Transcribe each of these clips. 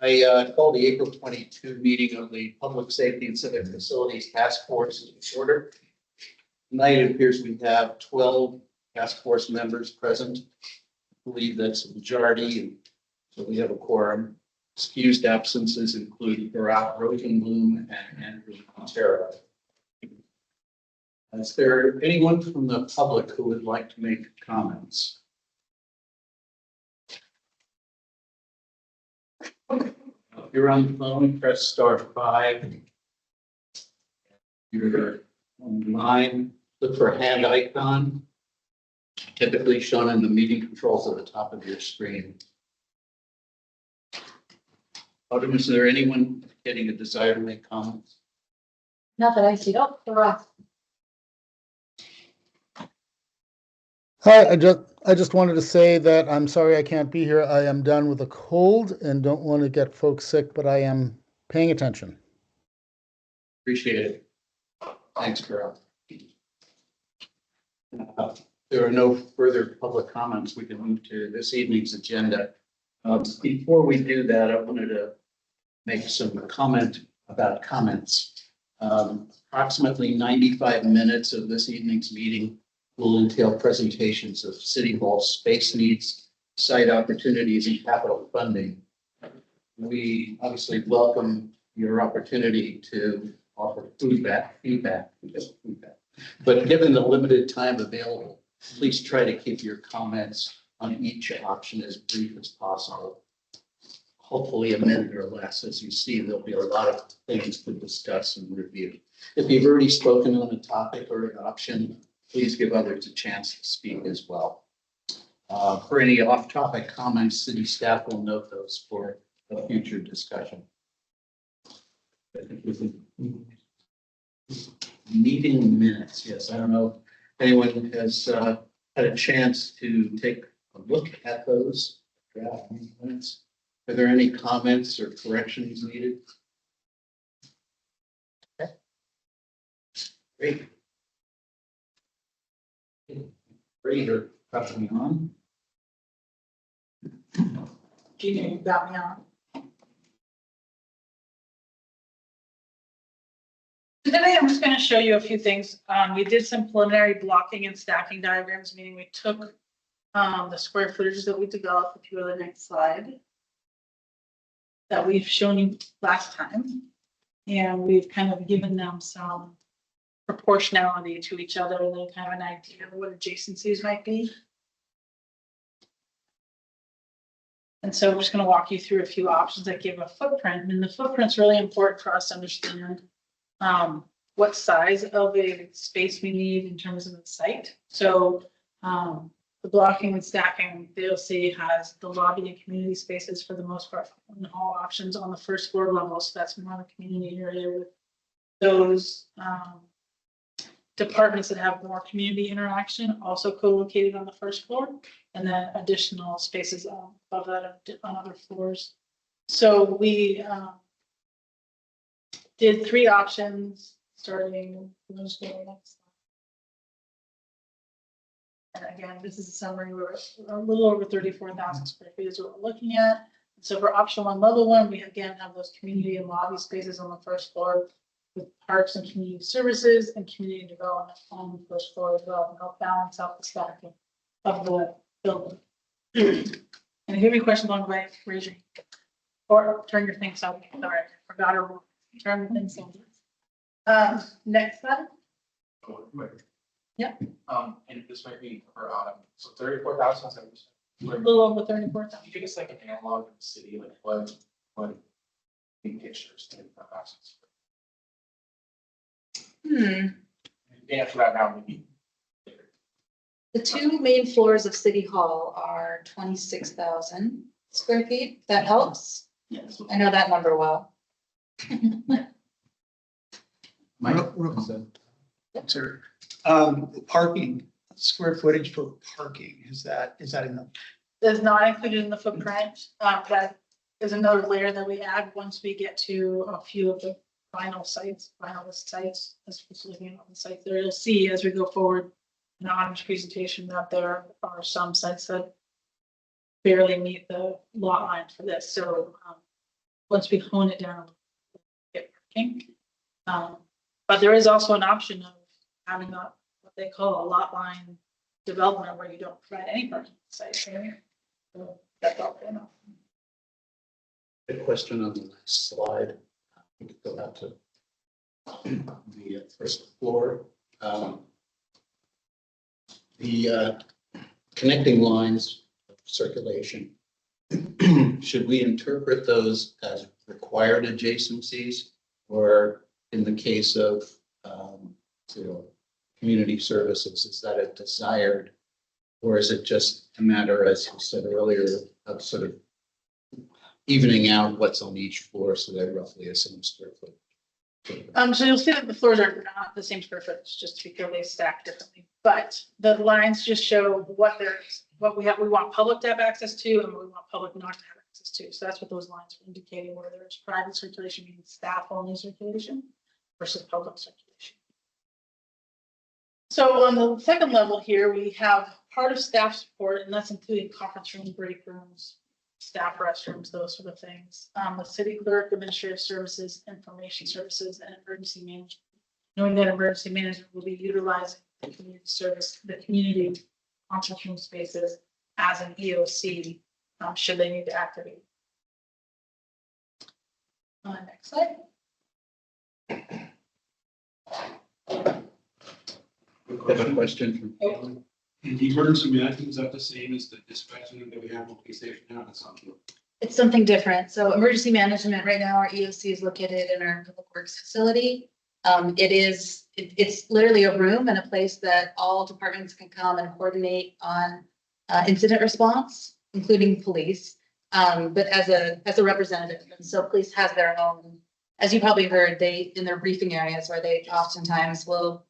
I called the April 22 meeting of the Public Safety and Civic Facilities Task Force in order. Tonight it appears we have 12 task force members present. I believe that's a majority, and so we have a quorum. Excused absences include Barack Rosenblum and Andrew Montero. Is there anyone from the public who would like to make comments? If you're on the phone, press *5. You're online, look for a hand icon, typically shown in the meeting controls at the top of your screen. Autumn, is there anyone getting a desire to make comments? Not that I see. Oh, Barack. Hi, I just wanted to say that I'm sorry I can't be here. I am done with a cold and don't want to get folks sick, but I am paying attention. Appreciate it. Thanks, Carol. There are no further public comments. We can move to this evening's agenda. Before we do that, I wanted to make some comment about comments. Approximately 95 minutes of this evening's meeting will entail presentations of City Hall space needs, site opportunities, and capital funding. We obviously welcome your opportunity to offer feedback. But given the limited time available, please try to keep your comments on each option as brief as possible. Hopefully a minute or less. As you see, there'll be a lot of things to discuss and review. If you've already spoken on a topic or an option, please give others a chance to speak as well. For any off-topic comments, city staff will note those for a future discussion. Meeting minutes. Yes, I don't know if anyone has had a chance to take a look at those draft minutes. Are there any comments or corrections needed? Okay. Great. Great, or pressing me on. Gina, you got me on. Today, I'm just going to show you a few things. We did some preliminary blocking and stacking diagrams, meaning we took the square footage that we developed. If you go to the next slide, that we've shown you last time, and we've kind of given them some proportionality to each other and then kind of an idea of what adjacencies might be. And so we're just going to walk you through a few options that give a footprint, and the footprint's really important for us to understand what size of a space we need in terms of the site. So the blocking and stacking, the OC has the lobby and community spaces for the most part, and all options on the first floor level. So that's more of a community area with those departments that have more community interaction, also co-located on the first floor, and then additional spaces above that on other floors. So we did 3 options starting. And again, this is a summary. We're a little over 34,000 square feet is what we're looking at. So for option 1, level 1, we again have those community and lobby spaces on the first floor, with parks and community services and community development on the first floor as well, and help balance out the stacking of the building. And if you have any questions along the way, raise your hand or turn your things up. Sorry, I forgot to turn the things on. Next slide. Yeah. And this might be for Autumn. So 34,000. A little over 34,000. You give us like an analog of the city, like what big pictures, 34,000. The answer that now would be. The 2 main floors of City Hall are 26,000 square feet. That helps. Yes. I know that number well. Mike, Sir, parking, square footage for parking, is that enough? Is not included in the footprint. That is another layer that we add once we get to a few of the finalist sites, as we're looking at the site there. You'll see as we go forward in Autumn's presentation that there are some sites that barely meet the lot line for this. So once we hone it down, get parking. But there is also an option of having what they call a lot line development where you don't provide any parking site. So that's all. A question on the next slide. We could go back to the first floor. The connecting lines of circulation, should we interpret those as required adjacencies? Or in the case of community services, is that a desired? Or is it just a matter, as you said earlier, of sort of evening out what's on each floor so they're roughly the same square foot? So you'll see that the floors are not the same square footage, just to be clear, they stack differently. But the lines just show what we want public to have access to and what we want public not to have access to. So that's what those lines are indicating, where there's private circulation, meaning staff only circulation versus public circulation. So on the second level here, we have part of staff support, and that's including conference rooms, break rooms, staff restrooms, those sort of things. The city clerk, administrative services, information services, and emergency management. Knowing that emergency management will be utilizing the community service, the community conference room spaces as an EOC, should they need to activate. Next slide. I have a question from Caitlin. And the emergency management, is that the same as the dispatching that we have on police station now? That's something. It's something different. So emergency management, right now, our EOC is located in our public works facility. It's literally a room and a place that all departments can come and coordinate on incident response, including police, but as a representative. And so police has their own, as you probably heard, they in their briefing areas where they oftentimes will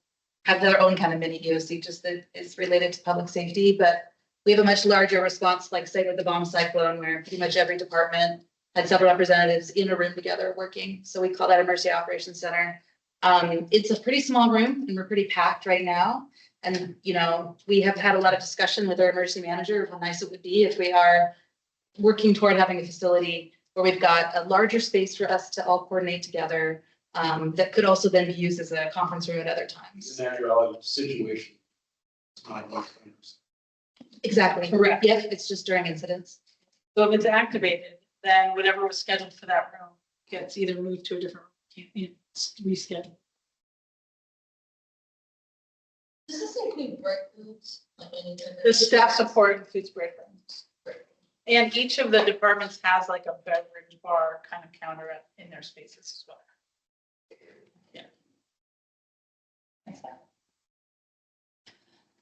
have their own kind of mini EOC, just that is related to public safety. But we have a much larger response, like say with the bomb cyclone, where pretty much every department had several representatives in a room together working. So we call that Emergency Operations Center. It's a pretty small room and we're pretty packed right now. And, you know, we have had a lot of discussion with our emergency manager of how nice it would be if we are working toward having a facility where we've got a larger space for us to all coordinate together. That could also then be used as a conference room at other times. It's an actual situation. It's not like Exactly. Correct. Yep, it's just during incidents. So if it's activated, then whatever was scheduled for that room gets either moved to a different, rescheduled. Does this include break rooms? Like any kind of- The staff support includes break rooms. And each of the departments has like a beverage bar kind of counter in their spaces as well. Yeah.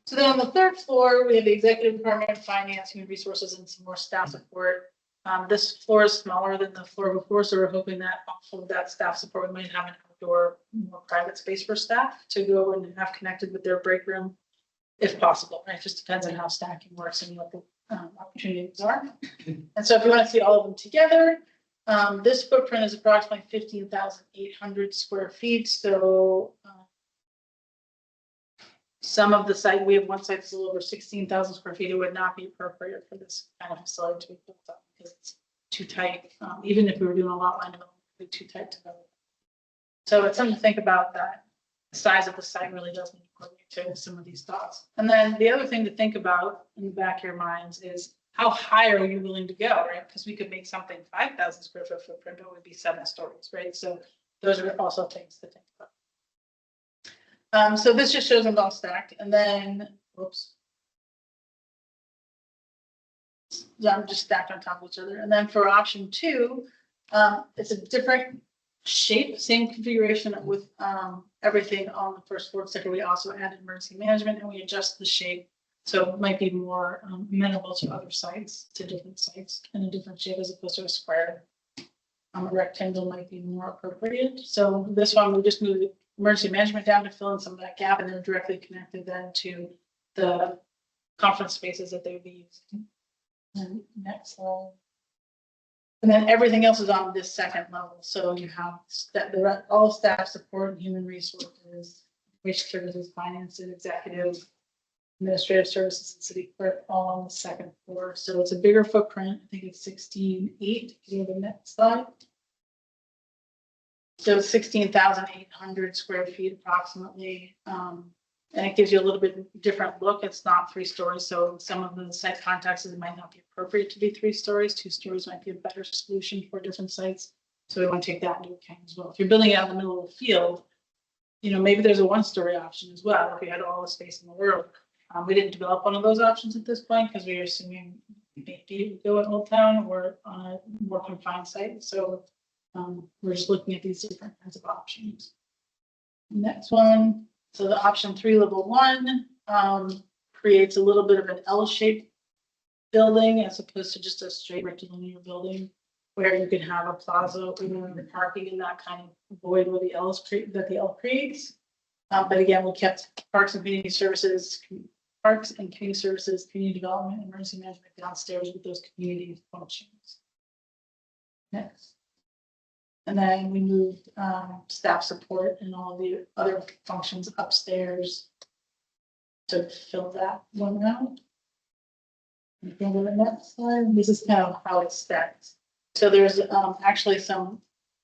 So then on the third floor, we have the executive department, finance, human resources, and some more staff support. This floor is smaller than the floor before, so we're hoping that also that staff support, we might have an outdoor, more private space for staff to go and have connected with their break room, if possible. Right? It just depends on how stacking works and what the opportunities are. And so if you want to see all of them together, this footprint is approximately 15,800 square feet. So some of the site, we have one site that's a little over 16,000 square feet. It would not be appropriate for this kind of facility to be built up because it's too tight. Even if we were doing a lot line development, it would be too tight to build. So it's something to think about, that the size of the site really does need to coordinate to some of these thoughts. And then the other thing to think about in the back of your minds is how high are you willing to go, right? Because we could make something 5,000 square foot footprint, but it would be 7 stories, right? So those are also things to think about. So this just shows them all stacked, and then, whoops. So I'm just stacked on top of each other. And then for option 2, it's a different shape, same configuration with everything on the first floor, except we also added emergency management and we adjust the shape. So it might be more amenable to other sites, to different sites in a different shape as opposed to a square. A rectangle might be more appropriate. So this one, we just moved emergency management down to fill in some of that gap and then directly connected then to the conference spaces that they would be using. And next slide. And then everything else is on this second level. So you have all staff support and human resources, which services, finance and executive, administrative services and city clerk, all on the second floor. So it's a bigger footprint. I think it's 16.8. Can you go to the next slide? So 16,800 square feet approximately. And it gives you a little bit different look. It's not 3 stories. So some of the site contexts, it might not be appropriate to be 3 stories. 2 stories might be a better solution for different sites. So we want to take that into account as well. If you're building it out in the middle of the field, you know, maybe there's a 1-story option as well, if you had all the space in the world. We didn't develop one of those options at this point because we were assuming maybe it would go at Old Town or on a more confined site. So we're just looking at these different kinds of options. Next one, so the option 3, level 1, creates a little bit of an L-shaped building as opposed to just a straight rectilinear building, where you can have a plaza or the parking in that kind of void where the L is that the L creates. But again, we kept parks and community services, community development, and emergency management downstairs with those community functions. Next. And then we moved staff support and all the other functions upstairs to fill that one out. You can go to the next slide. This is kind of how it stacks. So there's actually some,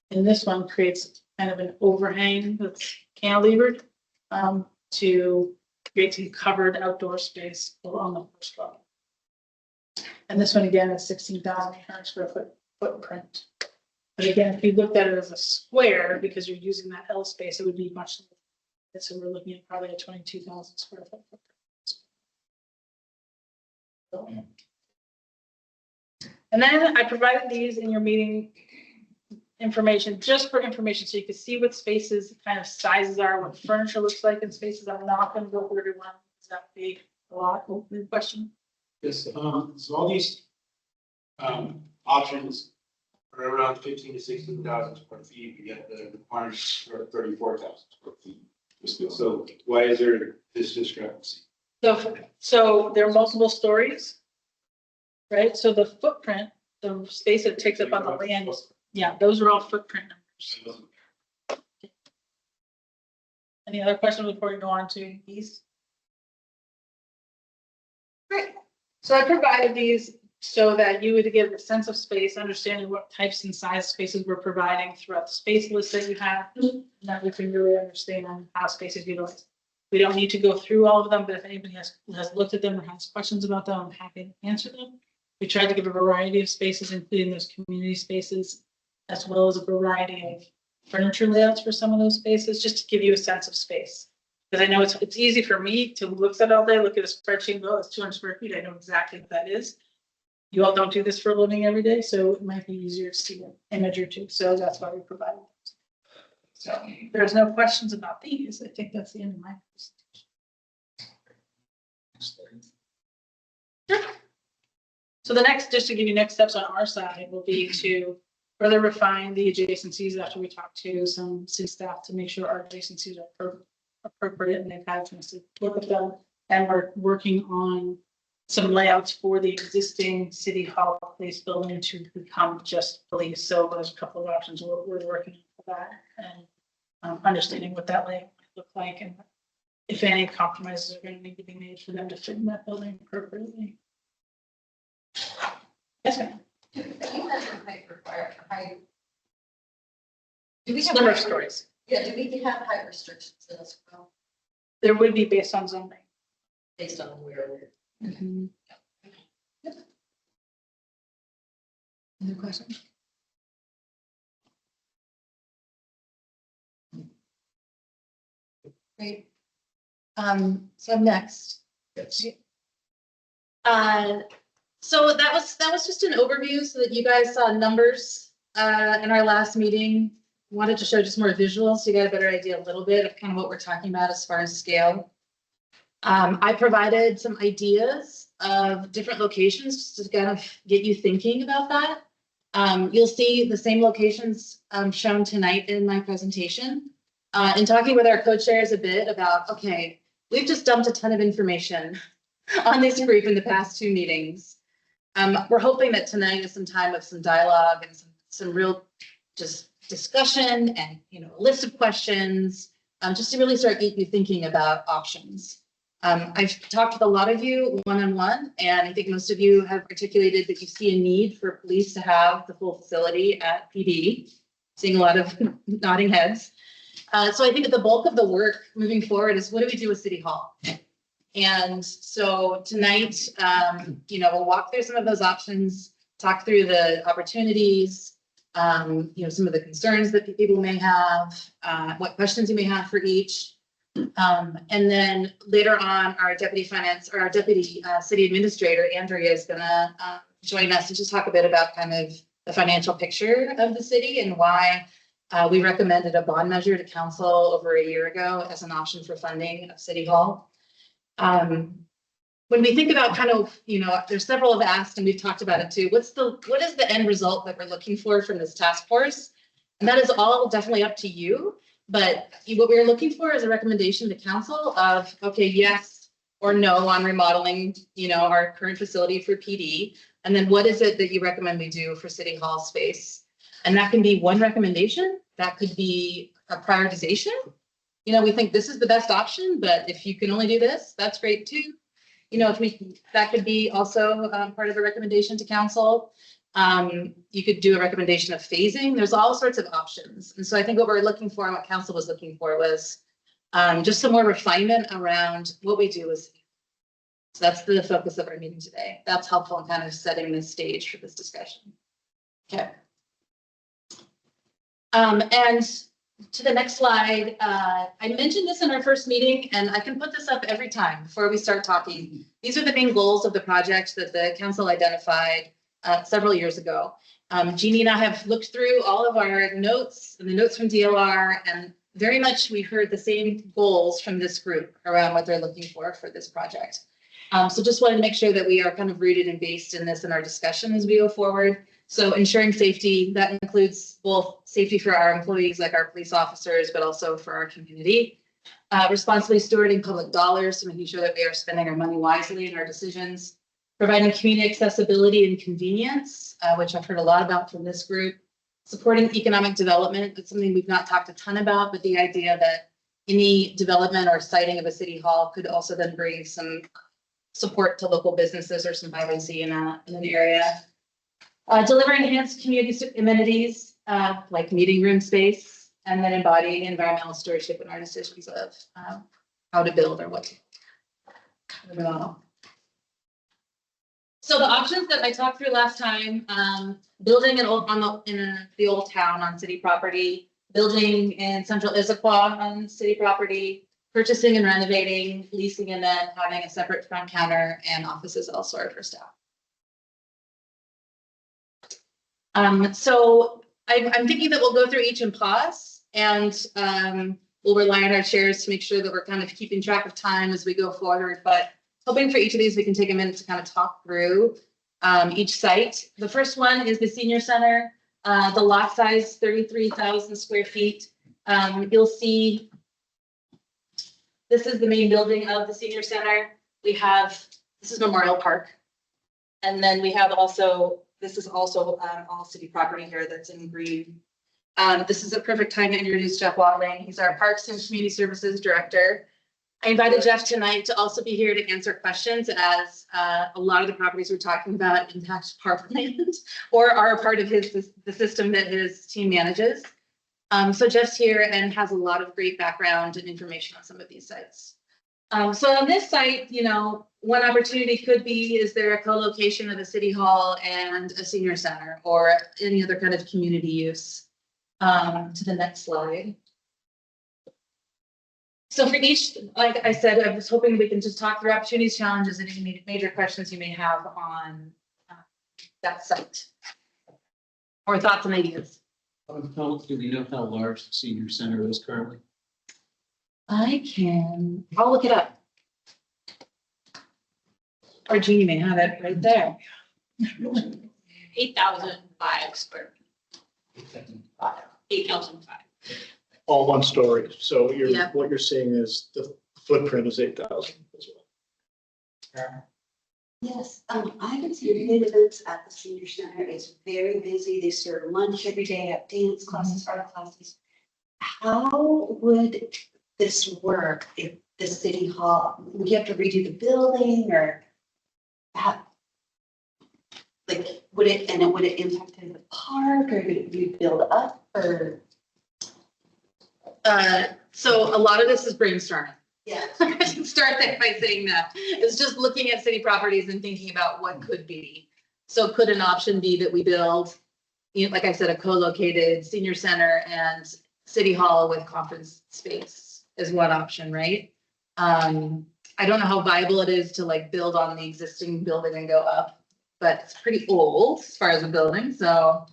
in this one creates kind of an overhang that's cantilevered to create some covered outdoor space on the first level. And this one again is 16,800 square foot footprint. But again, if you looked at it as a square, because you're using that L space, it would be much larger. So we're looking at probably a 22,000 square foot footprint. And then I provided these in your meeting information, just for information, so you can see what spaces, kind of sizes are, what furniture looks like in spaces. I'm not going to go through everyone. That would be a lot. Open question. Yes, so all these options are around 15 to 16,000 square feet. We get the requirements for 34,000 square feet. So why is there this discrepancy? So there are multiple stories, right? So the footprint, the space that takes up on the land, yeah, those are all footprint numbers. Any other questions before we go on to these? Great. So I provided these so that you would get a sense of space, understanding what types and size spaces we're providing throughout the space list that you have, and that we can really understand how space is utilized. We don't need to go through all of them, but if anybody has looked at them or has questions about them, I'm happy to answer them. We tried to give a variety of spaces, including those community spaces, as well as a variety of furniture layouts for some of those spaces, just to give you a sense of space. Because I know it's easy for me to look at all day, look at a spreadsheet, and go, it's 200 square feet. I know exactly what that is. You all don't do this for a living every day, so it might be easier to see an image or two. So that's why we provided those. So there's no questions about these. I think that's the end of my presentation. Sure. So the next, just to give you next steps on our side, will be to further refine the adjacencies after we talk to some city staff to make sure our adjacencies are appropriate and they've had a chance to look at them. And we're working on some layouts for the existing city hall police building to become just police. So there's a couple of options we're working on for that and understanding what that layout might look like and if any compromises are going to need to be made for them to fit in that building appropriately. Yes, ma'am. Do we have Number of stories. Yeah, do we have height restrictions in this well, There would be based on zoning. based on where we're? Mm-hmm. Other questions? Great. So I'm next. Yes. So that was just an overview so that you guys saw numbers in our last meeting. Wanted to show just more visuals so you got a better idea a little bit of kind of what we're talking about as far as scale. I provided some ideas of different locations just to kind of get you thinking about that. You'll see the same locations shown tonight in my presentation. And talking with our co-chairs a bit about, okay, we've just dumped a ton of information on this group in the past 2 meetings. We're hoping that tonight is some time of some dialogue and some real just discussion and, you know, a list of questions, just to really start getting you thinking about options. I've talked with a lot of you one-on-one, and I think most of you have articulated that you see a need for police to have the full facility at PD. seeing a lot of nodding heads. So I think that the bulk of the work moving forward is what do we do with City Hall? And so tonight, we'll walk through some of those options, talk through the opportunities, some of the concerns that people may have, what questions you may have for each. And then later on, our deputy city administrator, Andrea, is gonna join us to just talk a bit about kind of the financial picture of the city and why we recommended a bond measure to council over a year ago as an option for funding of City Hall. When we think about kind of, there's several have asked and we've talked about it too. What is the end result that we're looking for from this task force? And that is all definitely up to you. But what we're looking for is a recommendation to council of, okay, yes or no on remodeling, our current facility for PD. And then what is it that you recommend we do for City Hall space? And that can be one recommendation. That could be a prioritization. We think this is the best option, but if you can only do this, that's great too. That could be also part of a recommendation to council. You could do a recommendation of phasing. There's all sorts of options. And so I think what we're looking for and what council was looking for was just some more refinement around what we do with. So that's the focus of our meeting today. That's helpful in kind of setting the stage for this discussion. Okay. And to the next slide, I mentioned this in our first meeting, and I can put this up every time before we start talking. These are the main goals of the project that the council identified several years ago. Jeannie and I have looked through all of our notes and the notes from DLR, and very much we heard the same goals from this group around what they're looking for this project. So just wanted to make sure that we are kind of rooted and based in this in our discussion as we go forward. So ensuring safety, that includes both safety for our employees, like our police officers, but also for our community. Responsibly stewarding public dollars, so making sure that we are spending our money wisely in our decisions. Providing community accessibility and convenience, which I've heard a lot about from this group. Supporting economic development, that's something we've not talked a ton about, but the idea that any development or siting of a city hall could also then bring some support to local businesses or some vibrancy in an area. Deliver enhanced community amenities like meeting room space, and then embodying environmental stewardship in our decisions of how to build or what to remodel. So the options that I talked through last time, building in the old town on city property, building in central Issaquah on city property, purchasing and renovating, leasing, and then having a separate front counter and offices elsewhere for staff. So I'm thinking that we'll go through each and pause, and we'll rely on our chairs to make sure that we're kind of keeping track of time as we go forward. But hoping for each of these, we can take a minute to kind of talk through each site. The first one is the senior center. The lot size, 33,000 square feet. You'll see this is the main building of the senior center. This is Memorial Park. And then we have this is also all city property here that's in green. This is a perfect time to introduce Jeff Watling. He's our Parks and Community Services Director. I invited Jeff tonight to also be here to answer questions, as a lot of the properties we're talking about impact parkland or are a part of the system that his team manages. So Jeff's here and has a lot of great background and information on some of these sites. So on this site, one opportunity could be, is there a co-location of a city hall and a senior center or any other kind of community use? To the next slide. So for each, like I said, I was hoping we can just talk through opportunities, challenges, and any major questions you may have on that site. Or thoughts and ideas. Do we know how large the senior center is currently? I'll look it up. Or Jeannie may have it right there. 8,005 square. 8,005. All one story. So Yeah. what you're seeing is the footprint is 8,000 as well. Yes, I've attended events at the senior center. It's very busy. They serve lunch every day, have dance classes, art classes. How would this work if the city hall, would you have to redo the building or would it impact the park or would it be built up or? So a lot of this is brainstorming. Yeah. I should start that by saying that. It's just looking at city properties and thinking about what could be. So could an option be that we build, you know, like I said, a co-located senior center and city hall with conference space is one option, right? I don't know how viable it is to like build on the existing building and go up, but it's pretty old as far as a building, so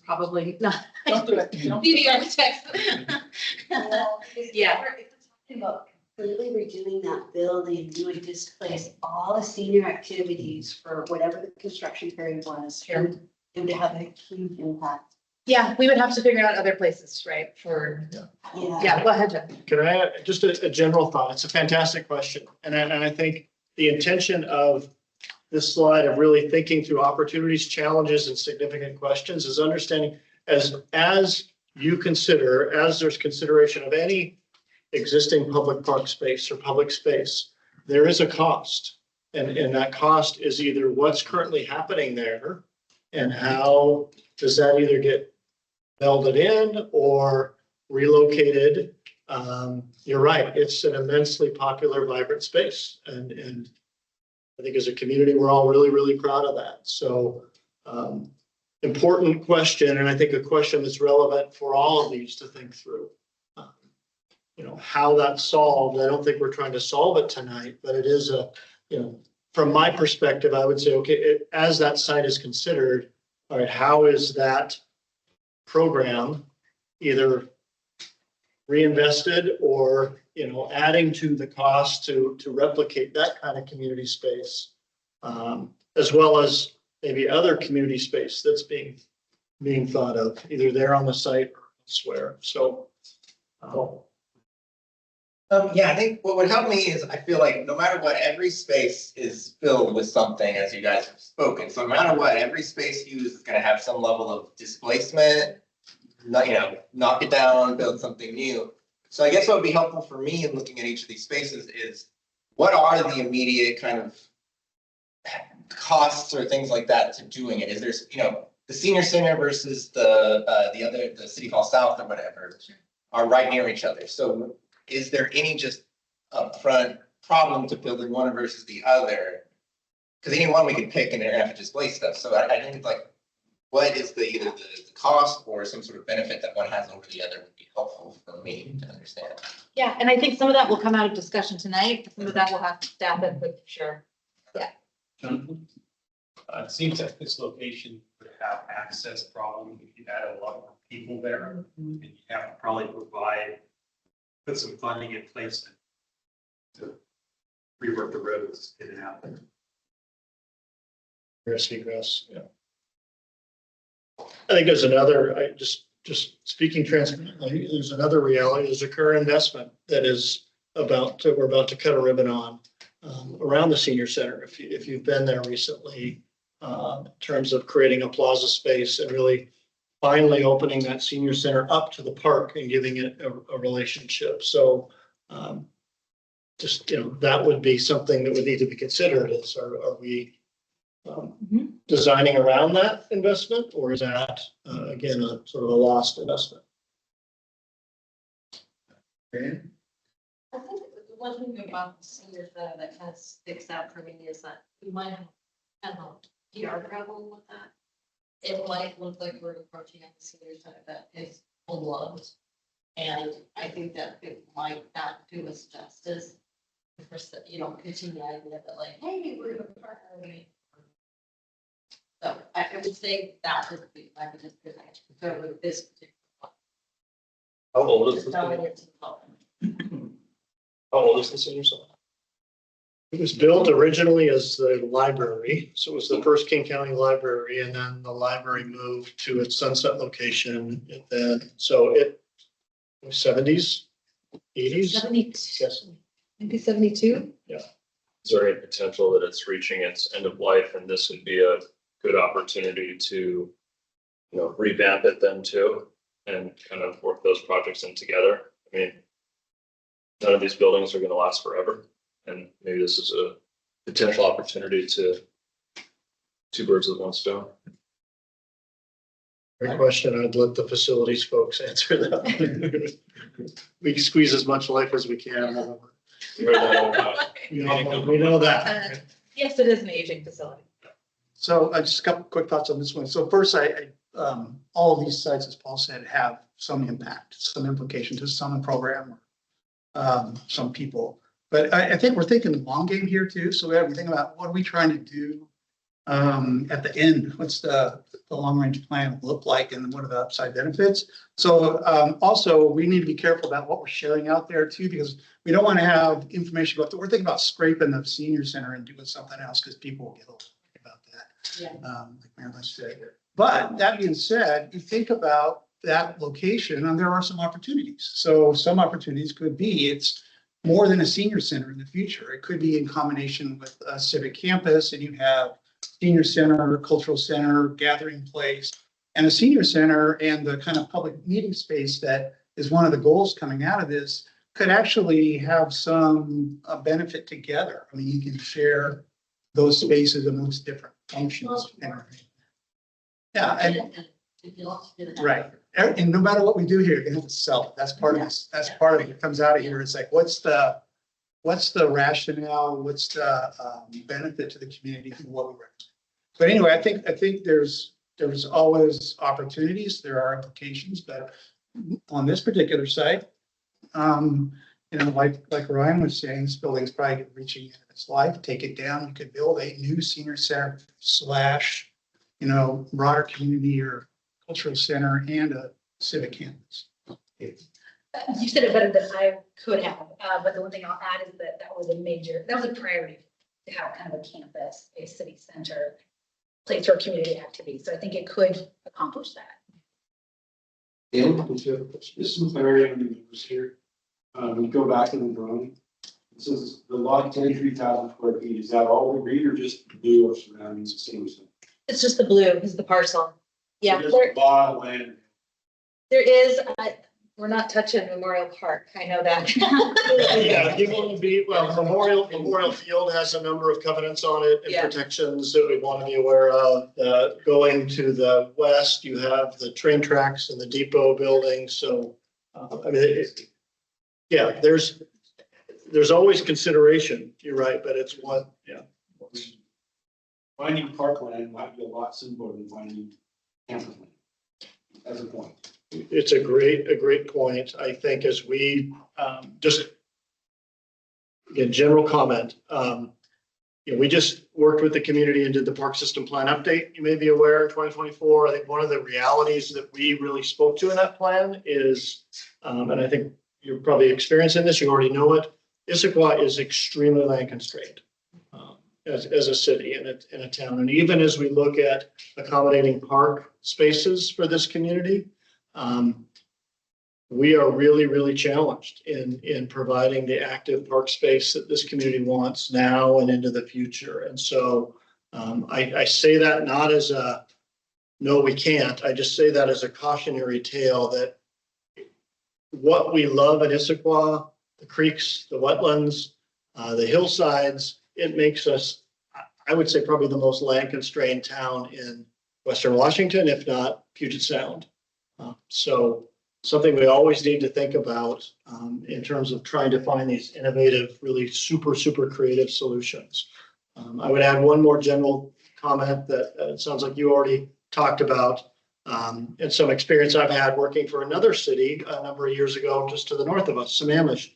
probably not. Don't do it. Don't do Be the architect. Yeah. If we're talking about completely redoing that building, you would displace all the senior activities for whatever the construction period was. Sure. It would have a huge impact. Yeah, we would have to figure out other places, right, for, yeah, go ahead, Jeff. Can I add just a general thought? It's a fantastic question. And I think the intention of this slide of really thinking through opportunities, challenges, and significant questions is understanding as you consider, as there's consideration of any existing public park space or public space, there is a cost. And that cost is either what's currently happening there and how does that either get melded in or relocated. You're right, it's an immensely popular, vibrant space. And I think as a community, we're all really, really proud of that. So important question, and I think a question that's relevant for all of these to think through. You know, how that's solved. I don't think we're trying to solve it tonight, but it is from my perspective, I would say, okay, as that site is considered, all right, how is that program either reinvested or, adding to the cost to replicate that kind of community space, as well as maybe other community space that's being thought of either there on the site or elsewhere. So, yeah, I think what would help me is I feel like no matter what, every space is filled with something, as you guys have spoken. So no matter what, every space used is going to have some level of displacement, knock it down, build something new. So I guess what would be helpful for me in looking at each of these spaces is what are the immediate kind of costs or things like that to doing it? Is there, the senior center versus the City Hall South or whatever are right near each other. So is there any just upfront problem to building one versus the other? Because any one we can pick and they're gonna have to display stuff. So I think what is either the cost or some sort of benefit that one has over the other would be helpful for me to understand. Yeah, and I think some of that will come out of discussion tonight. Some of that will have staff input for sure. It seems like this location would have access problem if you had a lot more people there. And you have to probably put some funding in place to rework the roads in and out there. Egress. Yeah. I think there's another, just speaking transparently, there's another reality. There's a current investment that is we're about to cut a ribbon on around the senior center. If you've been there recently, in terms of creating a plaza space and really finally opening that senior center up to the park and giving it a relationship. So that would be something that would need to be considered is are we designing around that investment, or is that again a sort of a lost investment? I think the one thing about the senior center that kind of sticks out for me is that we might have kind of a PR problem with that. It might look like we're approaching a senior center that is beloved. And I think that it might not do us justice. Continue the idea that hey, we're going to partner with. So I would say that would be my biggest concern with this particular one. How old is this? How old is the senior center? It was built originally as the library, so it was the first King County library, and then the library moved to its Sunset location, and then so it was 70s, 80s. 72, Yes. maybe 72. Is there any potential that it's reaching its end of life, and this would be a good opportunity to, revamp it then too, and kind of work those projects in together? I mean, none of these buildings are going to last forever, and maybe this is a potential opportunity to Two birds with one stone. Great question. I'd let the facilities folks answer that. We can squeeze as much life as we can. We know that. Yes, it is an aging facility. So just a couple quick thoughts on this one. So first, all of these sites, as Paul said, have some impact, some implication to some program, some people. But I think we're thinking long game here too. So we have to think about what are we trying to do at the end? What's the long range plan look like, and what are the upside benefits? So also we need to be careful about what we're sharing out there too, because we don't want to have information about that. We're thinking about scraping the senior center and doing something else because people will get a little about that. Yeah. Like Marilyn said. But that being said, you think about that location and there are some opportunities. So some opportunities could be it's more than a senior center in the future. It could be in combination with a civic campus, and you have senior center, cultural center, gathering place, and a senior center and the kind of public meeting space that is one of the goals coming out of this could actually have some benefit together. I mean, you can share those spaces amongst different functions. Yeah, and right. And no matter what we do here, you're gonna have to sell it. That's part of this. That's part of it. It comes out of here. It's like, what's the rationale? What's the benefit to the community from what we recommend? But anyway, I think there's always opportunities. There are implications, but on this particular site, like Ryan was saying, this building's probably reaching the end of its life. Take it down. You could build a new senior center / broader community or cultural center and a civic campus. You said it better than I could have, but the one thing I'll add is that that was a priority to have kind of a campus, a city center, place for community activity. So I think it could accomplish that. This is clarity on the numbers here. We go back to the drawing. This is the lot 23,000 square feet. Is that all we read or just blue or surroundings the same? It's just the blue is the parcel. Yeah, There's a lot of land. there is, we're not touching Memorial Park. I know that. Yeah, you want to be, well, Memorial Field has a number of covenants on it and Yeah. protections that we want to be aware of. Going to the west, you have the train tracks and the depot building. So, there's always consideration. You're right, but it's what, yeah. Finding parkland might be a lot simpler than finding campland. As a point. It's a great point. I think as we just again, general comment. We just worked with the community and did the park system plan update. You may be aware in 2024. I think one of the realities that we really spoke to in that plan is, and I think you're probably experiencing this, you already know it. Issaquah is extremely land constrained as a city and in a town. And even as we look at accommodating park spaces for this community, we are really challenged in providing the active park space that this community wants now and into the future. And so I say that not as a, no, we can't. I just say that as a cautionary tale that what we love in Issaquah, the creeks, the wetlands, the hillsides, it makes us, I would say, probably the most land constrained town in Western Washington, if not Puget Sound. So something we always need to think about in terms of trying to find these innovative, really super creative solutions. I would add one more general comment that it sounds like you already talked about, and some experience I've had working for another city a number of years ago, just to the north of us, Sammamish.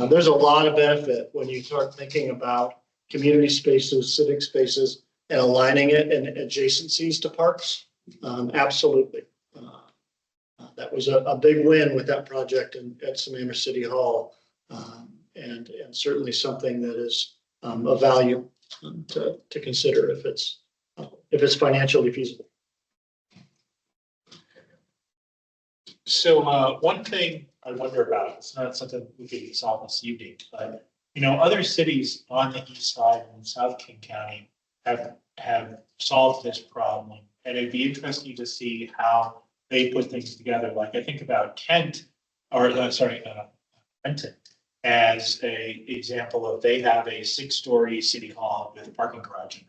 There's a lot of benefit when you start thinking about community spaces, civic spaces, and aligning it and adjacencies to parks. Absolutely. That was a big win with that project at Sammamish City Hall, and certainly something that is of value to consider if it's financially feasible. So one thing I wonder about, it's not something we could solve this evening, but other cities on the east side and South King County have solved this problem, and it'd be interesting to see how they put things together. Like I think about Kent, Renton, as a example of they have a 6-story city hall with a parking garage underneath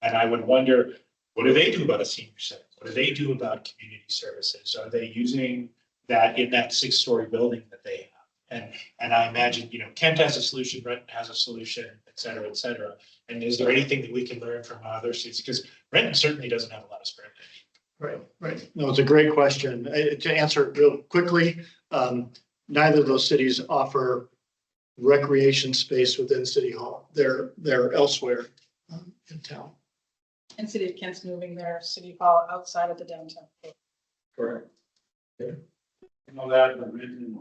it. And I would wonder, what do they do about a senior center? What do they do about community services? Are they using that in that 6-story building that they have? And I imagine, Kent has a solution, Renton has a solution, et cetera, et cetera. And is there anything that we can learn from other cities? Because Renton certainly doesn't have a lot of spare Right, right. No, it's a great question. To answer it real quickly, neither of those cities offer recreation space within City Hall. They're elsewhere in town. And City of Kent's moving their city hall outside of the downtown. Correct. You know that, but Renton,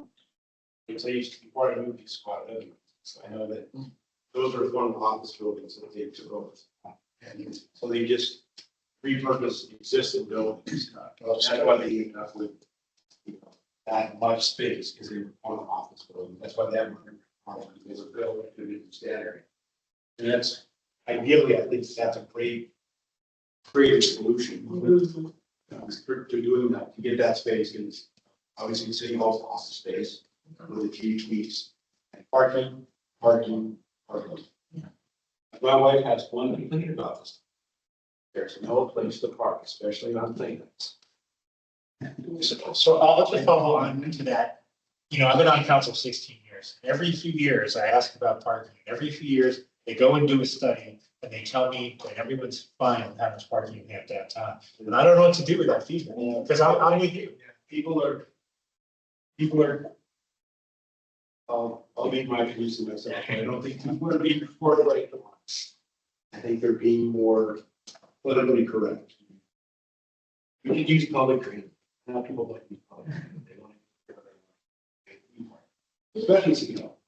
because I used to be part of movie squad, so I know that those are one of the office buildings that they took over. And so they just repurpose existing buildings. That's why they ended up with that much space, because they were on an office building. That's why they have because of built to be standard. And that's ideally, I think that's a great creative solution to doing that, to get that space. And obviously, City Hall's office space with the key tweaks and parking. My wife has one complaint about this. There's no place to park, especially on playgrounds. So I'll just follow on to that. I've been on council 16 years. Every few years, I ask about parking. Every few years, they go and do a study and they tell me that everyone's fine with how much parking you have downtown. And I don't know what to do with that feedback, because I'm with you. People are, I'll make my case to myself. I don't think people are being forthright. I think they're being more politically correct. We could use public training. Now people like to use public training. They want to, especially City Hall.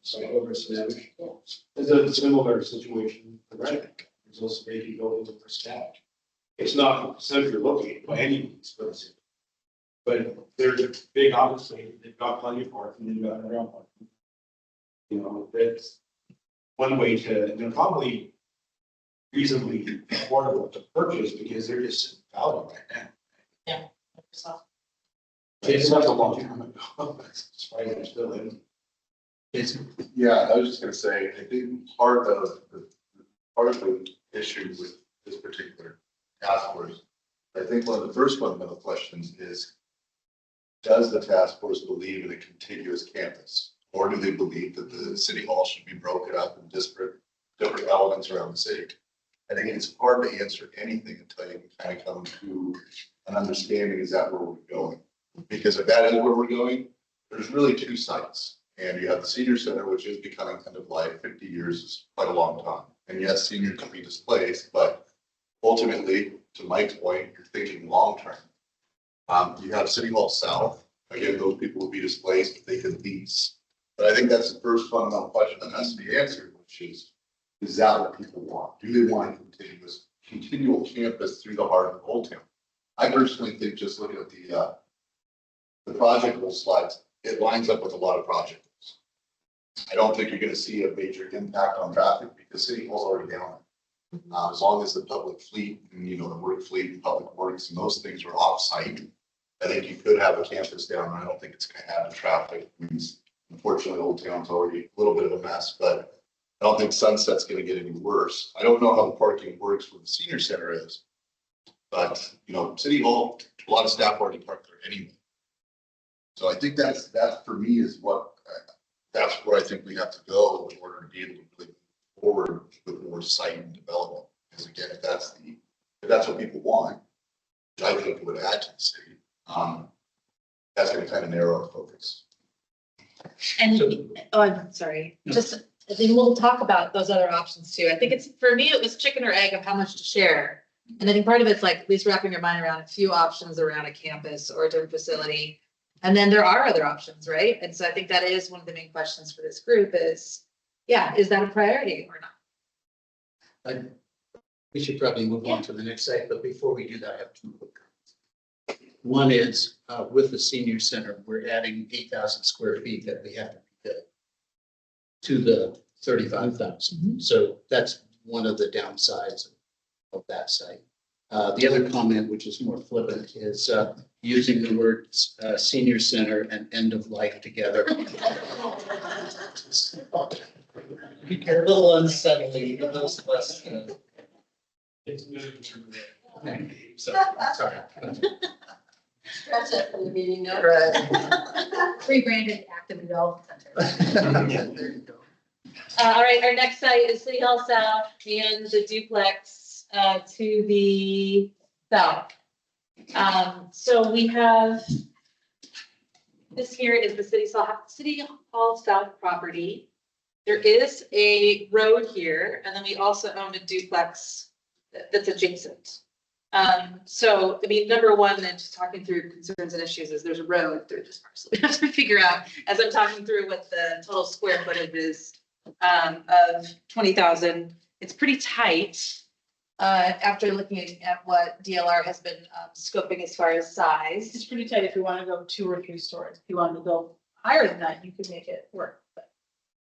So over Civic. It's a similar situation for Reading. There's also vacant buildings for staff. It's not centrally located by any means, but they're big, obviously, they've got plenty of parking, they've got around parking. That's one way to, they're probably reasonably affordable to purchase because they're just value right now. Yeah. So, It's not a long time ago. That's why they're still in. Yeah, I was just gonna say, I think part of the issue with this particular task force, I think one of the first fundamental questions is, does the task force believe in a contiguous campus? Or do they believe that the city hall should be broken up in different elements around the city? I think it's hard to answer anything until you kind of come to an understanding, is that where we're going? Because if that is where we're going, there's really two sites. And you have the senior center, which is becoming kind of like 50 years is quite a long time. And yes, seniors can be displaced, but ultimately, to Mike's point, you're thinking long-term. You have City Hall South. Again, those people will be displaced if they could lease. But I think that's the first fundamental question that has to be answered, which is that what people want? Do they want a continual campus through the heart of Old Town? I personally think, just looking at the project goal slides, it lines up with a lot of project goals. I don't think you're going to see a major impact on traffic because City Hall's already down. As long as the public fleet and, the work fleet and public works and those things are off-site, I think you could have a campus down. I don't think it's going to have the traffic. Unfortunately, Old Town's already a little bit of a mess, but I don't think Sunset's going to get any worse. I don't know how the parking works where the senior center is, but City Hall, a lot of staff already park there anyway. So I think that's for me is that's where I think we have to go in order to be able to really move forward with more site and development. Because again, if that's what people want, which I think would add to the city, that's going to kind of narrow our focus. And, I'm sorry, I think we'll talk about those other options too. I think for me, it was chicken or egg of how much to share. And I think part of it's like at least wrapping your mind around a few options around a campus or a different facility. And then there are other options, right? And so I think that is one of the main questions for this group is that a priority or not? We should probably move on to the next site, but before we do that, I have two quick comments. One is with the senior center, we're adding 8,000 square feet that we have to build to the 35,000. So that's one of the downsides of that site. The other comment, which is more flippant, is using the words senior center and end of life together. A little unsettling for those of us. It's moving to the- So, sorry. Scratch that from the meeting notes. Rebranded Active Adult Center. Yeah, there you go. All right, our next site is City Hall South and the duplex to the south. So we have, this here is the City Hall South property. There is a road here, and then we also own a duplex that's adjacent. So, I mean, number one, then just talking through concerns and issues is there's a road through this parcel. We have to figure out, as I'm talking through what the total square footage is of 20,000. It's pretty tight. After looking at what DLR has been scoping as far as size. It's pretty tight if you want to go 2 or 3 stories. If you wanted to go higher than that, you could make it work. But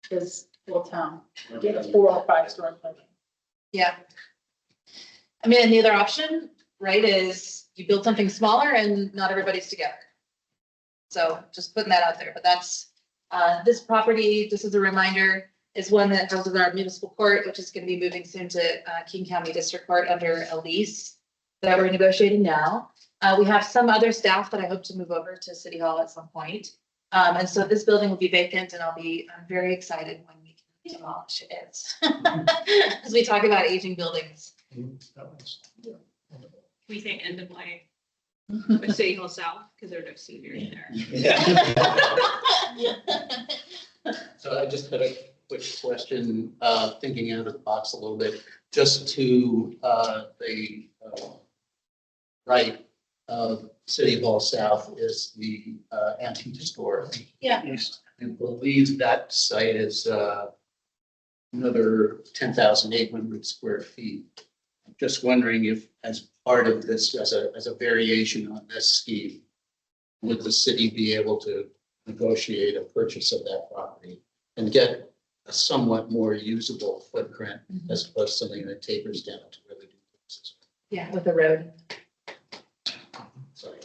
this little town, get a 4 or 5 story building. Yeah. I mean, and the other option, right, is you build something smaller and not everybody's together. So just putting that out there, but that's, this property, just as a reminder, is one that houses our municipal court, which is going to be moving soon to King County District Court under a lease that we're negotiating now. We have some other staff that I hope to move over to City Hall at some point. And so this building will be vacant and I'm very excited when we can demolish it. As we talk about aging buildings. We think end of life with City Hall South, because there are no seniors there. So I just had a quick question, thinking out of the box a little bit, just to the right of City Hall South is the antique store. Yeah. I believe that site is another 10,800 square feet. I'm just wondering if, as part of this, as a variation on this scheme, would the city be able to negotiate a purchase of that property and get a somewhat more usable footprint as opposed to something that tapers down to where the duplexes are? Yeah, with the road. Sorry.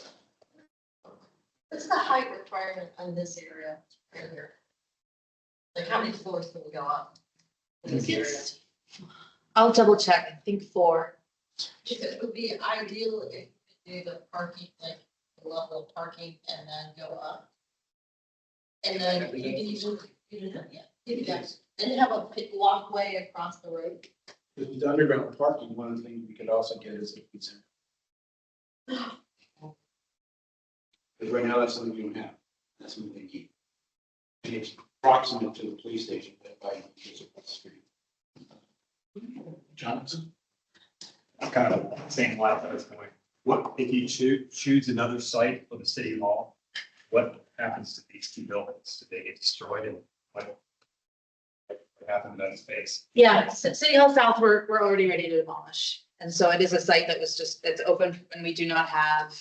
What's the height requirement on this area right here? Like how many floors can we go up in this area? I'll double check. I think 4. If it would be ideal if you do the parking, like the level of parking and then go up. And then you can even, and have a walkway across the road. With the underground parking, one of the things we could also get is a pizza. Because right now, that's something we don't have. That's something they keep. And it's proximate to the police station that by just across the street. Jonathan? I'm kind of the same line that I was going. What, if you choose another site for the city hall, what happens to these 2 buildings? Do they get destroyed and what happened to that space? Yeah, City Hall South, we're already ready to demolish. And so it is a site that was it's open and we do not have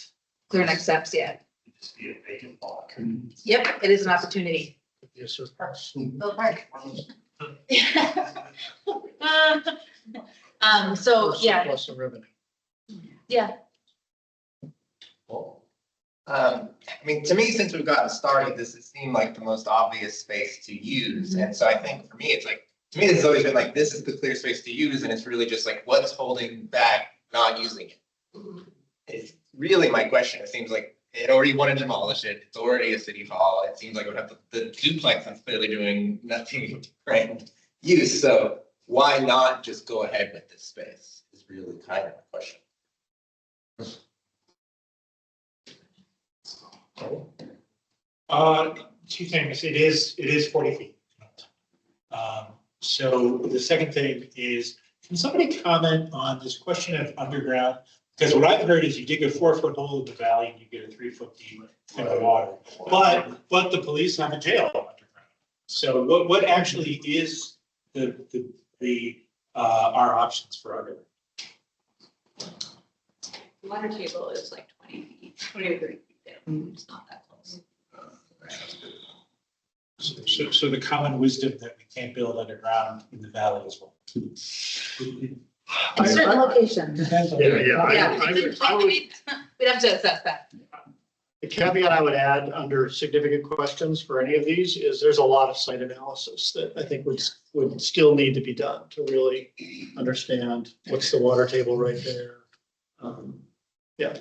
clear next steps yet. It'd just be a vacant lot. Yep, it is an opportunity. Yes, sir. Go park. So, yeah, Plus the revenue. yeah. I mean, to me, since we've gotten started, this has seemed like the most obvious space to use. And so I think for me, it's like, to me, this has always been like, this is the clear space to use. And it's really just like, what's holding back not using it? It's really my question. It seems like it already wanted to demolish it. It's already a city hall. It seems like it would have the duplex that's clearly doing nothing grand use. So why not just go ahead with this space is really kind of the question. Two things. It is 40 feet. So the second thing is, can somebody comment on this question of underground? Because what I've heard is you dig a 4-foot hole in the valley and you get a 3-foot deep in the water. But the police have a jail underground. So what actually is our options for underground? Water table is like 20 feet, 20 or 30 feet down. It's not that close. So the common wisdom that we can't build underground in the valley as well. In certain locations. Yeah, Yeah, we'd have to assess that. The caveat I would add under significant questions for any of these is there's a lot of site analysis that I think would still need to be done to really understand what's the water table right there. Yeah,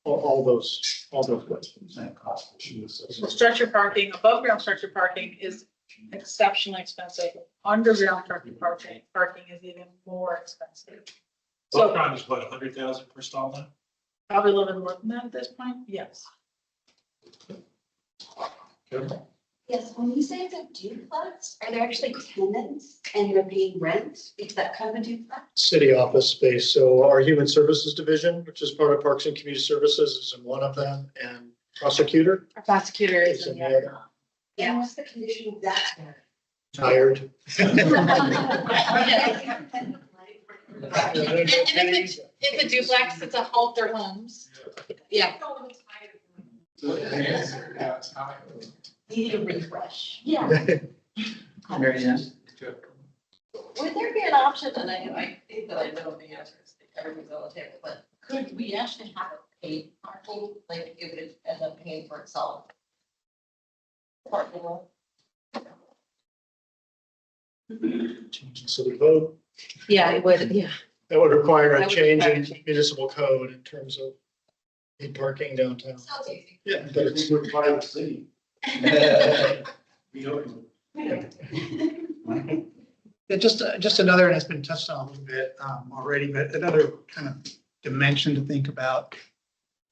all those questions. And cost issues. So structured parking, above ground structured parking is exceptionally expensive. Underground structured parking is even more expensive. So Above is what, 100,000 per stall now? probably a little bit more than that at this point, yes. Yes, when you say it's a duplex, are there actually tenants and you're paying rent? Is that kind of a duplex? City office space. So our human services division, which is part of Parks and Community Services, is in one of them, and prosecutor Our prosecutor is is in in the the other. other. And what's the condition of that? Tired. And it's a duplex, it's a Halter Homes. Yeah. Need a refresh. Yeah, Mary Ann? would there be an option, and I think that I know the answer, is that everything's on the table, but could we actually have a paid parking, like it would end up paying for itself? Parking lot? Change in city code. Yeah, it would, yeah. That would require That a would change require a in change. municipal code in terms of paid parking downtown. Sounds easy. Yeah, but it's, We're part of the city. Be open. Yeah, just another, and it's been touched on a little bit already, but another kind of dimension to think about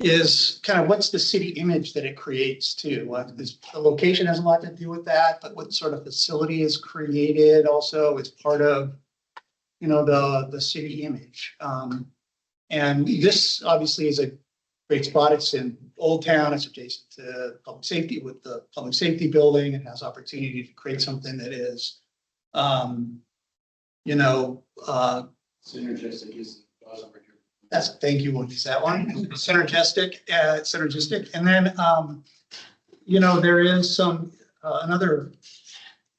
is kind of what's the city image that it creates too? The location has a lot to do with that, but what sort of facility is created also is part of, the city image. And this obviously is a great spot. It's in Old Town. It's adjacent to public safety with the public safety building. It has opportunity to create something that is, Synergistic is the buzzword. thank you, we'll use that one. Synergistic. And then, there is some, another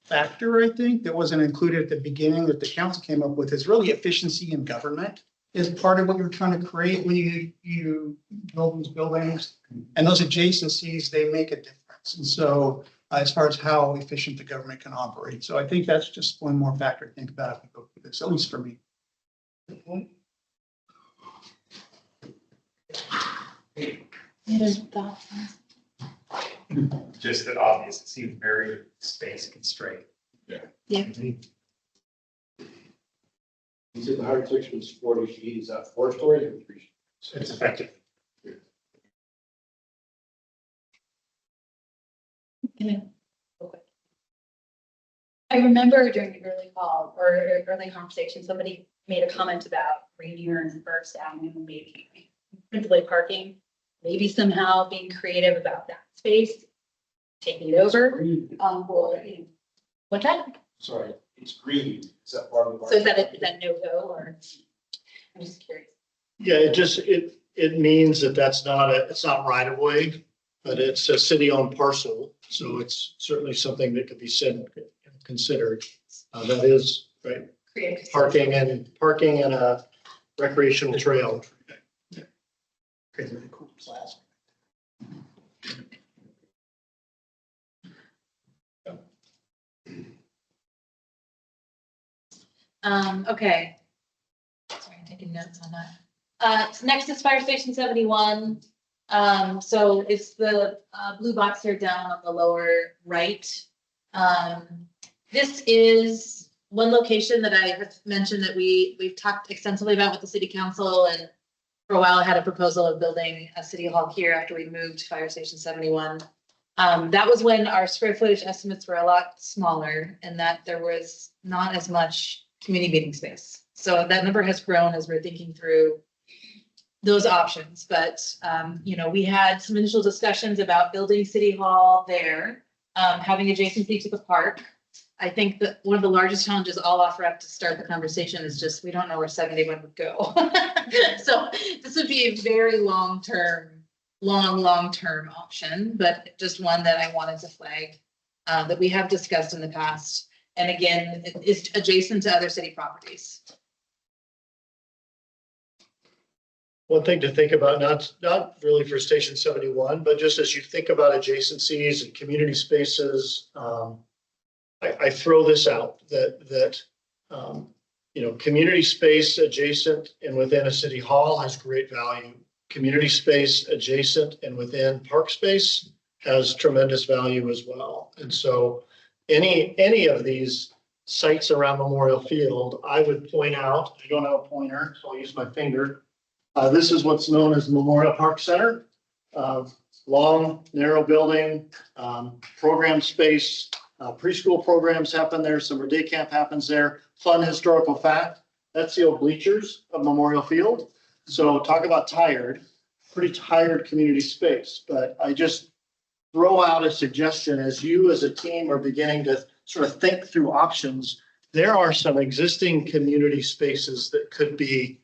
factor, I think, that wasn't included at the beginning that the council came up with is really efficiency in government is part of what you're trying to create when you build these buildings. And those adjacencies, they make a difference. And so as far as how efficient the government can operate. So I think that's just one more factor to think about if we go through this, at least for me. There's thoughts. Just that obvious, it seems very space constrained. Yeah. You said the hard section is 40 feet, is that 4 stories or 3? It's effective. I remember during the early call or early conversation, somebody made a comment about Rainier and First Avenue, maybe principally parking, maybe somehow being creative about that space, taking it over. What's that? Sorry, it's green. Is that part of the? So is that no go or? I'm just curious. yeah, it means that it's not right of way, but it's a city owned parcel. So it's certainly something that could be considered. That is, right, Creative. parking and a recreational trail. Create a really cool plaza. Okay. Sorry, I'm taking notes on that. So next is Fire Station 71. So it's the blue box here down on the lower right. This is one location that I have mentioned that we've talked extensively about with the city council, and for a while I had a proposal of building a city hall here after we moved Fire Station 71. That was when our square footage estimates were a lot smaller and that there was not as much community meeting space. So that number has grown as we're thinking through those options. But, we had some initial discussions about building city hall there, having adjacency to the park. I think that one of the largest challenges I'll offer up to start the conversation is just, we don't know where 71 would go. So this would be a very long-term option, but just one that I wanted to flag, that we have discussed in the past. And again, it is adjacent to other city properties. One thing to think about, not really for Station 71, but just as you think about adjacencies and community spaces, I throw this out that community space adjacent and within a city hall has great value. Community space adjacent and within park space has tremendous value as well. And so any of these sites around Memorial Field, I would point out, I don't have a pointer, so I'll use my finger. This is what's known as the Memorial Park Center. Long, narrow building, program space, preschool programs happen there, summer day camp happens there. Fun historical fact, that's the old bleachers of Memorial Field. So talk about tired, pretty tired community space. But I just throw out a suggestion as you as a team are beginning to sort of think through options. There are some existing community spaces that could be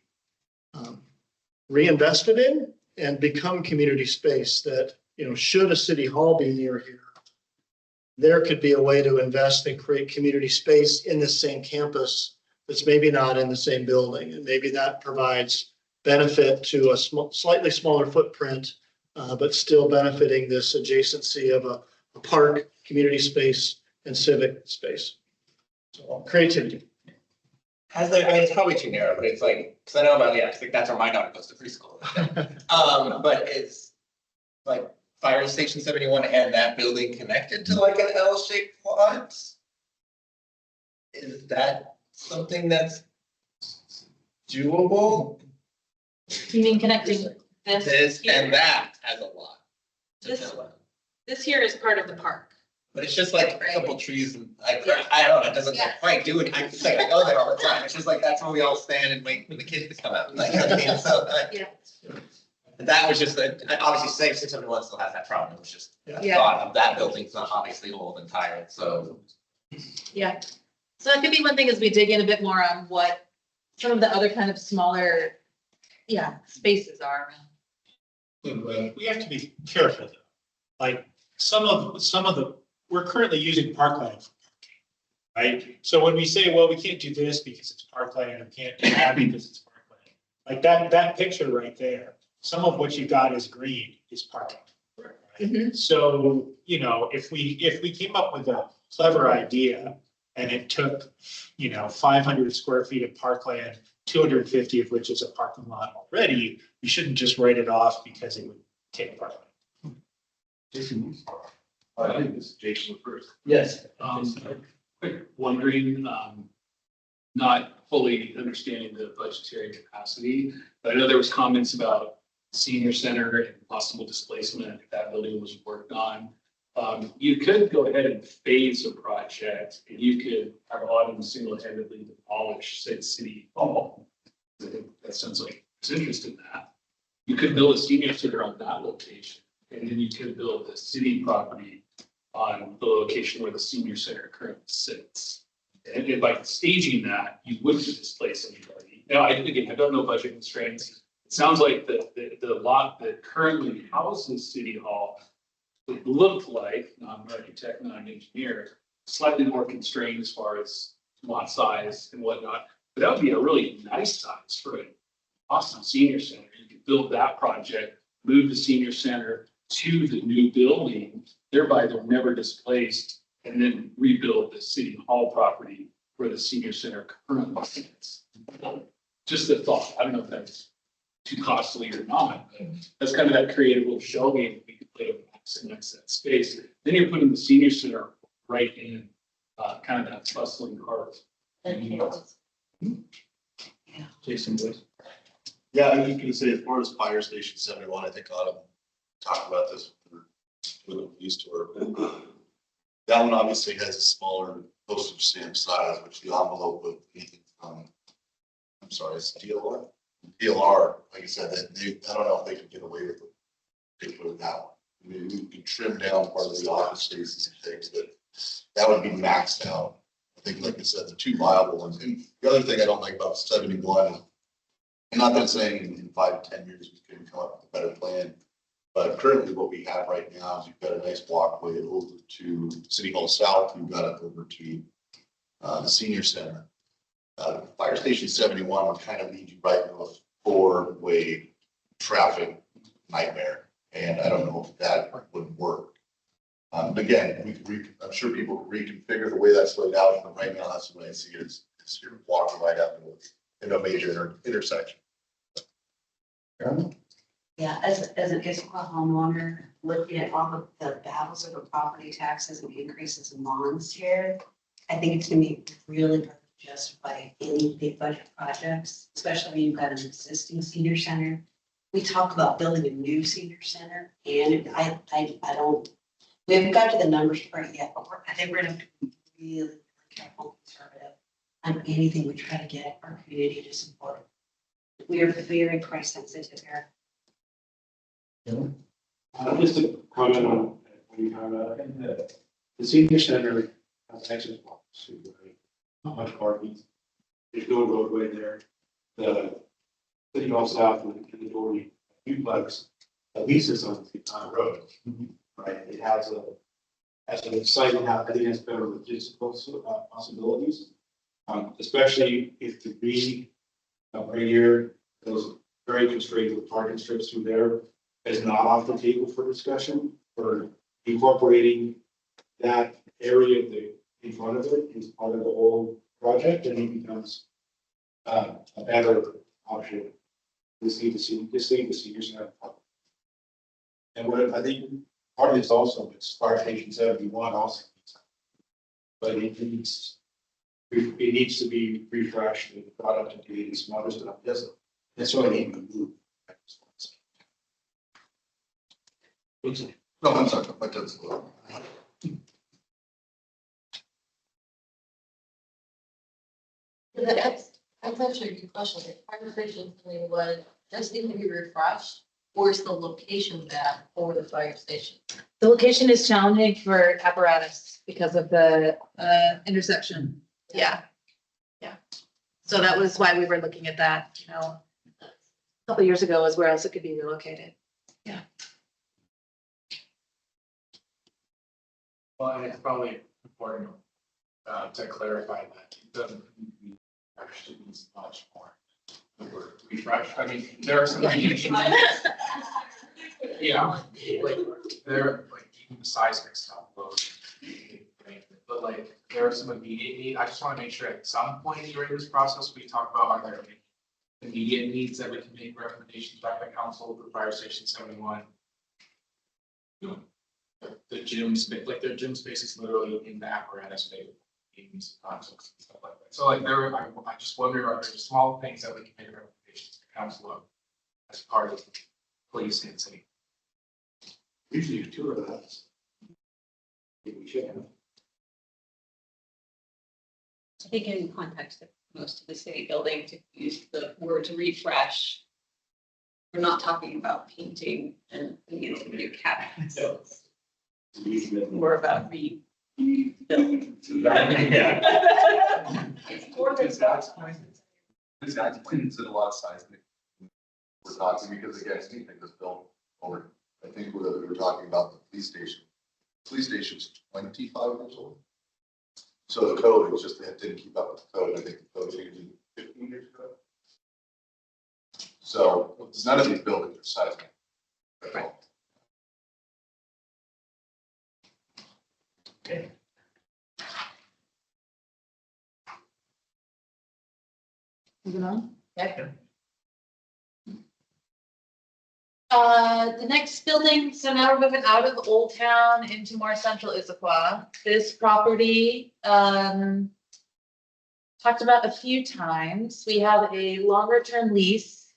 reinvested in and become community space that, should a city hall be near here, there could be a way to invest and create community space in the same campus that's maybe not in the same building. And maybe that provides benefit to a slightly smaller footprint, but still benefiting this adjacency of a park, community space, and civic space. So creativity. It's probably too narrow, but it's like, because I know about, it's like that's where my daughter goes to preschool. But it's like Fire Station 71 and that building connected to like an L-shaped plot. Is that something that's doable? You mean connecting this? This here? and that as a lot. This here is part of the park. But it's just like a couple trees and like, I don't know, it doesn't quite do it. I go there all the time. It's just like, that's where we all stand and wait for the kids to come out. Like, I mean, so that was just, obviously Safe 671 still has that problem. It was just a thought of that building's not obviously old and tired, so. Yeah. So that could be one thing as we dig in a bit more on what some of the other kind of smaller, spaces are around. We have to be careful though. Like some of the, we're currently using parkland for parking, right? So when we say, well, we can't do this because it's parkland, or we can't do that because it's parkland. Like that picture right there, some of what you got is green is parking. Right? Mm-hmm. So, if we came up with a clever idea and it took, 500 square feet of parkland, 250 of which is a parking lot already, you shouldn't just write it off because it would take parkland. Jason, I think this is Jason first. Yes, quick wondering, not fully understanding the budgetary capacity, but I know there was comments about senior center and possible displacement if that building was worked on. You could go ahead and phase a project and you could have Autumn single-handedly demolish, say, City Hall. I think that sounds like there's interest in that. You could build a senior center on that location. And then you could build the city property on the location where the senior center currently sits. And by staging that, you wouldn't displace anybody. Now, I don't know budget constraints. It sounds like the lot that currently houses City Hall would look like, not an architect, not an engineer, slightly more constrained as far as lot size and whatnot. But that would be a really nice size for an awesome senior center. You could build that project, move the senior center to the new building, thereby they're never displaced, and then rebuild the City Hall property where the senior center currently sits. Just a thought. I don't know if that's too costly or not, but that's kind of that creative little shell game we could play with maximize that space. Then you're putting the senior center right in kind of that bustling heart. Jason, please. Yeah, I was just gonna say, as far as Fire Station 71, I think Autumn talked about this with the police tour. That one obviously has a smaller postage stamp size, which the envelope of anything from, I'm sorry, it's DLR. DLR, like I said, I don't know if they could get away with it. They put it that one. I mean, we could trim down part of the office spaces and things, but that would be maxed out. I think, like I said, the two viable ones. And the other thing I don't like about 71, and not that I'm saying in 5 to 10 years we couldn't come up with a better plan, but currently what we have right now is you've got a nice walkway over to City Hall South. You've got it over to the senior center. Fire Station 71 would kind of lead you right into a 4-way traffic nightmare. And I don't know if that would work. Again, I'm sure people can reconfigure the way that's laid out, but right now that's the way I see it is you're walking right up into a major intersection. Yeah, as an Issaquah homeowner, looking at all of the battles over property taxes and increases in bonds here, I think it's gonna be really hard to justify any big budget projects, especially when you've got an existing senior center. We talk about building a new senior center, and I don't, we haven't got to the numbers part yet, but I think we're gonna have to be really careful, conservative on anything we try to get our community to support. We are very price sensitive here. Just to comment on what you talking about, I think that the senior center has access points to, right? Not much parking. There's no roadway there. The city hall south and the Doherty duplex, at least it's on the road, right? It has a site and I think it's better logistical possibilities. Especially if the green right here, those very constrained with parking strips through there is not off the table for discussion, for incorporating that area in front of it as part of the whole project, and it becomes a better option. Just leave the seniors center. And what I think part of this also, it's Fire Station 71 also. But it needs to be refreshed and brought up to date and some other stuff. Yes, that's what I need to move. No, I'm sorry, but that's. That's actually a good question. The fire station thing was, does need to be refreshed, or is the location bad for the fire station? The location is challenging for apparatus because of the intersection. Yeah. Yeah. So that was why we were looking at that, a couple of years ago, is where else it could be relocated. Yeah. Well, and it's probably important to clarify that it doesn't actually means much more. The word refresh, I mean, there are some. Yeah, like there, like even the seismic stuff, but like there are some immediate need. I just want to make sure at some point during this process, we talk about are there any immediate needs that we can make recommendations back to council for Fire Station 71. The gym space, like their gym space is literally in the apparatus bay, games, concerts and stuff like that. So like I just wonder, are there small things that we can make recommendations to council of as part of police and city? Usually 2 of those. We should have. I think in context of most of the city building, to use the word to refresh, we're not talking about painting and new cabinets. It's more about rebuilding. Yeah. This guy's points at a lot of seismic. We're talking because again, anything that's built over, I think we were talking about the police station. The police station's 25 years old. So the code was just, it didn't keep up with the code. I think the code changed 15 years ago. So none of these buildings are seismic. Right. Okay. Moving on. Yeah. The next building, so now we're moving out of Old Town into more central Issaquah. This property, talked about a few times. We have a longer term lease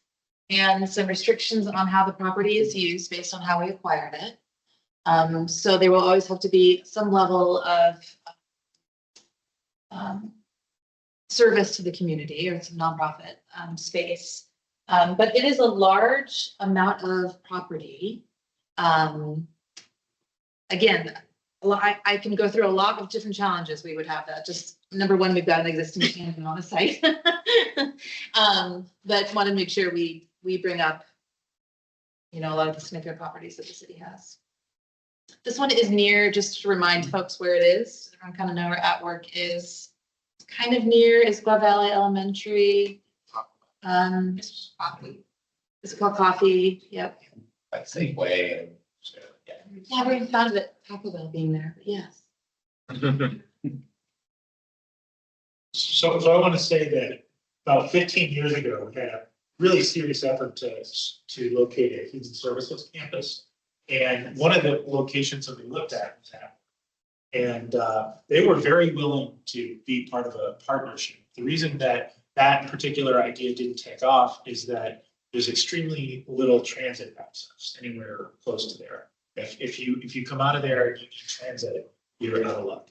and some restrictions on how the property is used based on how we acquired it. So there will always have to be some level of service to the community or some nonprofit space. But it is a large amount of property. Again, I can go through a lot of different challenges we would have that. Just number one, we've got an existing canyon on the site. But want to make sure we bring up, a lot of the significant properties that the city has. This one is near, just to remind folks where it is. Everyone kind of know where At Work is. It's kind of near Issaquah Valley Elementary. This Issaquah Coffee, yep. Like Safeway and. Yeah, I haven't thought of it, Taco Bell being there, but yes. So I want to say that about 15 years ago, we had a really serious effort to locate a human services campus. And one of the locations that we looked at was that. And they were very willing to be part of a partnership. The reason that that particular idea didn't take off is that there's extremely little transit access anywhere close to there. If you come out of there and you need transit, you're out of luck.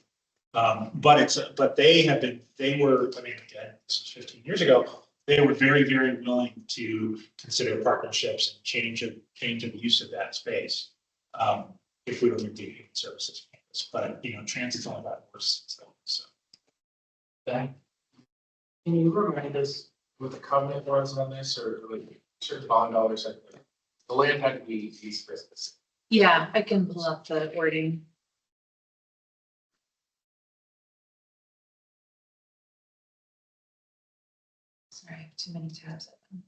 But they were, I mean, again, this was 15 years ago, they were very, very willing to consider partnerships and change of use of that space. If we were to do human services campus, but transit's only about worse. So. Can you remind us what the covenant was on this, or like certain bond dollars, like the land had to be specific? Yeah, I can pull up the wording. Sorry, I have too many tabs open.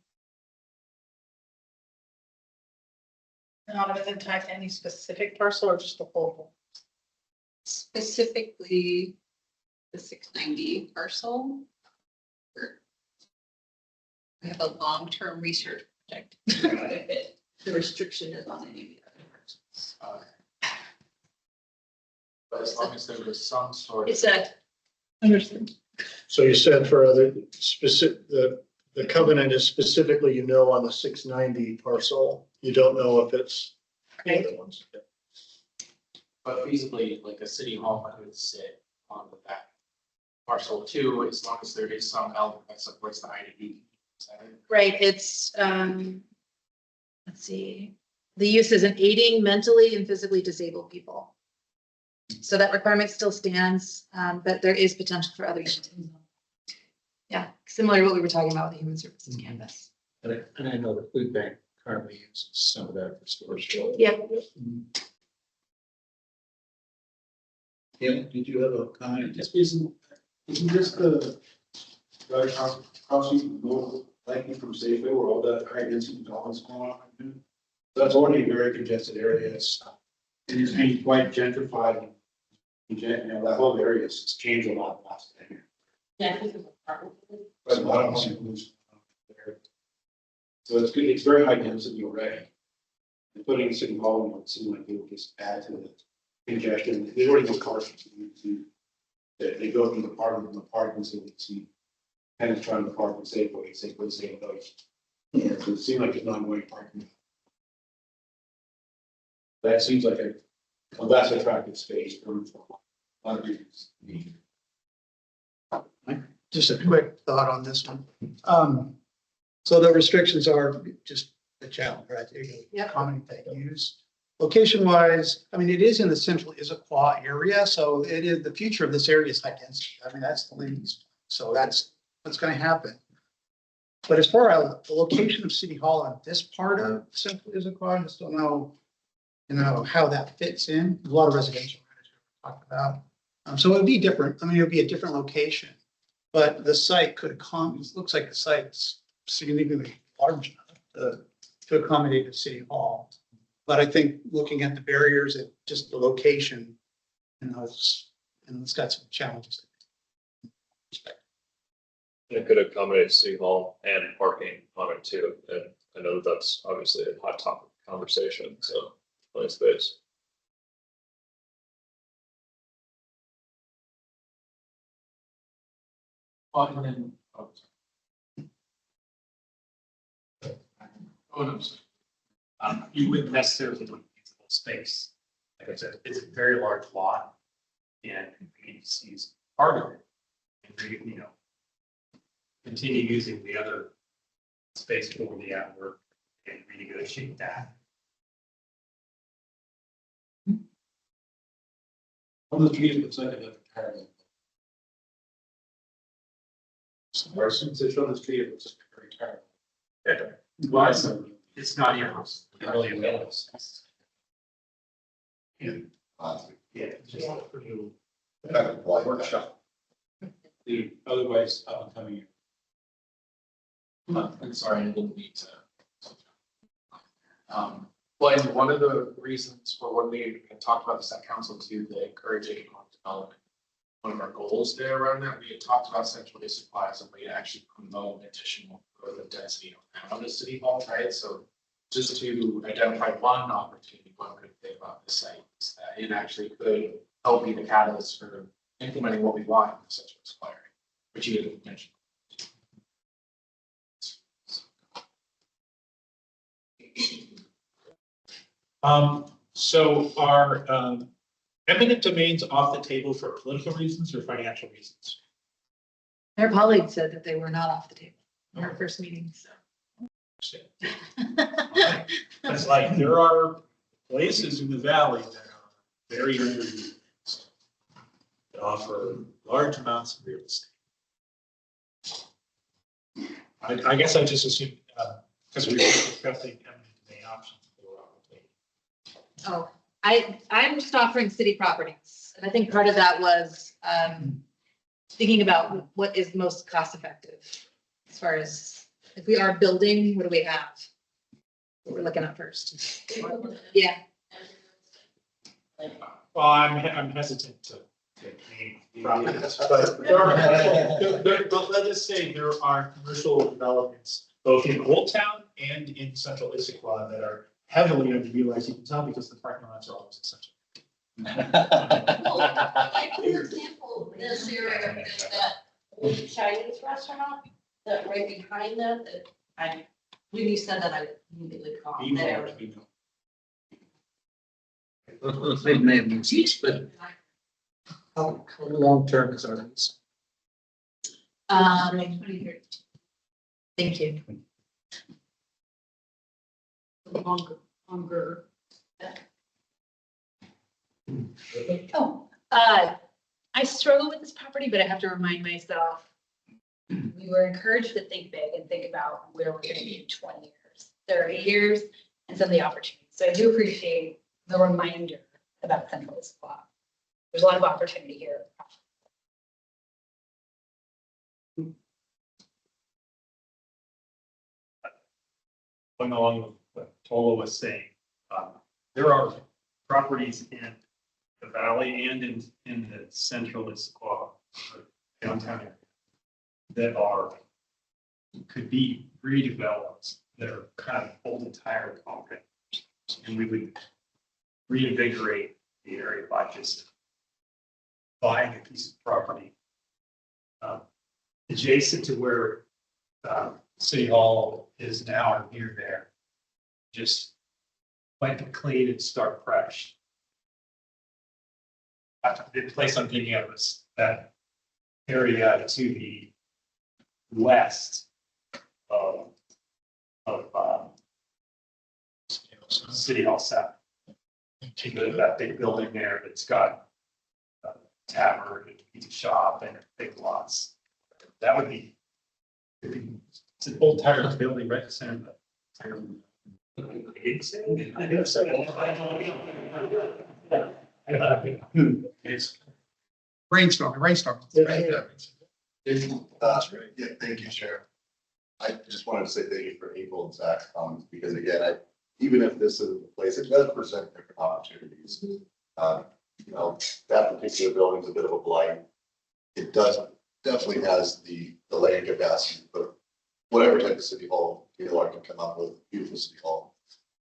Not of it tied to any specific parcel or just the whole? Specifically, the 690 parcel. We have a long-term research project. The restriction is on any of the other parcels. But as long as there was some sort of. It's a, Understood. So you said for other specific, the covenant is specifically, on the 690 parcel. You don't know if it's the other ones. But feasibly, like a city hall could sit on the back parcel too, as long as there is some element that supports the IDB. Right, it's, let's see, the use is an aiding mentally and physically disabled people. So that requirement still stands, but there is potential for other uses. Yeah, similar to what we were talking about with the human services campus. And I know the food bank currently uses some of that for storage. Yep. Yeah, did you have a comment? Isn't this the right crossing go likely from Safeway where all that high density development's going on? That's already a very congested area. It's being quite gentrified. That whole area has changed a lot last year. yeah. But a lot of money moves there. So it's good. It's very high density already. And putting a city hall in would seem like it would just add to the congestion. There's already no cars. They go through the parking, so we see tenants trying to park in Safeway, same place. So it seems like it's not going parking. That seems like a less attractive space for a lot of people's need. Just a quick thought on this one. So the restrictions are just the challenge, right? Yep. Common that use. Location wise, I mean, it is in the central Issaquah area, so it is, the future of this area is high density. I mean, that's the least. So that's what's going to happen. But as far as the location of City Hall on this part of central Issaquah, I just don't know, how that fits in. A lot of residential talked about. So it would be different. I mean, it would be a different location, but the site could it looks like the site's significantly large enough to accommodate a city hall. But I think looking at the barriers and just the location, it's got some challenges. It could accommodate city hall and parking on it too, and I know that's obviously a hot topic of conversation, so plenty of space. And then, no, sorry. You wouldn't necessarily need usable space. Like I said, it's a very large lot and convenience is part of it. And continue using the other space for the outwork and renegotiate that. On the street, it looks like another retirement. Or since it's on the street, it looks like a retirement. Yeah. Why so? It's not your house. It's really available. Yeah. Just for you. Workshop. The otherwise, coming in. I'm sorry, I didn't mean to. But one of the reasons for when we had talked about this at council too, the encourage economic development. One of our goals there around that, we had talked about central Issaquah as a way to actually promote additional growth of density around the city hall, right? So just to identify one opportunity, one good thing about this site is that it actually could help be the catalyst for implementing what we want in the central Issaquah area, which you had mentioned. So are, eminent domains off the table for political reasons or financial reasons? Their colleague said that they were not off the table in our first meeting, so. It's like there are places in the valley that are very underused. That offer large amounts of real estate. I guess I just assumed, because we were discussing eminent domain options. They were off the table. Oh, I'm just offering city properties. And I think part of that was thinking about what is most cost effective. As far as if we are building, what do we have? What we're looking at first. Yeah. Well, I'm hesitant to name properties, but there are, but let us say there are commercial developments both in Old Town and in central Issaquah that are heavily underutilized. You can tell because the parking lots are always essential. Like, for example, this area, that old Chinese restaurant, that right behind that, when you said that, I immediately called there. They may have used, but how long-term is our lease? Thank you. Longer. Oh, I struggle with this property, but I have to remind myself, we were encouraged to think big and think about where we're gonna be in 20 years, 30 years, and some of the opportunities. So I do appreciate the reminder about Central Issaquah. There's a lot of opportunity here. Going along with what Tola was saying, there are properties in the valley and in the central Issaquah downtown area that could be redeveloped, that are kind of old and tired already. And we would reinvigorate the area by just buying a piece of property adjacent to where City Hall is now and near there. Just wipe it clean and start fresh. The place I'm thinking of is that area to the west of City Hall South. You go to that big building there that's got a tavern and pizza shop and big lots. That would be, it's an old tired building right in the center of the town. It's Brainstorm. Yeah, thank you, Sheriff. I just wanted to say thank you for April and Zach's comments, because again, even if this is the place, it does present different opportunities. You know, that particular building's a bit of a blight. It definitely has the land capacity, but whatever type of city hall DLR can come up with, beautiful city hall.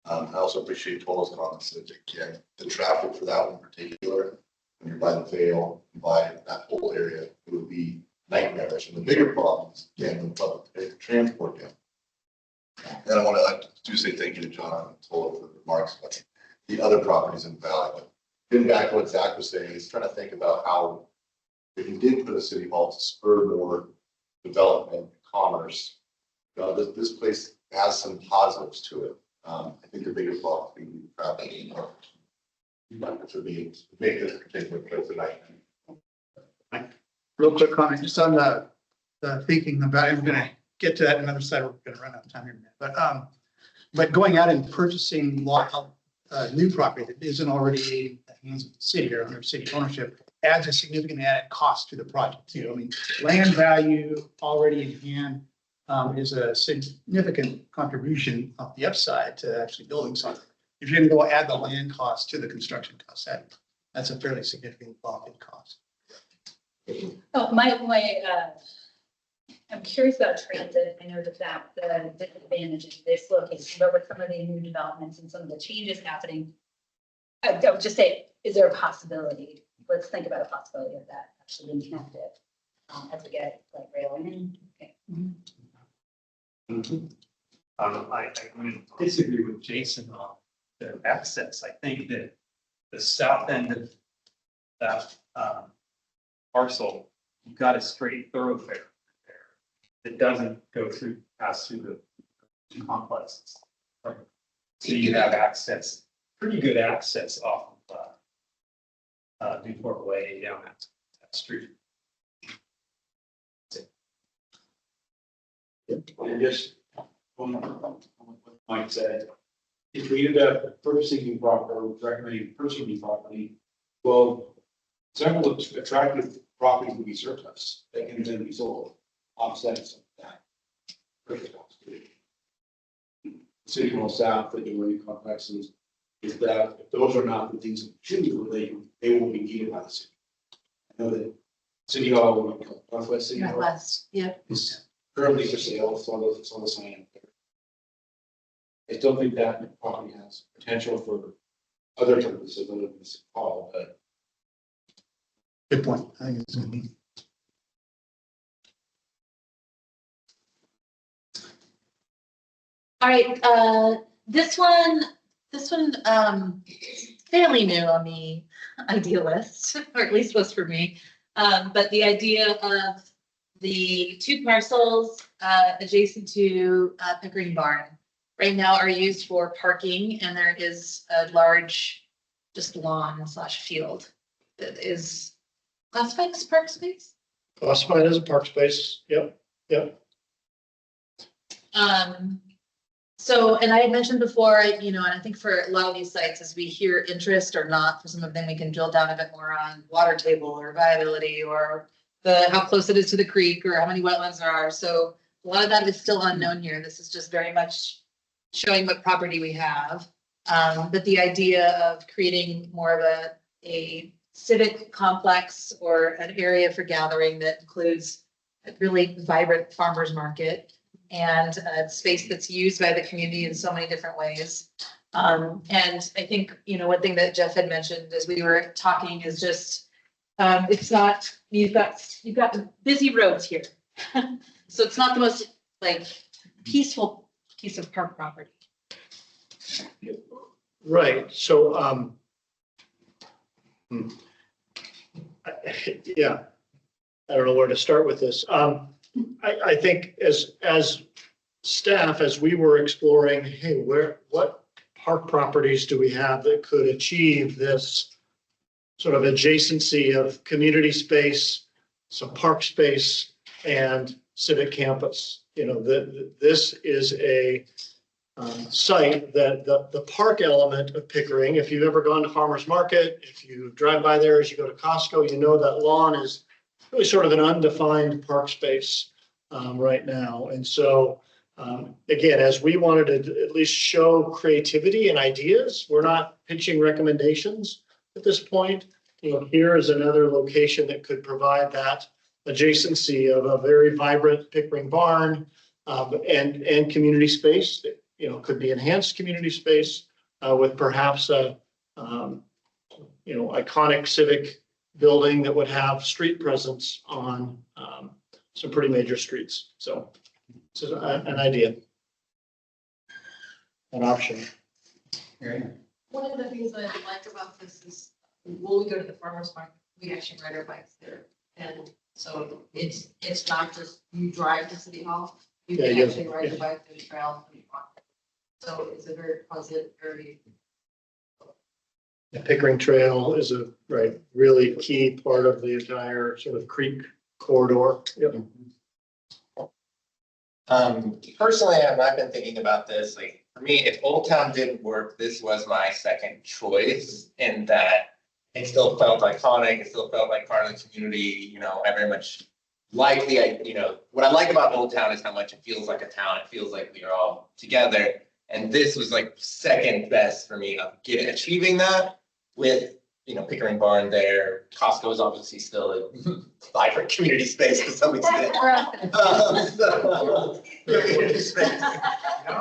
I also appreciate Tola's comments that again, the traffic for that one in particular, when you're by the Vale, by that whole area, it would be nightmarish. And the bigger problems, again, with public transport. And I want to say thank you to John and Tola for the remarks about the other properties in the valley. But getting back to what Zach was saying, he's trying to think about how, if you did put a city hall to spur more development and commerce, this place has some positives to it. I think the bigger problem would be traffic. To be make this particular place a nightmare. Real quick comment, just on the thinking about, I'm gonna get to that in another slide, we're gonna run out of time here in a minute, but going out and purchasing new property that isn't already in the hands of the city or under city ownership adds a significant added cost to the project too. I mean, land value already in hand, is a significant contribution of the upside to actually building something. If you're gonna go add the land cost to the construction cost, that's a fairly significant bump in cost. Oh, I'm curious about transit. I know that the disadvantage of this location, but with some of the new developments and some of the changes happening, I would just say, is there a possibility? Let's think about a possibility of that actually being connected as we get like rail in. Okay. I disagree with Jason on the access. I think that the south end of that parcel, you've got a straight thoroughfare there that doesn't pass through the two complexes. Right? So you have access, pretty good access off of Newport Way down that street. And just what Mike said, if we ended up purchasing new property, recommending purchasing new property, well, several attractive properties would be surplus, that can then be sold, offsetting some of that. Purchase cost. City Hall South, the new complexes, if those are not the things that should be related, they will be needed by the city. I know that City Hall, Northwest City Hall. Northwest, yeah. Is currently for sale, it's on the sign. I still think that property has potential for other purposes other than City Hall, but. Good point. I think it's gonna be. All right, this one, fairly new on the idea list, or at least was for me. But the idea of the two parcels adjacent to Pickering Barn right now are used for parking, and there is a large just lawn/field that is classified as park space. Classified as a park space. Yep. So, and I had mentioned before, and I think for a lot of these sites, as we hear interest or not, for some of them, we can drill down a bit more on water table or viability or how close it is to the creek or how many wetlands there are. So a lot of that is still unknown here. This is just very much showing what property we have. But the idea of creating more of a civic complex or an area for gathering that includes a really vibrant farmer's market and a space that's used by the community in so many different ways. And I think, one thing that Jeff had mentioned as we were talking is just, it's not, you've got busy roads here. So it's not the most peaceful piece of park property. Right, so, yeah, I don't know where to start with this. I think as staff, as we were exploring, hey, what park properties do we have that could achieve this sort of adjacency of community space, some park space, and civic campus? This is a site that the park element of Pickering, if you've ever gone to Farmers Market, if you drive by there as you go to Costco, that lawn is really sort of an undefined park space right now. And so, again, as we wanted to at least show creativity and ideas, we're not pitching recommendations at this point. Here is another location that could provide that adjacency of a very vibrant Pickering Barn and community space that, could be enhanced community space with perhaps a, iconic civic building that would have street presence on some pretty major streets. So it's an idea, an option. One of the things that I like about this is when we go to the farmer's market, we actually ride our bikes there. And so it's not just you drive to City Hall, you can actually ride your bike through the trail and you walk. So it's a very pleasant, very. The Pickering Trail is a really key part of the entire sort of creek corridor. Yep. Personally, I've been thinking about this, for me, if Old Town didn't work, this was my second choice in that it still felt iconic. It still felt like part of the community. I very much like what I like about Old Town is how much it feels like a town. It feels like we are all together. And this was like second best for me of achieving that with, Pickering Barn there. Costco is obviously still a vibrant community space to some extent. Community space.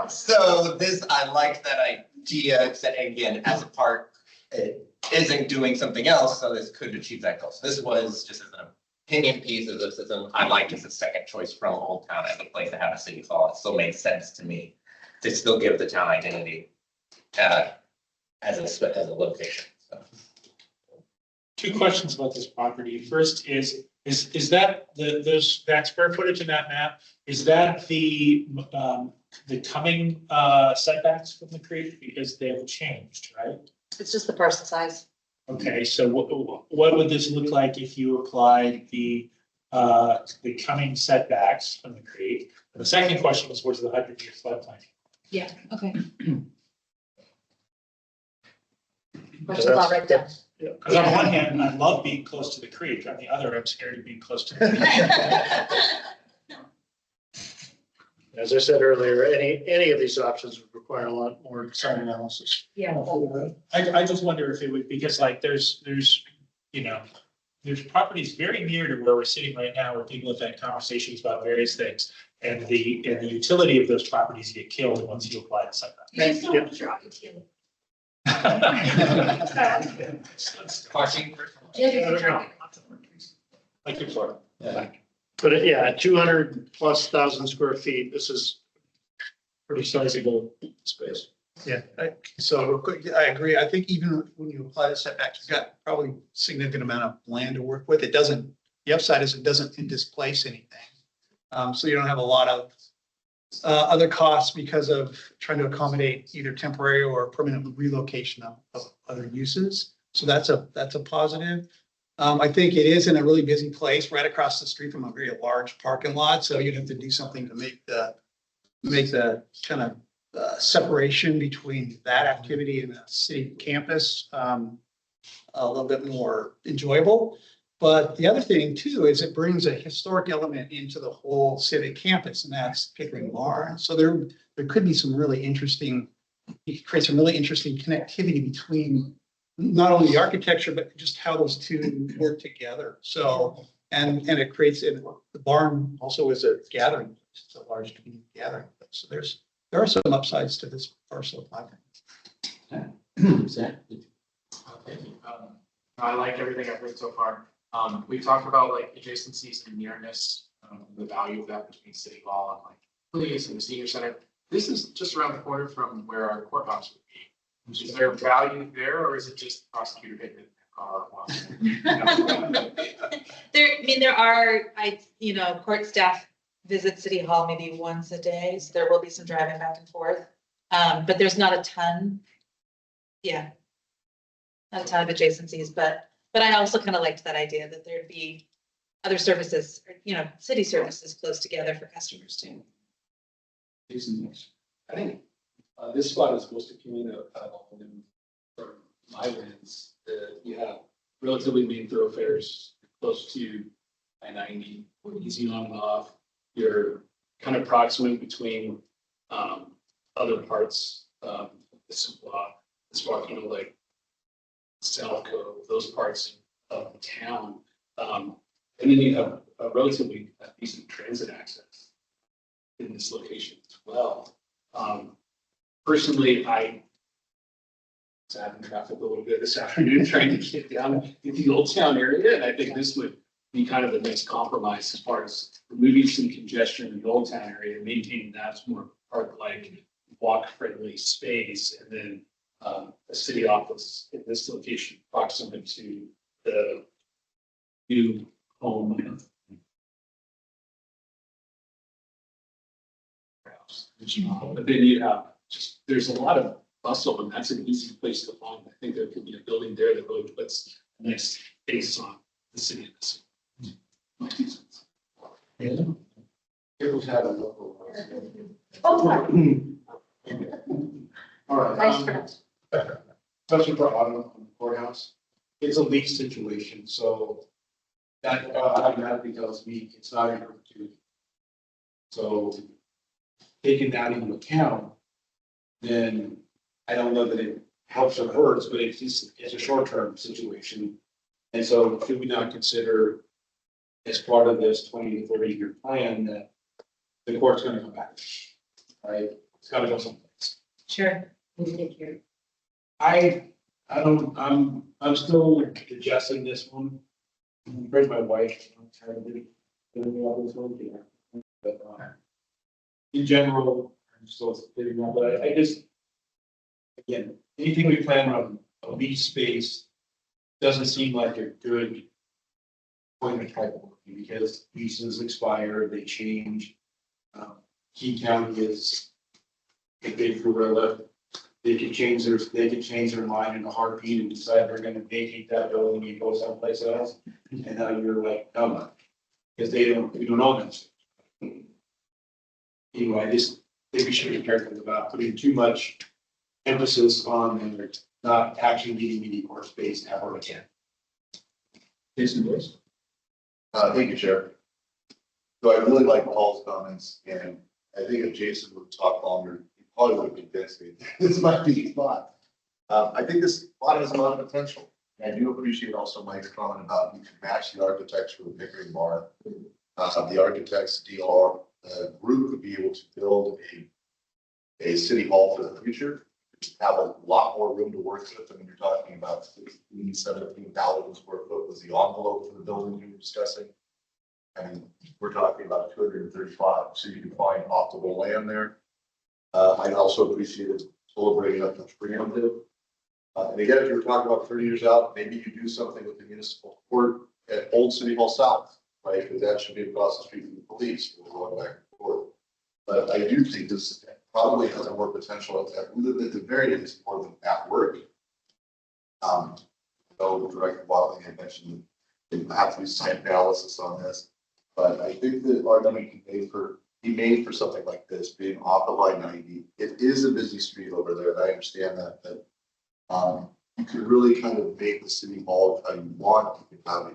So this, I liked that idea, except again, as a park, it isn't doing something else, so this could achieve that goal. So this was just as an opinion piece of the system. I liked as a second choice from Old Town as a place to have a city hall. It still made sense to me to still give the town identity as a location. So. Two questions about this property. First is that that square footage in that map, is that the coming setbacks from the creek? Because they have changed, right? It's just the parcel size. Okay, so what would this look like if you applied the coming setbacks from the creek? And the second question was, where's the 100-year floodplain? Yeah, okay. Questions all right down. Because on one hand, I love being close to the creek. On the other, I'm scared of being close to the creek. As I said earlier, any of these options would require a lot more site analysis. Yeah. I just wonder if it would, because like there's properties very near to where we're sitting right now where people have had conversations about various things. And the utility of those properties get killed once you apply the setback. You still have to draw utility. Like your Florida. But yeah, 200,000+ square feet, this is pretty sizable space. Yeah, so real quick, I agree. I think even when you apply the setbacks, you've got probably significant amount of land to work with. The upside is it doesn't displace anything. So you don't have a lot of other costs because of trying to accommodate either temporary or permanent relocation of other uses. So that's a positive. I think it is in a really busy place right across the street from a very large parking lot. So you'd have to do something to make the kind of separation between that activity and the city campus a little bit more enjoyable. But the other thing too is it brings a historic element into the whole Civic campus, and that's Pickering Barn. So there could be some really interesting, create some really interesting connectivity between not only the architecture, but just how those two work together. So, and it creates, the barn also is a gathering place. It's a large community gathering place. So there are some upsides to this parcel of land. Exactly. Okay. I like everything I've heard so far. We talked about like adjacencies and nearness, the value of that between City Hall and like police and the senior center. This is just around the corner from where our courthouse would be. Is there value there, or is it just prosecutor hitting it? There are, court staff visit City Hall maybe once a day, so there will be some driving back and forth. But there's not a ton. Yeah. Not a ton of adjacencies, but I also kind of liked that idea that there'd be other services, city services close together for customers too. I think this spot is supposed to come in from my lens, you have relatively main thoroughfares close to I-90, easy on and off. You're kind of proximate between other parts of Issaquah, like South Cove, those parts of the town. And then you have a relatively decent transit access in this location as well. Personally, I was having traffic a little bit this afternoon trying to get down in the Old Town area, and I think this would be kind of the next compromise as far as removing some congestion in the Old Town area and maintaining that more park-like, walk-friendly space, and then a city office in this location proximate to the new home. But then you have there's a lot of bustle, and that's an easy place to find. I think there could be a building there that really puts a nice face on the city. It was had a local. All right. Nice Question for Autumn on the courthouse. It's a lease situation, so that automatically tells me it's not in perpetuity. So taking that into account, then I don't know that it helps or hurts, but it's just, it's a short-term situation. And so should we not consider as part of this 20 to 30 year plan that the court's gonna come back, right? It's gotta go someplace. Sure. I don't, I'm still digesting this one. I'm afraid my wife, tired of it. But, in general, I'm still figuring out, but I just, again, anything we plan on a lease space doesn't seem like a good point of type of working because leases expire, they change. Key County is a big gorilla. They could change their mind in a heartbeat and decide they're gonna vacate that building and go someplace else. And now you're like, no, because we don't own them. Anyway, I just think we should be careful about putting too much emphasis on their not actually needing any more space ever again. Jason, please. Thank you, Chair. So I really like Paul's comments, and I think if Jason would talk longer, he probably would have convinced me this might be a spot. I think this spot has a lot of potential. And I do appreciate also Mike's comment about you can match the architecture with Pickering Barn. The architects DLR group would be able to build a city hall for the future. Have a lot more room to work with. I mean, you're talking about 17,000 square foot was the envelope for the building you were discussing. And we're talking about 235, so you can find optimal land there. I also appreciated bringing up the preemptive. And again, if you were talking about 30 years out, maybe you do something with the municipal court at Old City Hall South, right? Because that should be across the street from the police. We're going back and forth. But I do think this probably has more potential at the very least more than at work. Director Wadley had mentioned that you have to do site analysis on this, but I think that argument can be made for something like this being off of I-90. It is a busy street over there, and I understand that, but you could really kind of make the city hall how you want. You could have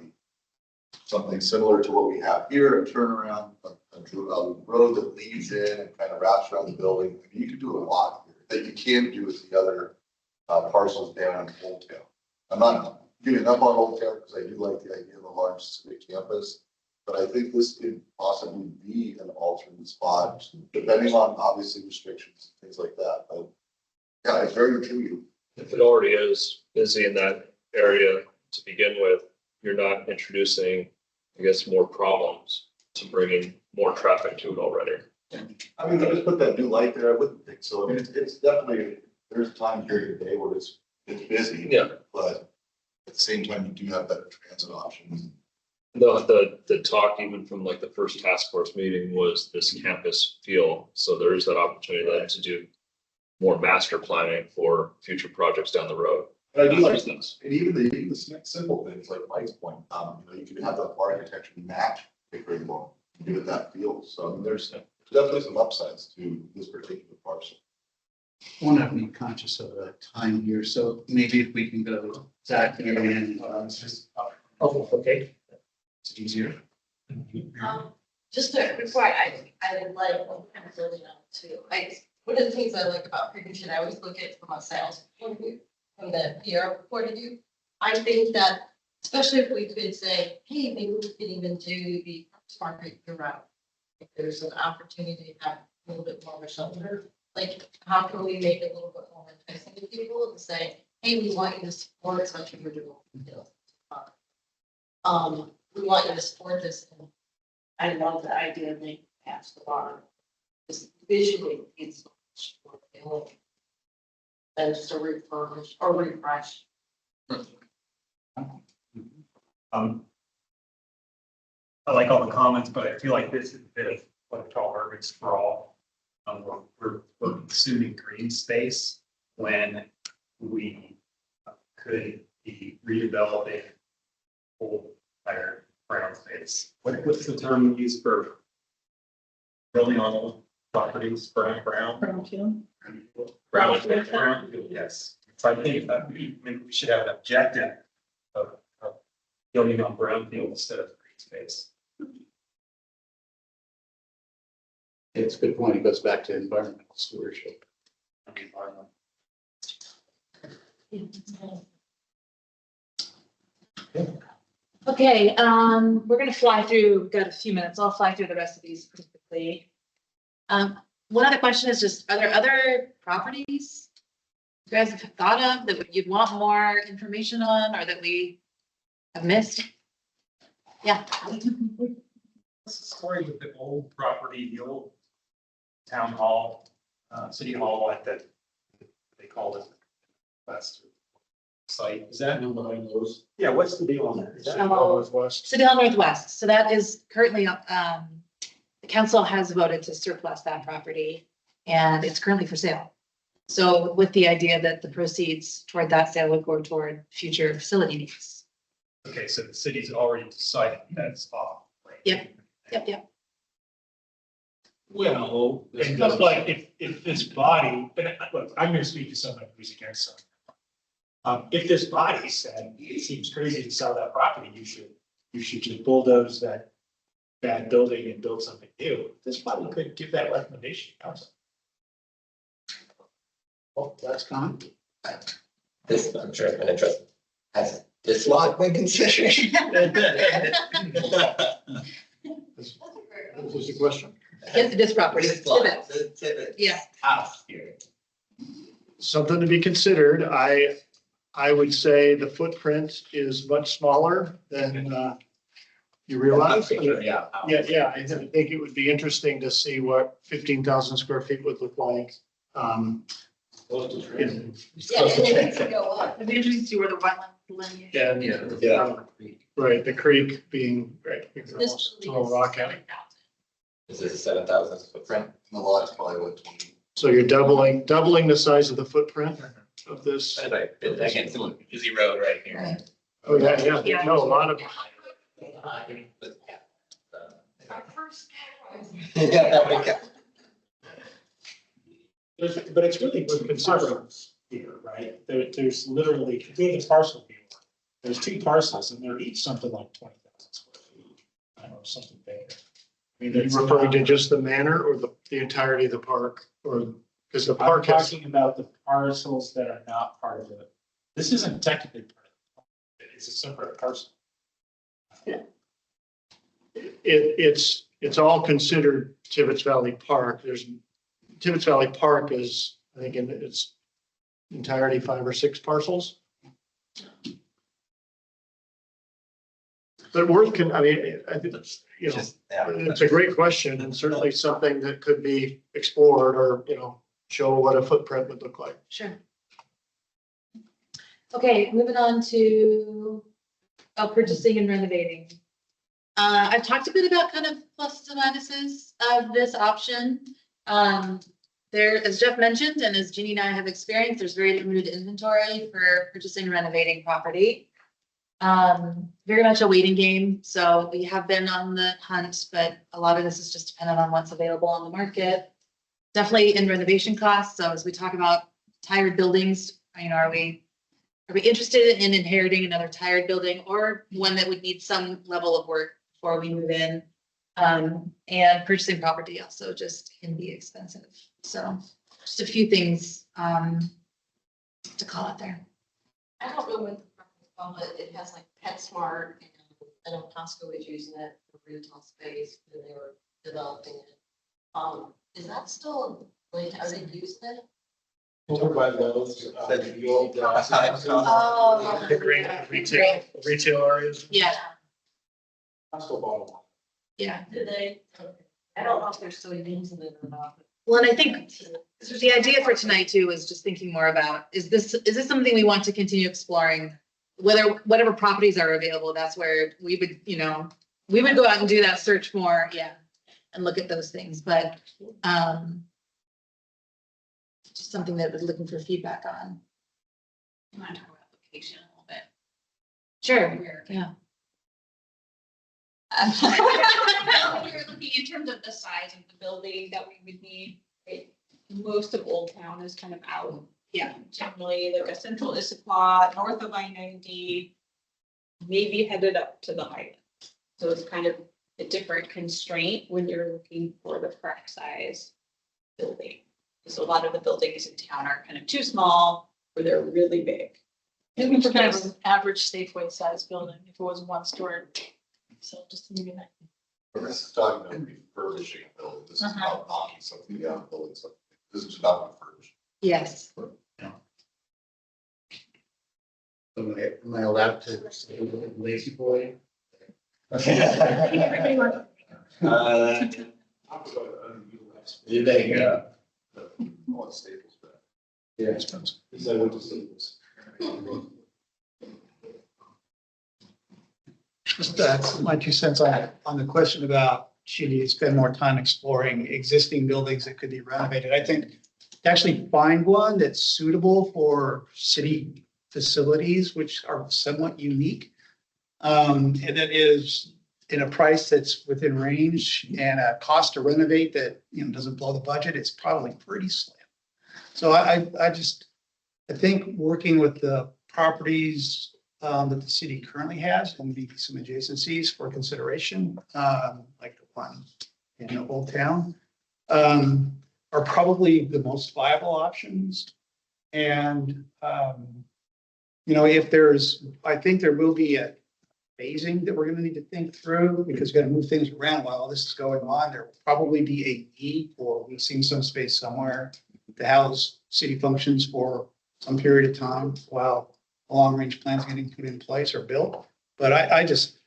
something similar to what we have here, a turnaround, a road that leads in and kind of wraps around the building. I mean, you could do a lot here that you can't do with the other parcels down in Old Town. I'm not giving up on Old Town because I do like the idea of a large civic campus, but I think this could possibly be an alternate spot, depending on obviously restrictions and things like that. But yeah, it's very intriguing. If it already is busy in that area to begin with, you're not introducing, I guess, more problems to bringing more traffic to it already. I mean, I just put that new light there. I wouldn't think so. I mean, it's definitely, there's time during the day where it's busy. Yeah. But at the same time, you do have better transit options. The talk even from like the first task force meeting was this campus feel. So there is that opportunity then to do more master planning for future projects down the road. But I do like this. And even the simple things like Mike's point, you can have the architecture match Pickering Barn, give it that feel. So I mean, there's definitely some upsides to this particular parcel. I want to be conscious of the time here, so maybe if we can go Zach and okay, it's easier. Just to, before I would like, kind of building on too. One of the things I like about Pickering, I always look at it from a sales point of view, from the PR point of view. I think that, especially if we could say, hey, maybe we could even do the market year-round. If there's an opportunity to have a little bit more of a shelter, like how can we make it a little bit more enticing to people and say, hey, we want you to support such a renewable deal. We want you to support this. And I love the idea of making past the bar. Just visually, it's more appealing than just a refurbish or refresh. I like all the comments, but I feel like this is a bit of what I call urban sprawl. We're consuming green space when we could be redeveloping whole entire brown space. What's the term used for building on old properties? Brownfield, yes. So I think that we should have an objective of building on brownfield instead of green space. It's a good point. It goes back to environmental stewardship. Okay, we're gonna fly through, we've got a few minutes. I'll fly through the rest of these pretty quickly. One other question is just, are there other properties you guys have thought of that you'd want more information on or that we have missed? Yeah. What's the story with the old property, the old town hall, city hall at the, they call it west site? Is that? Behind those. Yeah, what's the deal on that? Is that? Northwest. City Hall Northwest. So that is currently, the council has voted to surplus that property and it's currently for sale. So with the idea that the proceeds toward that sale would go toward future facility needs. Okay, so the city's already decided that's off. Yep. Well. And just like if this body, and look, I'm gonna speak to someone who's against something. If this body said it seems crazy to sell that property, you should just bulldoze that bad building and build something new. This body could give that recommendation to council. Well, that's common. This, I'm sure it's been interesting. Has this lot been considered? This is the question. This property, This lot, Civic. the Civic Yeah. house here. Something to be considered. I would say the footprint is much smaller than you realize. Yeah. Yeah, I think it would be interesting to see what 15,000 square feet would look like. in- Yeah, and it can go up. It'd be interesting to see where the wetland lineage. Yeah, right, the creek being, right. This Throw a building is rock at it. 7,000. This is a 7,000 footprint. The lot's probably what, 20. So you're doubling the size of the footprint of this. That's right. Again, it's a busy road right here. Right. Oh, yeah, no, a lot of, Our first. Yeah. But it's really worth considering here, right? There's literally, if you look at parcel view, there's two parcels and they're each something like 20,000 square feet. I don't know, something bigger. I mean, are you it's referring to just the manor or the entirety of the park, or, because the I'm park has. talking about the parcels that are not part of it. This isn't technically part of it. It's a separate parcel. It's all considered Tibbetts Valley Park. Tibbetts Valley Park is, I think in its entirety, 5 or 6 parcels. But I think, you know, Just, yeah. it's a great question and certainly something that could be explored or, show what a footprint would look like. Sure. Okay, moving on to purchasing and renovating. I've talked a bit about kind of pluses and minuses of this option. There, as Jeff mentioned, and as Jeannie and I have experienced, there's very limited inventory for purchasing and renovating property. Very much a waiting game. So we have been on the hunt, but a lot of this is just dependent on what's available on the market. Definitely in renovation costs. So as we talk about tired buildings, are we interested in inheriting another tired building or one that would need some level of work before we move in? And purchasing property also just can be expensive. So just a few things to call out there. I don't know what the property called, but it has like PetSmart and I know Costco is using it for retail space when they were developing it. Is that still, like, are they using it? Over by those, the old. Oh, The great retail areas. Yeah, Costco bottom. yeah. Did they? I don't know if they're still using it or not. Well, and I think so the idea for tonight too was just thinking more about, is this something we want to continue exploring? Whatever properties are available, that's where we would, we would go out and do that search more, yeah, and look at those things, but just something that we're looking for feedback on. You want to talk about location a little bit? Sure, yeah. We were looking in terms of the size of the building that we would need. Most of Old Town is kind of out. Yeah. Generally, like a central Issaquah, north of I-90, maybe headed up to the Highland. So it's kind of a different constraint when you're looking for the correct size building. Because a lot of the buildings in town are kind of too small or they're really big. Looking for kind of an average Safeway size building, if it was 1 story. So just to give you an idea. But this is talking about refurbishing a building. This is about knocking something down, building something. This is about refurbishing. Yes. Am I allowed to say lazy boy? Everybody wants- There you go. All the staples back. Yeah. Is that what this is? Just that's my 2 cents on the question about should you spend more time exploring existing buildings that could be renovated? I think to actually find one that's suitable for city facilities, which are somewhat unique. And that is in a price that's within range and a cost to renovate that, doesn't blow the budget, it's probably pretty slim. So I think working with the properties that the city currently has, and maybe some adjacencies for consideration, like the one in Old Town, are probably the most viable options. And, I think there will be a phasing that we're gonna need to think through, because we're gonna move things around while all this is going on. There will probably be a need for leasing some space somewhere to house city functions for some period of time while a long-range plan's getting put in place or built. But I just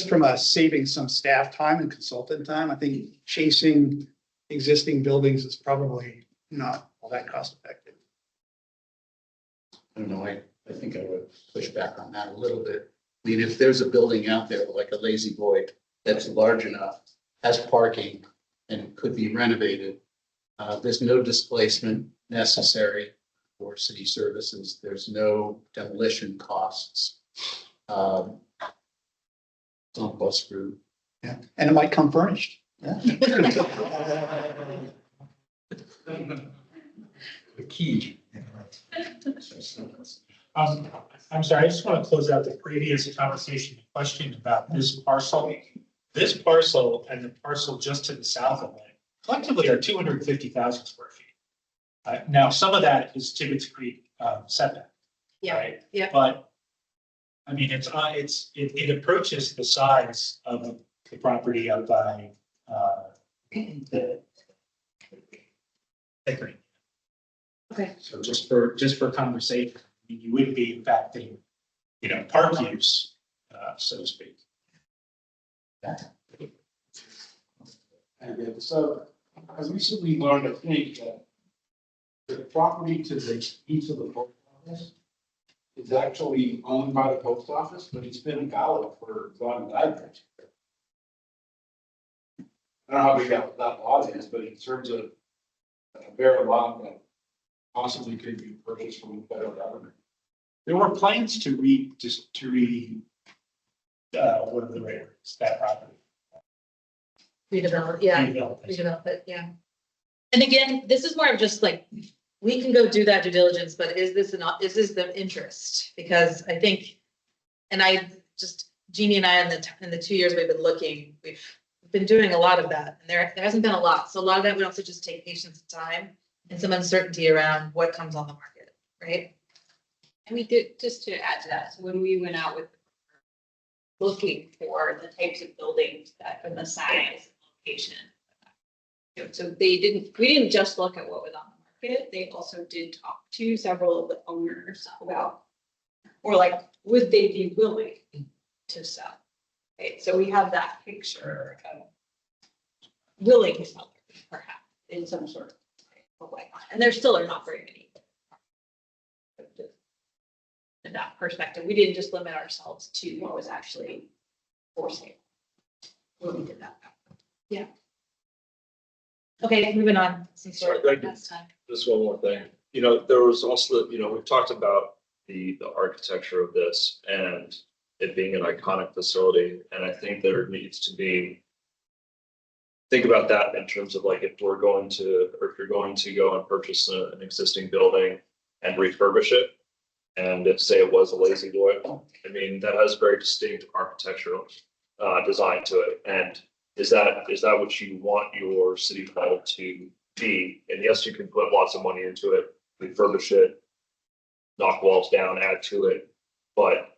from a saving some staff time and consultant time, I think chasing existing buildings is probably not all that cost effective. I don't know, I think I would push back on that a little bit. I mean, if there's a building out there like a Lazy Boy that's large enough, has parking and could be renovated, there's no displacement necessary for city services. There's no demolition costs. It's on bus route. Yeah, and it might come furnished. Yeah. The key. I'm sorry, I just want to close out the previous conversation, question about this parcel. This parcel and the parcel just to the south of it collectively are 250,000 square feet. Now, some of that is Civic Creek setback. Yeah, Right? yeah. But, I mean, it approaches the size of the property up by the Pickering. Okay. So just for conversation, you wouldn't be impacting, park use, so to speak. And so I recently learned, I think, that the property to the east of the post office is actually owned by the post office, but it's been valid for as long as I've been here. I don't know how big that lot is, but in terms of a bare lot that possibly could be purchased from the federal government. There were plans to what are the rates, that property. Redevelop, yeah, redevelop it, yeah. And again, this is more of just like, we can go do that due diligence, but is this the interest? Because I think, and Jeannie and I in the 2 years we've been looking, we've been doing a lot of that, and there hasn't been a lot. So a lot of that would also just take patience and time and some uncertainty around what comes on the market, right? And we did, just to add to that, so when we went out with looking for the types of buildings that and the size and location. So we didn't just look at what was on the market, they also did talk to several of the owners about, or like, would they be willing to sell? Right, so we have that picture of willing sellers, perhaps, in some sort of way, and there still are not very many. In that perspective, we didn't just limit ourselves to what was actually for sale when we did that. Yeah. Okay, moving on. Since we're Sorry, last time. Just one more thing, there was also, we've talked about the architecture of this and it being an iconic facility. And I think there needs to be, think about that in terms of like, if you're going to go and purchase an existing building and refurbish it. And if say it was a Lazy Boy, I mean, that has very distinct architectural design to it. And is that what you want your city hall to be? And yes, you can put lots of money into it, refurbish it, knock walls down, add to it. But,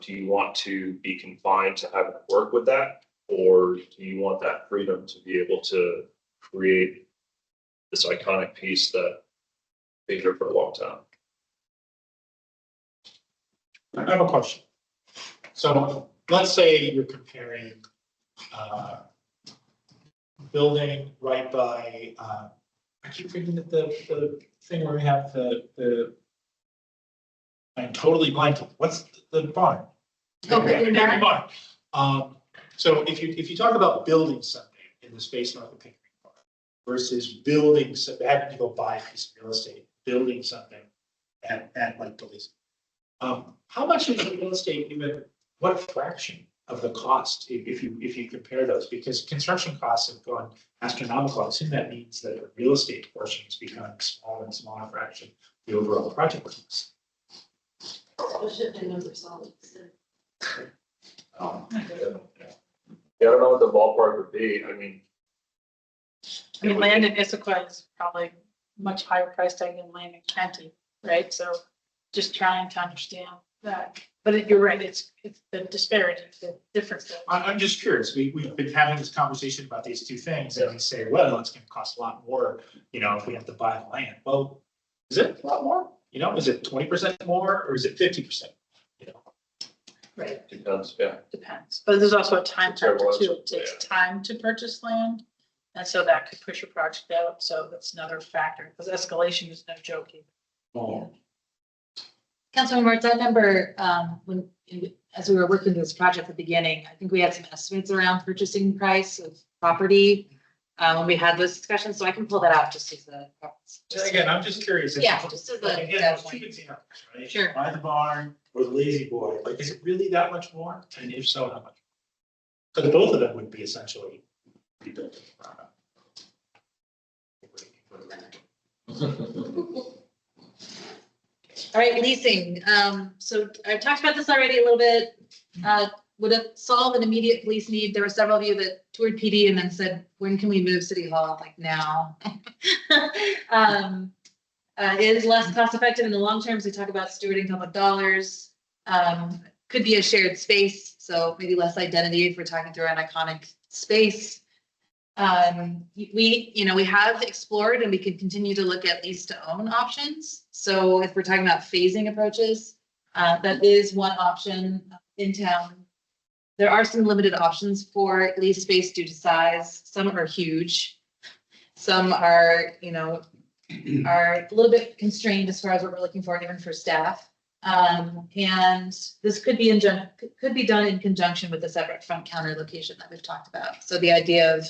do you want to be confined to having to work with that? Or do you want that freedom to be able to create this iconic piece that been here for a long time? I have a question. So let's say you're comparing building right by, I keep forgetting that the thing where we have I'm totally blanking. What's the barn? Okay, Pickering Barn. So if you talk about building something in the space north of Pickering Barn versus building, having to go buy a piece of real estate, building something at like Delice. How much is the real estate even, what fraction of the cost if you compare those? Because construction costs have gone astronomical. I assume that means that the real estate portion is becoming smaller and smaller fraction of the overall project cost. Shifting over solids. Yeah, I don't know what the ballpark would be. I mean, land in Issaquah is probably much higher price tag than land in Canty, right? So just trying to understand that. But you're right, it's the disparity, the difference there. I'm just curious. We've been having this conversation about these two things and we say, well, it's gonna cost a lot more, if we have to buy the land. Well, is it a lot more? Is it 20% more or is it 50%? Right, depends, yeah. depends. But there's also a time factor Everyone's- too. It takes time to purchase land. And so that could push your project out. So that's another factor because escalation is no joke either. Oh, Councilman Martz, I remember, as we were working through this project at the beginning, I think we had some estimates around purchasing price of property. When we had those discussions, so I can pull that out just as a. again, I'm just curious. Yeah, just as a Again, data there's point. two examples, right? Sure. Buy the barn or the lazy boy. Like, is it really that much more? And if so, how much? Because both of them would be essentially rebuilt. All right, leasing. So I talked about this already a little bit. Would it solve an immediate police need? There were several of you that toured PD and then said, when can we move City Hall? Like now. It is less cost effective in the long term. So we talk about stewarding public dollars. Could be a shared space. So maybe less identity if we're talking through an iconic space. We have explored and we can continue to look at lease to own options. So if we're talking about phasing approaches, that is one option in town. There are some limited options for lease space due to size. Some are huge. Some are, are a little bit constrained as far as what we're looking for, even for staff. And this could be done in conjunction with the separate front counter location that we've talked about. So the idea of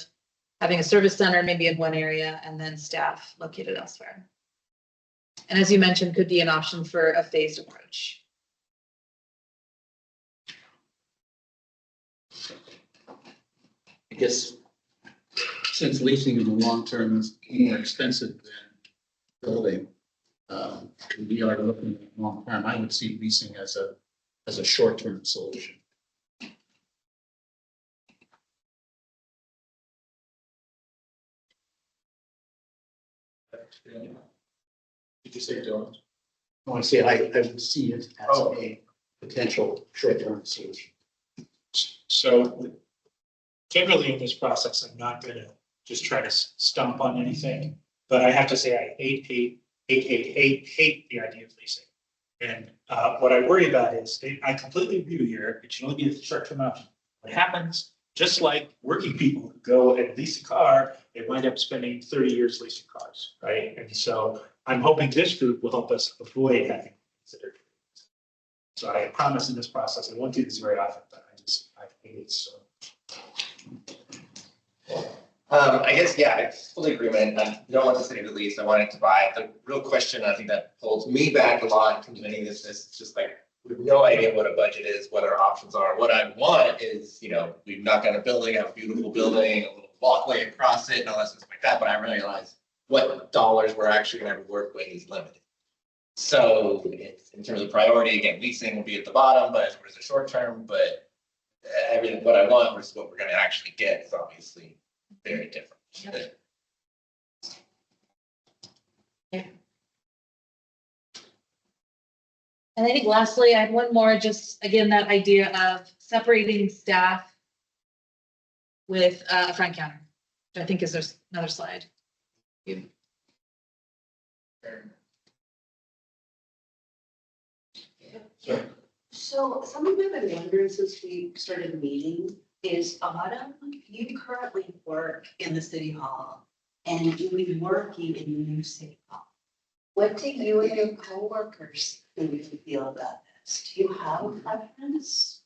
having a service center maybe in one area and then staff located elsewhere. And as you mentioned, could be an option for a phased approach. I guess since leasing in the long term is more expensive than building, we are looking at long term. I would see leasing as a short-term solution. Did you say Dylan? I say I would see it as a potential short-term solution. So generally in this process, I'm not gonna just try to stump on anything, but I have to say I hate the idea of leasing. And what I worry about is, I completely agree with you, it should only be a short-term option. What happens, just like working people who go and lease a car, they wind up spending 30 years leasing cars, right? And so I'm hoping this group will help us avoid having to consider. So I promise in this process, I won't do this very often, but I think it's. I guess, yeah, I fully agree, man. I don't want the city to lease. I want it to buy. The real question, I think that holds me back a lot from doing this is just like, we have no idea what a budget is, what our options are. What I want is, we've knocked down a building, have a beautiful building, a little walkway across it and all that stuff like that. But I realize what dollars we're actually going to work with is limited. So it's, in terms of priority, again, leasing will be at the bottom, but as far as the short term, but everything, what I want versus what we're gonna actually get is obviously very different. And I think lastly, I had one more, just again, that idea of separating staff with a front counter, which I think is there's another slide. So something I've been wondering since we started meeting is, Autumn, you currently work in the city hall and you'll be working in the new city hall. What do you and your coworkers feel about this? Do you have a preference?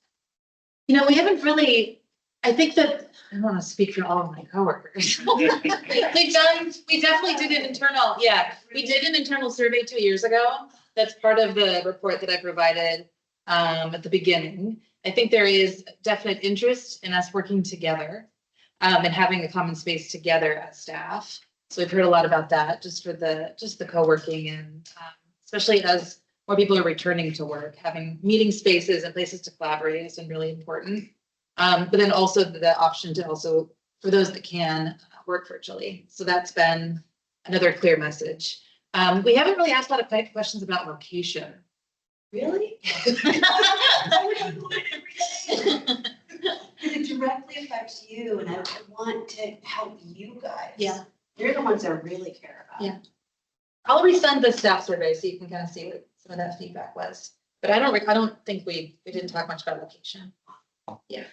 You know, we haven't really, I think that, I don't want to speak for all of my coworkers. We definitely did an internal, we did an internal survey 2 years ago. That's part of the report that I provided at the beginning. I think there is definite interest in us working together and having a common space together as staff. So we've heard a lot about that, just the co-working, and especially as more people are returning to work, having meeting spaces and places to collaborate has been really important. But then also the option to also, for those that can, work virtually. So that's been another clear message. We haven't really asked a lot of questions about location. Really? It directly affects you, and I want to help you guys. Yeah. You're the ones that really care about. Yeah. I'll resend the staff survey so you can kind of see what some of that feedback was. But I don't think we didn't talk much about location. Yeah.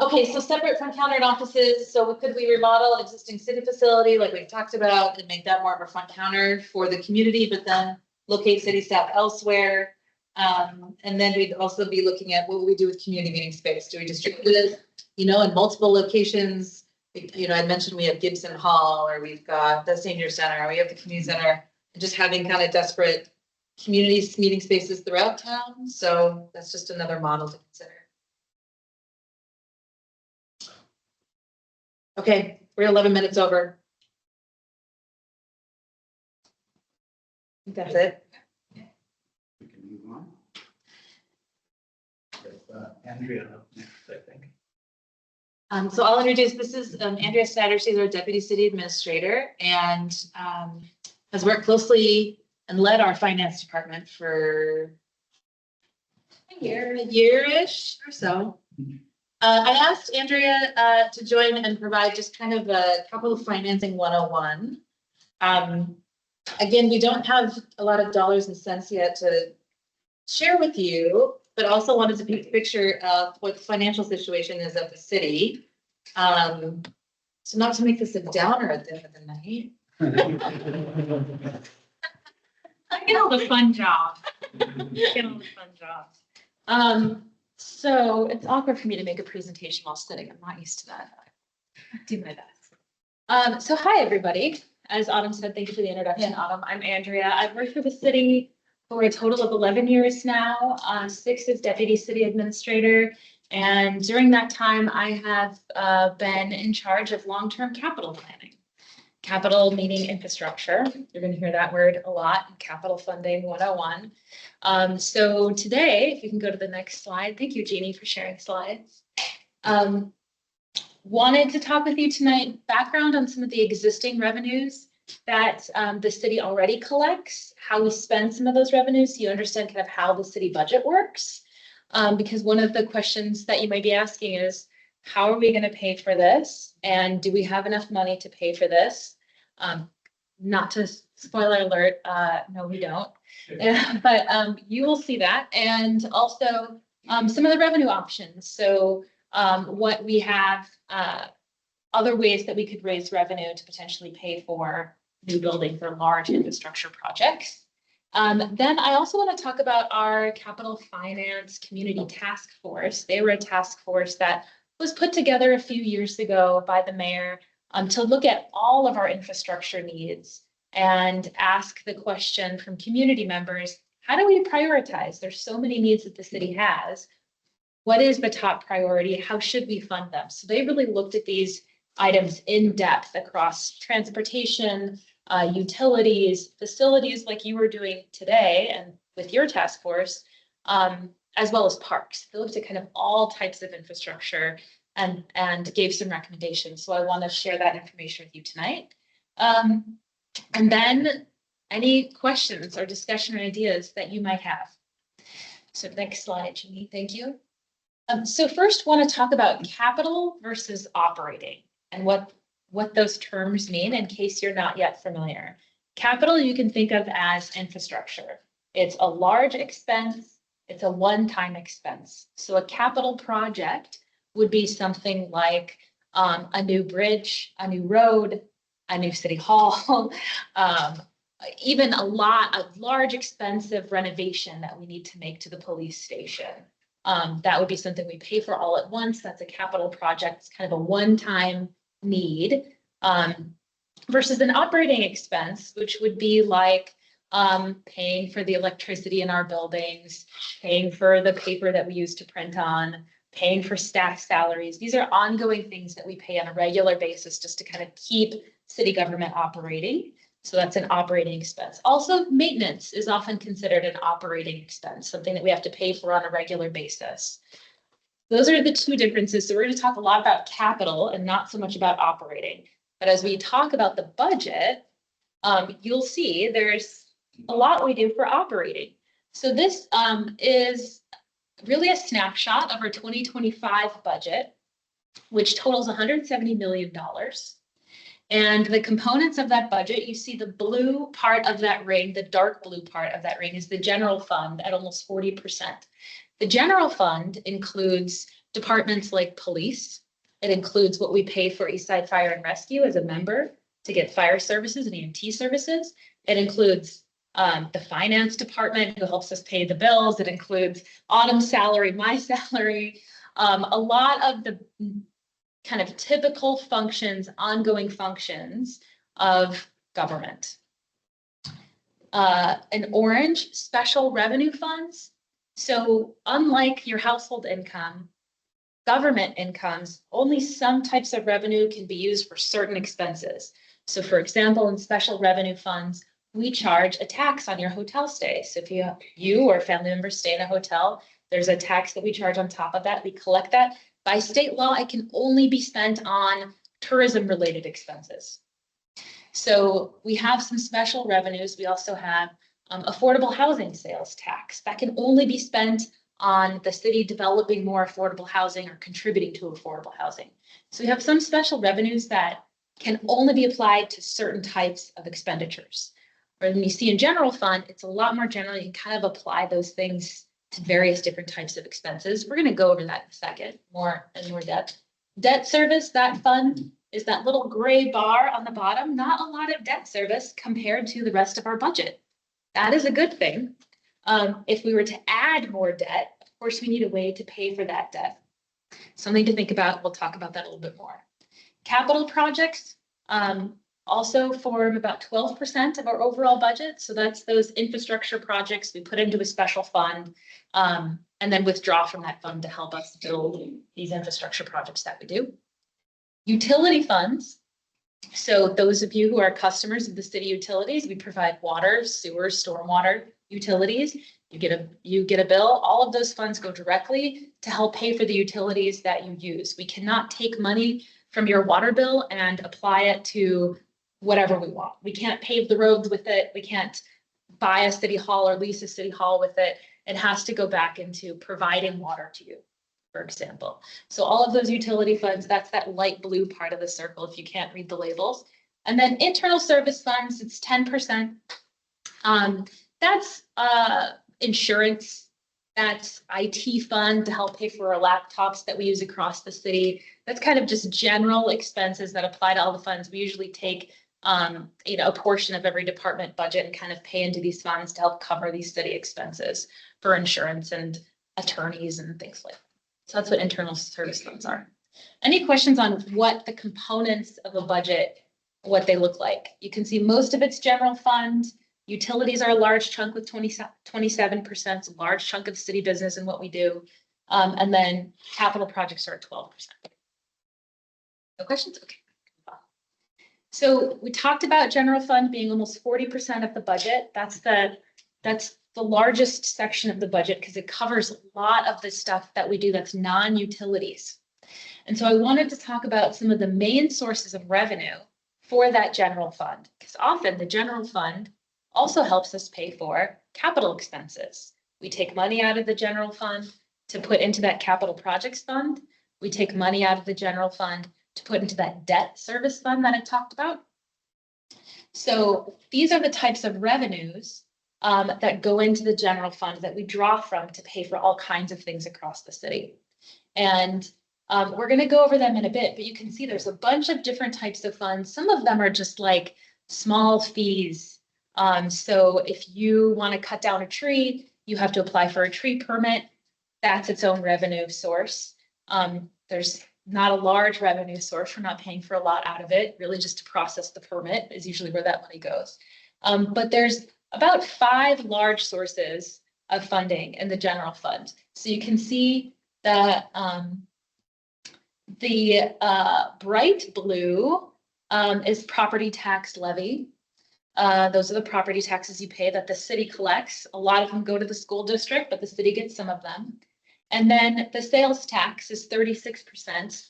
Okay, so separate front counter and offices. So could we remodel an existing city facility like we've talked about and make that more of a front counter for the community, but then locate city staff elsewhere? And then we'd also be looking at what would we do with community meeting space? Do we distribute it, in multiple locations? I mentioned we have Gibson Hall, or we've got the senior center, or we have the community center, and just having kind of desperate community meeting spaces throughout town. So that's just another model to consider. Okay, we're 11 minutes over. I think that's it. We can move on. With Andrea up next, I think. So I'll introduce, this is Andrea Snyder. She's our Deputy City Administrator and has worked closely and led our finance department for a year-ish or so. I asked Andrea to join and provide just kind of a capital financing 101. Again, we don't have a lot of dollars and cents yet to share with you, but also wanted to paint a picture of what the financial situation is of the city. So not to make this a downer at the end of the night. I get all the fun jobs. Get all the fun jobs. So it's awkward for me to make a presentation while sitting. I'm not used to that. I'll do my best. So hi, everybody. As Autumn said, thank you for the introduction, Autumn. I'm Andrea. I've worked for the city for a total of 11 years now, 6 as Deputy City Administrator. And during that time, I have been in charge of long-term capital planning. Capital meaning infrastructure. You're going to hear that word a lot in Capital Funding 101. So today, if you can go to the next slide. Thank you, Jeannie, for sharing slides. Wanted to talk with you tonight, background on some of the existing revenues that the city already collects, how we spend some of those revenues, so you understand kind of how the city budget works. Because one of the questions that you might be asking is, how are we going to pay for this? And do we have enough money to pay for this? Not to spoiler alert, no, we don't. But you will see that. And also some of the revenue options. So what we have, other ways that we could raise revenue to potentially pay for new buildings or large infrastructure projects. Then I also want to talk about our capital finance community task force. They were a task force that was put together a few years ago by the mayor to look at all of our infrastructure needs and ask the question from community members, how do we prioritize? There's so many needs that the city has. What is the top priority? How should we fund them? So they really looked at these items in depth across transportation, utilities, facilities like you were doing today and with your task force, as well as parks. They looked at kind of all types of infrastructure and gave some recommendations. So I want to share that information with you tonight. And then any questions or discussion or ideas that you might have. So next slide, Jeannie, thank you. So first want to talk about capital versus operating and what those terms mean in case you're not yet familiar. Capital you can think of as infrastructure. It's a large expense, it's a one-time expense. So a capital project would be something like a new bridge, a new road, a new city hall, even a large expensive renovation that we need to make to the police station. That would be something we pay for all at once. That's a capital project. It's kind of a one-time need versus an operating expense, which would be like paying for the electricity in our buildings, paying for the paper that we use to print on, paying for staff salaries. These are ongoing things that we pay on a regular basis just to kind of keep city government operating. So that's an operating expense. Also, maintenance is often considered an operating expense, something that we have to pay for on a regular basis. Those are the two differences. So we're going to talk a lot about capital and not so much about operating. But as we talk about the budget, you'll see there's a lot we do for operating. So this is really a snapshot of our 2025 budget, which totals $170 million. And the components of that budget, you see the blue part of that ring, the dark blue part of that ring is the general fund at almost 40%. The general fund includes departments like police. It includes what we pay for Eastside Fire and Rescue as a member to get fire services and EMT services. It includes the finance department who helps us pay the bills. It includes Autumn's salary, my salary, a lot of the kind of typical functions, ongoing functions of government. In orange, special revenue funds. So unlike your household income, government incomes, only some types of revenue can be used for certain expenses. So for example, in special revenue funds, we charge a tax on your hotel stay. So if you or a family member stay in a hotel, there's a tax that we charge on top of that. We collect that. By state law, it can only be spent on tourism-related expenses. So we have some special revenues. We also have affordable housing sales tax that can only be spent on the city developing more affordable housing or contributing to affordable housing. So we have some special revenues that can only be applied to certain types of expenditures. Or when you see in general fund, it's a lot more general. You can kind of apply those things to various different types of expenses. We're going to go over that in a second, more depth. Debt service, that fund is that little gray bar on the bottom. Not a lot of debt service compared to the rest of our budget. That is a good thing. If we were to add more debt, of course, we need a way to pay for that debt. Something to think about. We'll talk about that a little bit more. Capital projects also form about 12% of our overall budget. So that's those infrastructure projects we put into a special fund and then withdraw from that fund to help us build these infrastructure projects that we do. Utility funds. So those of you who are customers of the city utilities, we provide water, sewer, stormwater utilities. You get a bill. All of those funds go directly to help pay for the utilities that you use. We cannot take money from your water bill and apply it to whatever we want. We can't pave the roads with it. We can't buy a city hall or lease a city hall with it. It has to go back into providing water to you, for example. So all of those utility funds, that's that light blue part of the circle if you can't read the labels. And then internal service funds, it's 10%. That's insurance, that's IT fund to help pay for our laptops that we use across the city. That's kind of just general expenses that apply to all the funds. We usually take a portion of every department budget and kind of pay into these funds to help cover these city expenses for insurance and attorneys and things like that. So that's what internal service funds are. Any questions on what the components of a budget, what they look like? You can see most of it's general fund. Utilities are a large chunk with 27%, a large chunk of city business and what we do. And then capital projects are at 12%. No questions? Okay. So we talked about general fund being almost 40% of the budget. That's the largest section of the budget because it covers a lot of the stuff that we do that's non-utilities. And so I wanted to talk about some of the main sources of revenue for that general fund, because often the general fund also helps us pay for capital expenses. We take money out of the general fund to put into that capital projects fund. We take money out of the general fund to put into that debt service fund that I talked about. So these are the types of revenues that go into the general fund that we draw from to pay for all kinds of things across the city. And we're going to go over them in a bit, but you can see there's a bunch of different types of funds. Some of them are just like small fees. So if you want to cut down a tree, you have to apply for a tree permit. That's its own revenue source. There's not a large revenue source. We're not paying for a lot out of it, really just to process the permit is usually where that money goes. But there's about 5 large sources of funding in the general fund. So you can see that the bright blue is property tax levy. Those are the property taxes you pay that the city collects. A lot of them go to the school district, but the city gets some of them. And then the sales tax is 36%.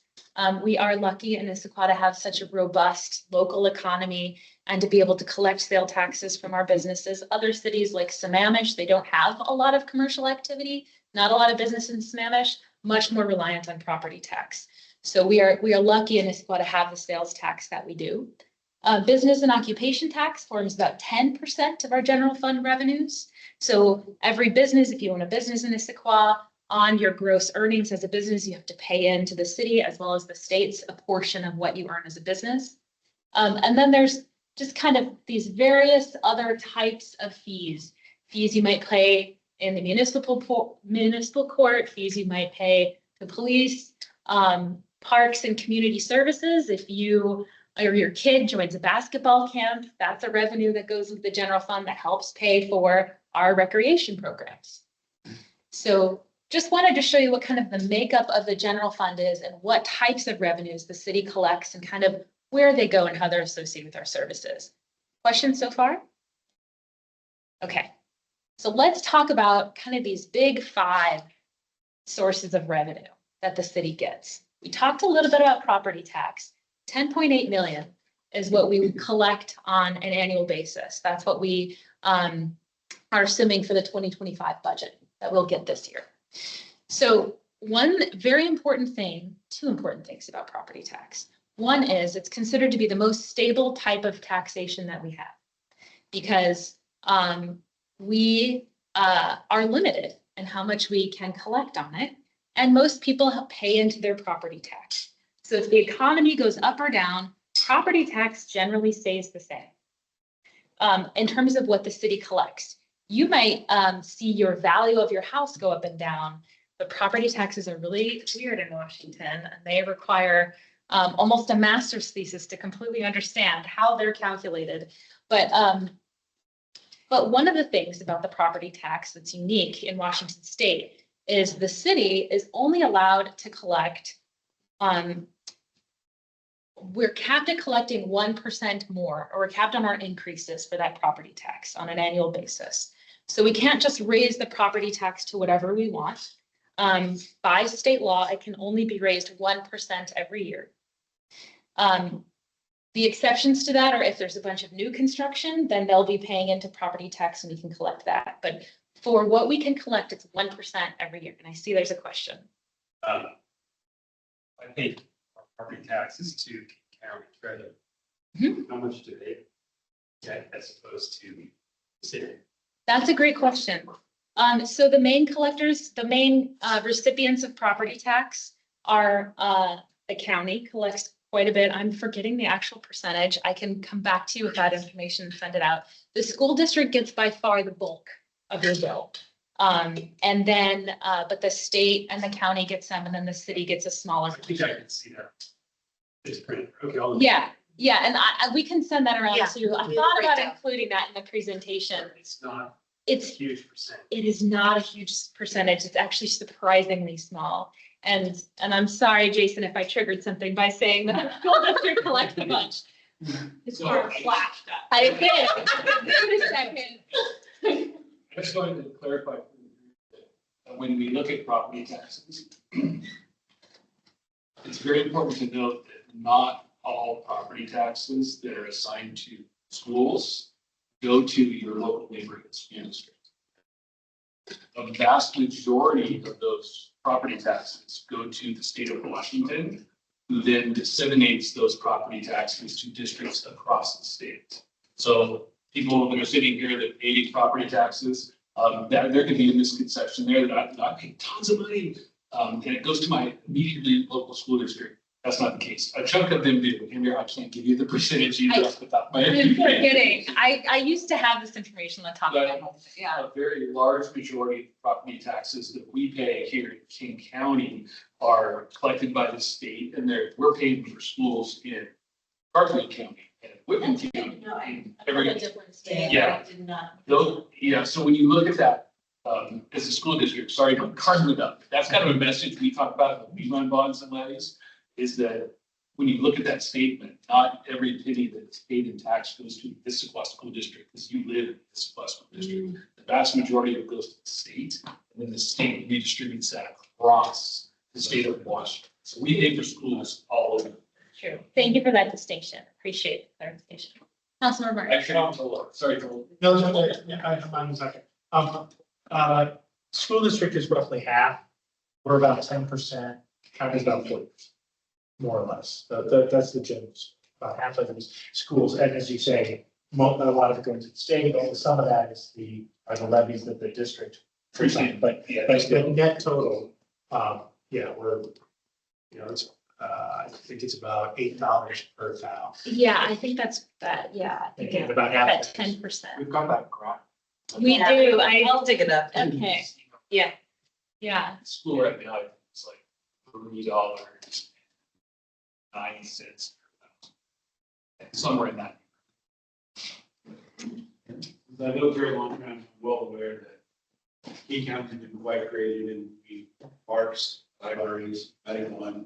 We are lucky in Issaquah to have such a robust local economy and to be able to collect sale taxes from our businesses. Other cities like Sammamish, they don't have a lot of commercial activity, not a lot of business in Sammamish, much more reliant on property tax. So we are lucky in Issaquah to have the sales tax that we do. Business and occupation tax forms about 10% of our general fund revenues. So every business, if you own a business in Issaquah, on your gross earnings as a business, you have to pay into the city as well as the states a portion of what you earn as a business. And then there's just kind of these various other types of fees. Fees you might pay in the municipal court, fees you might pay to police, parks and community services. If you or your kid joins a basketball camp, that's a revenue that goes into the general fund that helps pay for our recreation programs. So just wanted to show you what kind of the makeup of the general fund is and what types of revenues the city collects and kind of where they go and how they're associated with our services. Questions so far? Okay, so let's talk about kind of these big 5 sources of revenue that the city gets. We talked a little bit about property tax. 10.8 million is what we collect on an annual basis. That's what we are assuming for the 2025 budget that we'll get this year. So one very important thing, 2 important things about property tax. One is it's considered to be the most stable type of taxation that we have because we are limited in how much we can collect on it. And most people pay into their property tax. So if the economy goes up or down, property tax generally stays the same. In terms of what the city collects, you might see your value of your house go up and down, but property taxes are really weird in Washington, and they require almost a master's thesis to completely understand how they're calculated. But one of the things about the property tax that's unique in Washington State is the city is only allowed to collect we're capped at collecting 1% more, or we're capped on our increases for that property tax on an annual basis. So we can't just raise the property tax to whatever we want. By state law, it can only be raised 1% every year. The exceptions to that are if there's a bunch of new construction, then they'll be paying into property tax and we can collect that. But for what we can collect, it's 1% every year. And I see there's a question. I think our property taxes to county treasurer. How much do they get as opposed to the city? That's a great question. So the main collectors, the main recipients of property tax are the county collects quite a bit. I'm forgetting the actual percentage. I can come back to you with that information and send it out. The school district gets by far the bulk of your bill. And then, but the state and the county get some, and then the city gets a smaller. I think I can see that. It's pretty, okay. Yeah, and we can send that around to you. I thought about breakdown. including that in the presentation. It's not It's a huge percent. It is not a huge percentage. It's actually surprisingly small. And I'm sorry, Jason, if I triggered something by saying that the school district collects a bunch. It's more flashed up. I did. Wait a second. I just wanted to clarify that when we look at property taxes, it's very important to note that not all property taxes that are assigned to schools go to your local neighborhood school district. A vast majority of those property taxes go to the state of Washington, who then disseminates those property taxes to districts across the state. So people that are sitting here that pay property taxes, that there could be a misconception there that I pay tons of money, and it goes to my immediately local school district. That's not the case. A chunk of them do. And I can't give you the percentage either off the top of my head. I'm kidding. I used to have this information on the top of my head. Yeah. A very large majority of property taxes that we pay here in King County are collected by the state, and we're paying for schools in Garfield County and Whitman County. No, and I every- know the difference. Yeah. I did not. Yeah, so when you look at that, as a school district, sorry, don't carve it up. That's kind of a message we talk about when we run bonds and levies, is that when you look at that statement, not every penny that's paid in tax goes to the Issaquah School District, because you live in the Issaquah School District. The vast majority of it goes to the state, and then the state redistributes that across the state of Washington. So we pay for schools all over. True. Thank you for that distinction. Appreciate the clarification. Councilmember Martin. Actually, I'm sorry, Joel. No, I'm second. School district is roughly half. We're about 10%, county is about 40%, more or less. That's the general, about half of these schools. And as you say, a lot of it goes to the state, and some of that is the levies that the district. But the net total, we're, it's, I think it's about $8 per thousand. Yeah, I think that's that. Yeah. I think And about half. at 10%. We've got that graph. We do. I'll dig it up. Okay. Yeah. Yeah. School right now, it's like $3.09 somewhere in that. I know very long time, I'm well aware that King County has been quite creative in the parks, libraries, adding one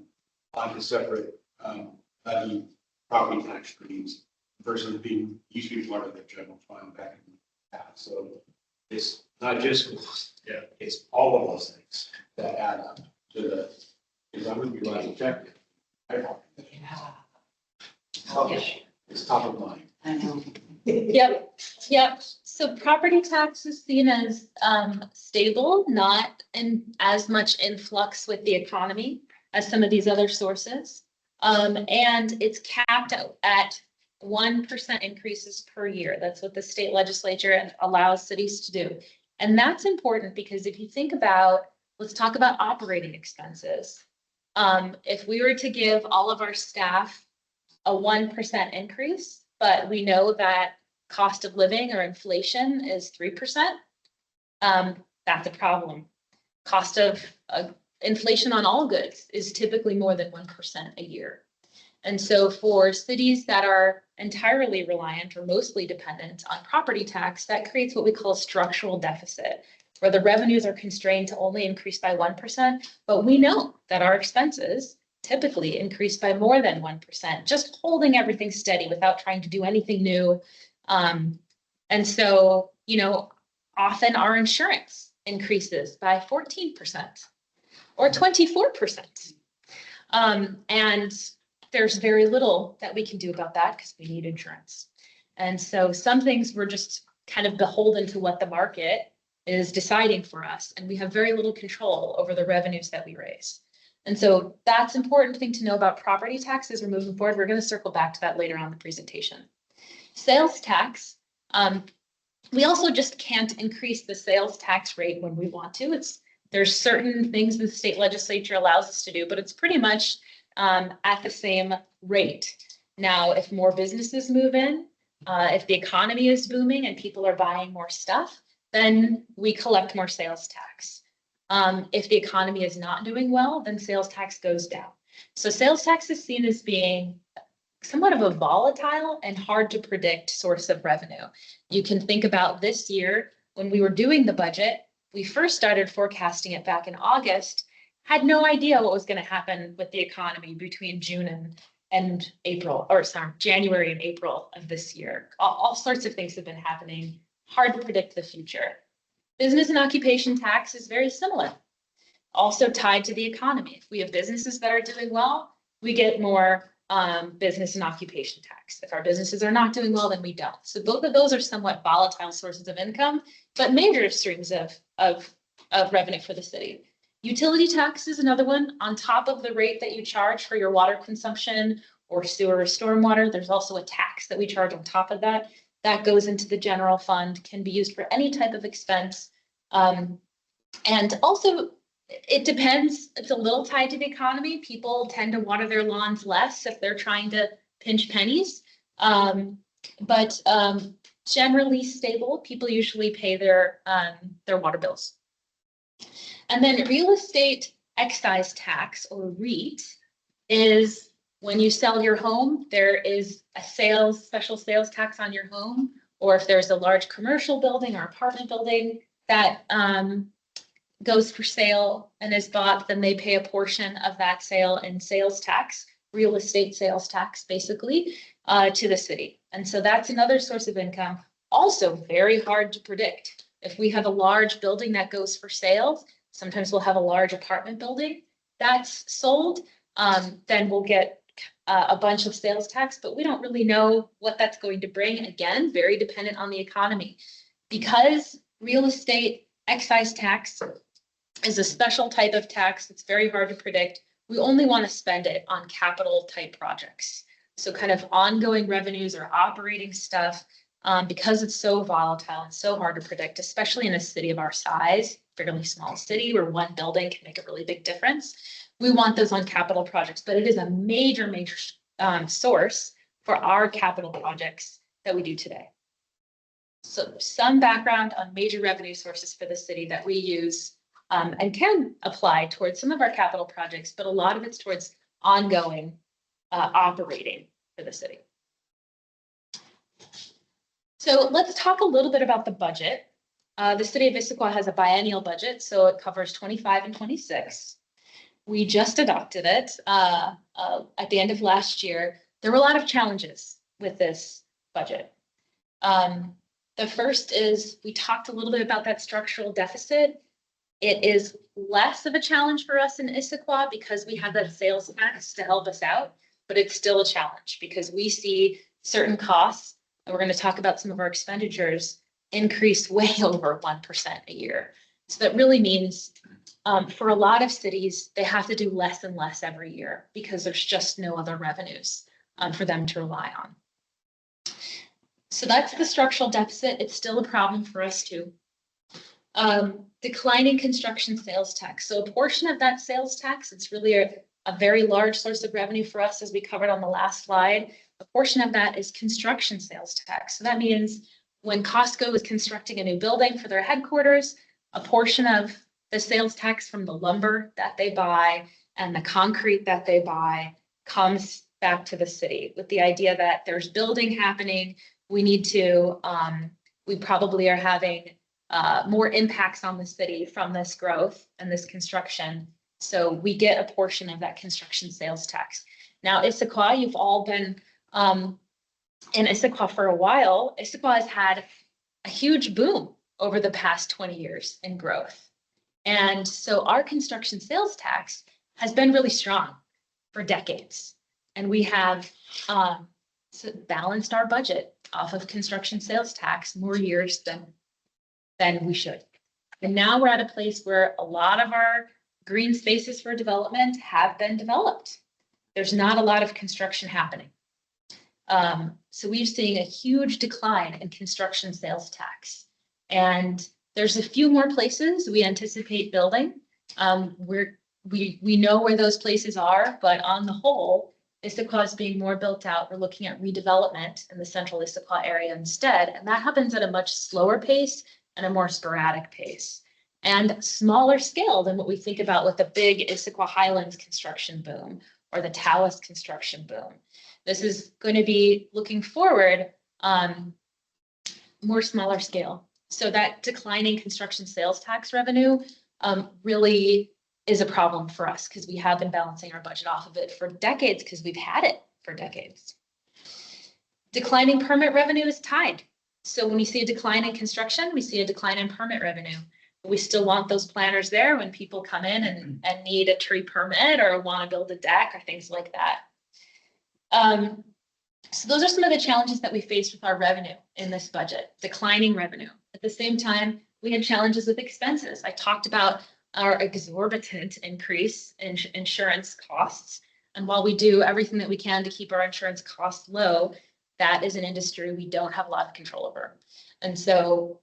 onto separate, property tax streams versus being, used to be part of the general fund back in the past. So it's not just schools, it's all of those things that add up to the, because I wouldn't be right objective. It's top of mind. I know. Yep. So property tax is seen as stable, not in as much influx with the economy as some of these other sources. And it's capped at 1% increases per year. That's what the state legislature allows cities to do. And that's important because if you think about, let's talk about operating expenses. If we were to give all of our staff a 1% increase, but we know that cost of living or inflation is 3%, that's a problem. Cost of inflation on all goods is typically more than 1% a year. And so for cities that are entirely reliant or mostly dependent on property tax, that creates what we call a structural deficit, where the revenues are constrained to only increase by 1%, but we know that our expenses typically increase by more than 1%, just holding everything steady without trying to do anything new. And so, often our insurance increases by 14% or 24%. And there's very little that we can do about that because we need insurance. And so some things we're just kind of beholden to what the market is deciding for us. And we have very little control over the revenues that we raise. And so that's an important thing to know about property taxes. We're moving forward. We're going to circle back to that later on in the presentation. Sales tax. We also just can't increase the sales tax rate when we want to. There's certain things the state legislature allows us to do, but it's pretty much at the same rate. Now, if more businesses move in, if the economy is booming and people are buying more stuff, then we collect more sales tax. If the economy is not doing well, then sales tax goes down. So sales tax is seen as being somewhat of a volatile and hard to predict source of revenue. You can think about this year when we were doing the budget, we first started forecasting it back in August, had no idea what was going to happen with the economy between June and April, or sorry, January and April of this year. All sorts of things have been happening. Hard to predict the future. Business and occupation tax is very similar, also tied to the economy. If we have businesses that are doing well, we get more business and occupation tax. If our businesses are not doing well, then we don't. So both of those are somewhat volatile sources of income, but major streams of revenue for the city. Utility tax is another one on top of the rate that you charge for your water consumption or sewer or stormwater. There's also a tax that we charge on top of that. That goes into the general fund, can be used for any type of expense. And also, it depends. It's a little tied to the economy. People tend to water their lawns less if they're trying to pinch pennies. But generally stable, people usually pay their water bills. And then real estate excise tax, or REIT, is when you sell your home, there is a special sales tax on your home, or if there's a large commercial building or apartment building that goes for sale and is bought, then they pay a portion of that sale in sales tax, real estate sales tax, basically, to the city. And so that's another source of income, also very hard to predict. If we have a large building that goes for sale, sometimes we'll have a large apartment building that's sold, then we'll get a bunch of sales tax, but we don't really know what that's going to bring. Again, very dependent on the economy. Because real estate excise tax is a special type of tax, it's very hard to predict. We only want to spend it on capital type projects. So kind of ongoing revenues or operating stuff, because it's so volatile and so hard to predict, especially in a city of our size, fairly small city where one building can make a really big difference. We want those on capital projects, but it is a major source for our capital projects that we do today. So some background on major revenue sources for the city that we use and can apply towards some of our capital projects, but a lot of it's towards ongoing operating for the city. So let's talk a little bit about the budget. The city of Issaquah has a biennial budget, so it covers 25 and 26. We just adopted it at the end of last year. There were a lot of challenges with this budget. The first is we talked a little bit about that structural deficit. It is less of a challenge for us in Issaquah because we have that sales tax to help us out, but it's still a challenge because we see certain costs, and we're going to talk about some of our expenditures, increase way over 1% a year. So that really means for a lot of cities, they have to do less and less every year because there's just no other revenues for them to rely on. So that's the structural deficit. It's still a problem for us too. Declining construction sales tax. So a portion of that sales tax, it's really a very large source of revenue for us, as we covered on the last slide. A portion of that is construction sales tax. So that means when Costco is constructing a new building for their headquarters, a portion of the sales tax from the lumber that they buy and the concrete that they buy comes back to the city with the idea that there's building happening. We need to, we probably are having more impacts on the city from this growth and this construction. So we get a portion of that construction sales tax. Now, Issaquah, you've all been in Issaquah for a while. Issaquah has had a huge boom over the past 20 years in growth. And so our construction sales tax has been really strong for decades. And we have balanced our budget off of construction sales tax more years than we should. And now we're at a place where a lot of our green spaces for development have been developed. There's not a lot of construction happening. So we're seeing a huge decline in construction sales tax. And there's a few more places we anticipate building. We know where those places are, but on the whole, Issaquah is being more built out. We're looking at redevelopment in the central Issaquah area instead, and that happens at a much slower pace and a more sporadic pace and smaller scale than what we think about with the big Issaquah Highlands construction boom or the Tawas construction boom. This is going to be looking forward more smaller scale. So that declining construction sales tax revenue really is a problem for us because we have been balancing our budget off of it for decades because we've had it for decades. Declining permit revenue is tied So when we see a decline in construction, we see a decline in permit revenue. But we still want those planners there when people come in and need a tree permit or want to build a deck or things like that. So those are some of the challenges that we faced with our revenue in this budget, declining revenue. At the same time, we had challenges with expenses. I talked about our exorbitant increase in insurance costs. And while we do everything that we can to keep our insurance costs low, that is an industry we don't have a lot of control over. And so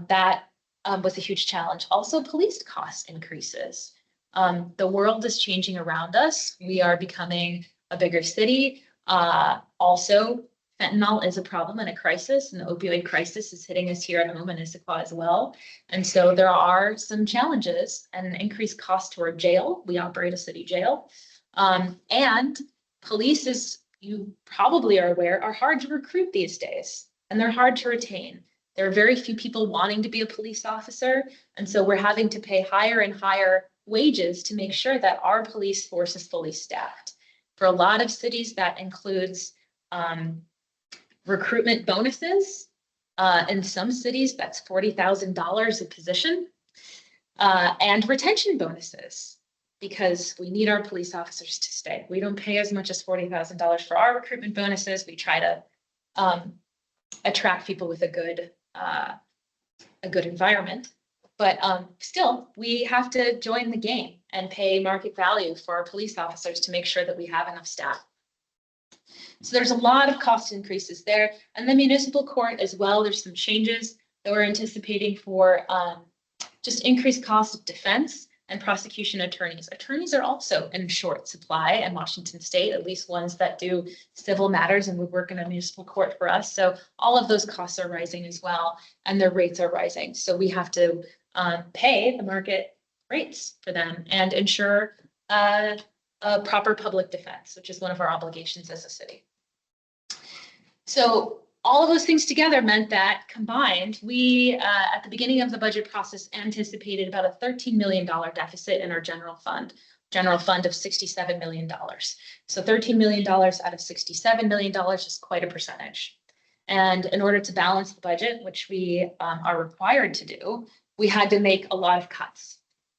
that was a huge challenge. Also, police cost increases. The world is changing around us. We are becoming a bigger city. Also, fentanyl is a problem and a crisis, and the opioid crisis is hitting us here at home in Issaquah as well. And so there are some challenges and an increased cost to our jail. We operate a city jail. And police, as you probably are aware, are hard to recruit these days, and they're hard to retain. There are very few people wanting to be a police officer, and so we're having to pay higher and higher wages to make sure that our police force is fully staffed. For a lot of cities, that includes recruitment bonuses. In some cities, that's $40,000 a position, and retention bonuses, because we need our police officers to stay. We don't pay as much as $40,000 for our recruitment bonuses. We try to attract people with a good environment. But still, we have to join the game and pay market value for our police officers to make sure that we have enough staff. So there's a lot of cost increases there. And the municipal court as well, there's some changes that we're anticipating for just increased cost of defense and prosecution attorneys. Attorneys are also in short supply in Washington State, at least ones that do civil matters and would work in a municipal court for us. So all of those costs are rising as well, and their rates are rising. So we have to pay the market rates for them and ensure a proper public defense, which is one of our obligations as a city. So all of those things together meant that combined, we, at the beginning of the budget process, anticipated about a $13 million deficit in our general fund of $67 million. So $13 million out of $67 million is quite a percentage. And in order to balance the budget, which we are required to do, we had to make a lot of cuts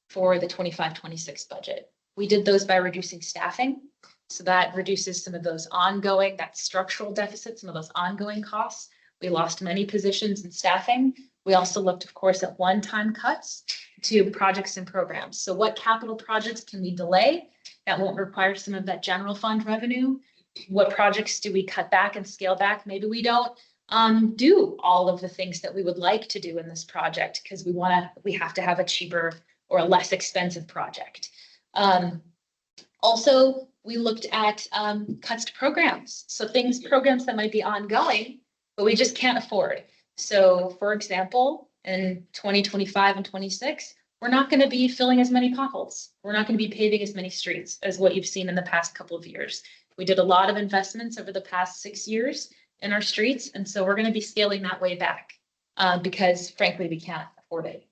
for the 25-26 budget. We did those by reducing staffing. So that reduces some of those ongoing, that structural deficit, some of those ongoing costs. We lost many positions in staffing. We also looked, of course, at one-time cuts to projects and programs. So what capital projects can we delay that won't require some of that general fund revenue? What projects do we cut back and scale back? Maybe we don't do all of the things that we would like to do in this project because we have to have a cheaper or a less expensive project. Also, we looked at cuts to programs. So programs that might be ongoing, but we just can't afford. So for example, in 2025 and 26, we're not going to be filling as many potholes. We're not going to be paving as many streets as what you've seen in the past couple of years. We did a lot of investments over the past 6 years in our streets. And so we're going to be scaling that way back because frankly, we can't afford it.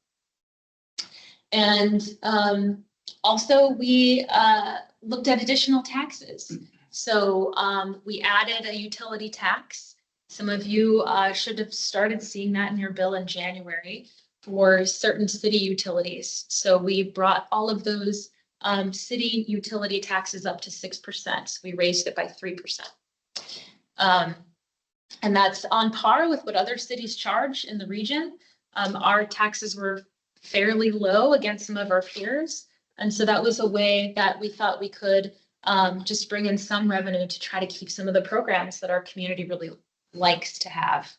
And also we looked at additional taxes. So we added a utility tax. Some of you should have started seeing that in your bill in January for certain city utilities. So we brought all of those city utility taxes up to 6%. So we raised it by 3%. And that's on par with what other cities charge in the region. Our taxes were fairly low against some of our peers. And so that was a way that we thought we could just bring in some revenue to try to keep some of the programs that our community really likes to have.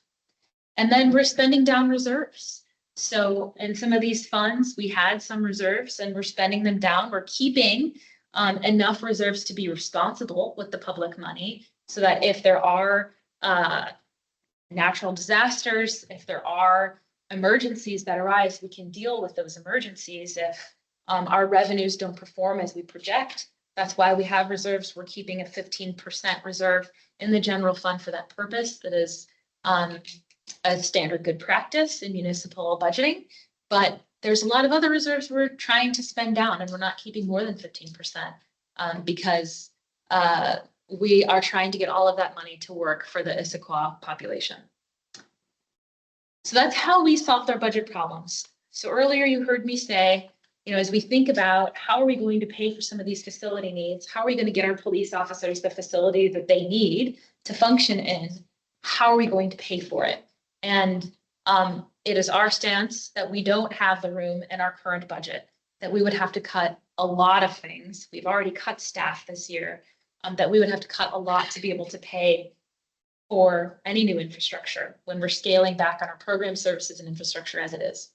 And then we're spending down reserves. So in some of these funds, we had some reserves and we're spending them down. We're keeping enough reserves to be responsible with the public money so that if there are natural disasters, if there are emergencies that arise, we can deal with those emergencies if our revenues don't perform as we project. That's why we have reserves. We're keeping a 15% reserve in the general fund for that purpose. That is a standard good practice in municipal budgeting. But there's a lot of other reserves we're trying to spend down, and we're not keeping more than 15% because we are trying to get all of that money to work for the Issaquah population. So that's how we solved our budget problems. So earlier you heard me say, you know, as we think about how are we going to pay for some of these facility needs, how are we going to get our police officers the facility that they need to function in, how are we going to pay for it? And it is our stance that we don't have the room in our current budget, that we would have to cut a lot of things. We've already cut staff this year, that we would have to cut a lot to be able to pay for any new infrastructure when we're scaling back on our program services and infrastructure as it is.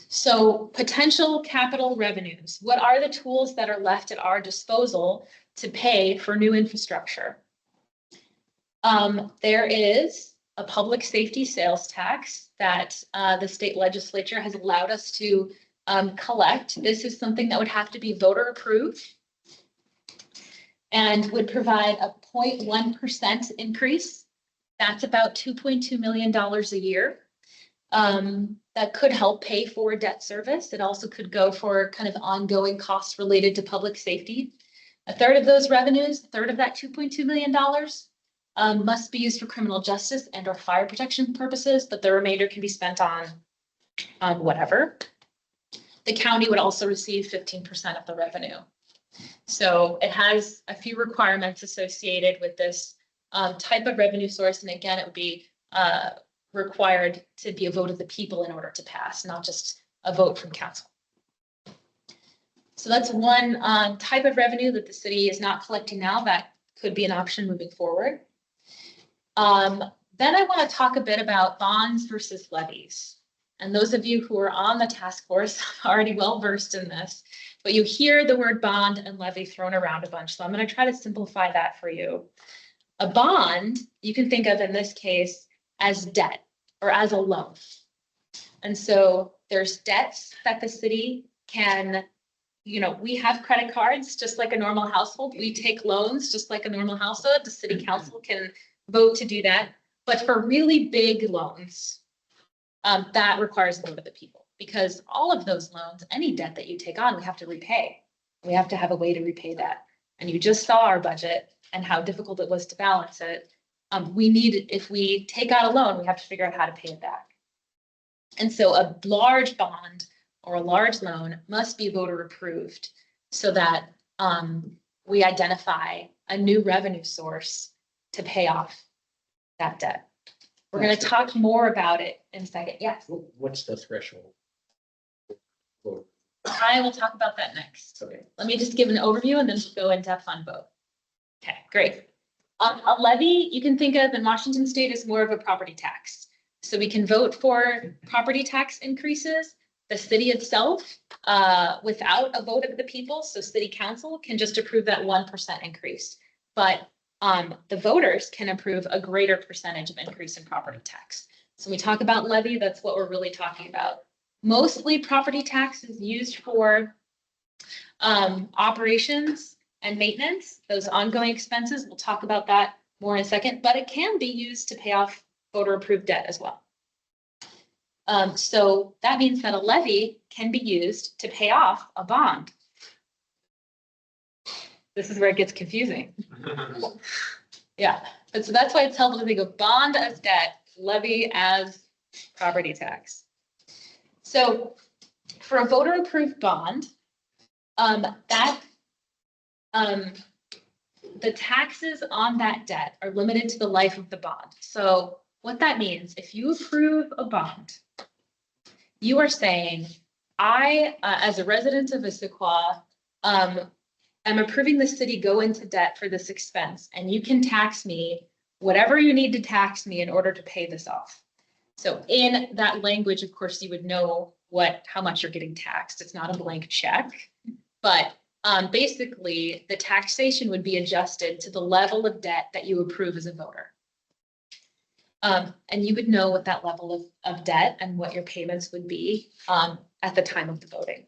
So potential capital revenues. What are the tools that are left at our disposal to pay for new infrastructure? There is a public safety sales tax that the state legislature has allowed us to collect. This is something that would have to be voter approved and would provide a 0.1% increase. That's about $2.2 million a year. That could help pay for debt service. It also could go for kind of ongoing costs related to public safety. A third of those revenues, a third of that $2.2 million must be used for criminal justice and or fire protection purposes, but the remainder can be spent on whatever. The county would also receive 15% of the revenue. So it has a few requirements associated with this type of revenue source. And again, it would be required to be a vote of the people in order to pass, not just a vote from council. So that's one type of revenue that the city is not collecting now that could be an option moving forward. Then I want to talk a bit about bonds versus levies. And those of you who are on the task force are already well versed in this, but you hear the word bond and levy thrown around a bunch. So I'm going to try to simplify that for you. A bond, you can think of in this case as debt or as a loan. And so there's debts that the city can, you know, we have credit cards just like a normal household. We take loans just like a normal household. The city council can vote to do that. But for really big loans, that requires a vote of the people, because all of those loans, any debt that you take on, we have to repay. We have to have a way to repay that. And you just saw our budget and how difficult it was to balance it. We need, if we take out a loan, we have to figure out how to pay it back. And so a large bond or a large loan must be voter approved so that we identify a new revenue source to pay off that debt. We're going to talk more about it in a second. Yes. What's the threshold? I will talk about that next. Okay. Let me just give an overview and then go into fun vote. Okay, great. A levy you can think of in Washington State is more of a property tax. So we can vote for property tax increases. The city itself, without a vote of the people, so city council can just approve that 1% increase. But the voters can approve a greater percentage of increase in property tax. So when we talk about levy, that's what we're really talking about. Mostly property tax is used for operations and maintenance, those ongoing expenses. We'll talk about that more in a second, but it can be used to pay off voter approved debt as well. So that means that a levy can be used to pay off a bond. This is where it gets confusing. Yeah, but so that's why it's helpful to think of bond as debt, levy as property tax. So for a voter approved bond, the taxes on that debt are limited to the life of the bond. So what that means, if you approve a bond, you are saying, I, as a resident of Issaquah, am approving the city go into debt for this expense, and you can tax me whatever you need to tax me in order to pay this off. So in that language, of course, you would know how much you're getting taxed. It's not a blank check, but basically the taxation would be adjusted to the level of debt that you approve as a voter. And you would know what that level of debt and what your payments would be at the time of the voting.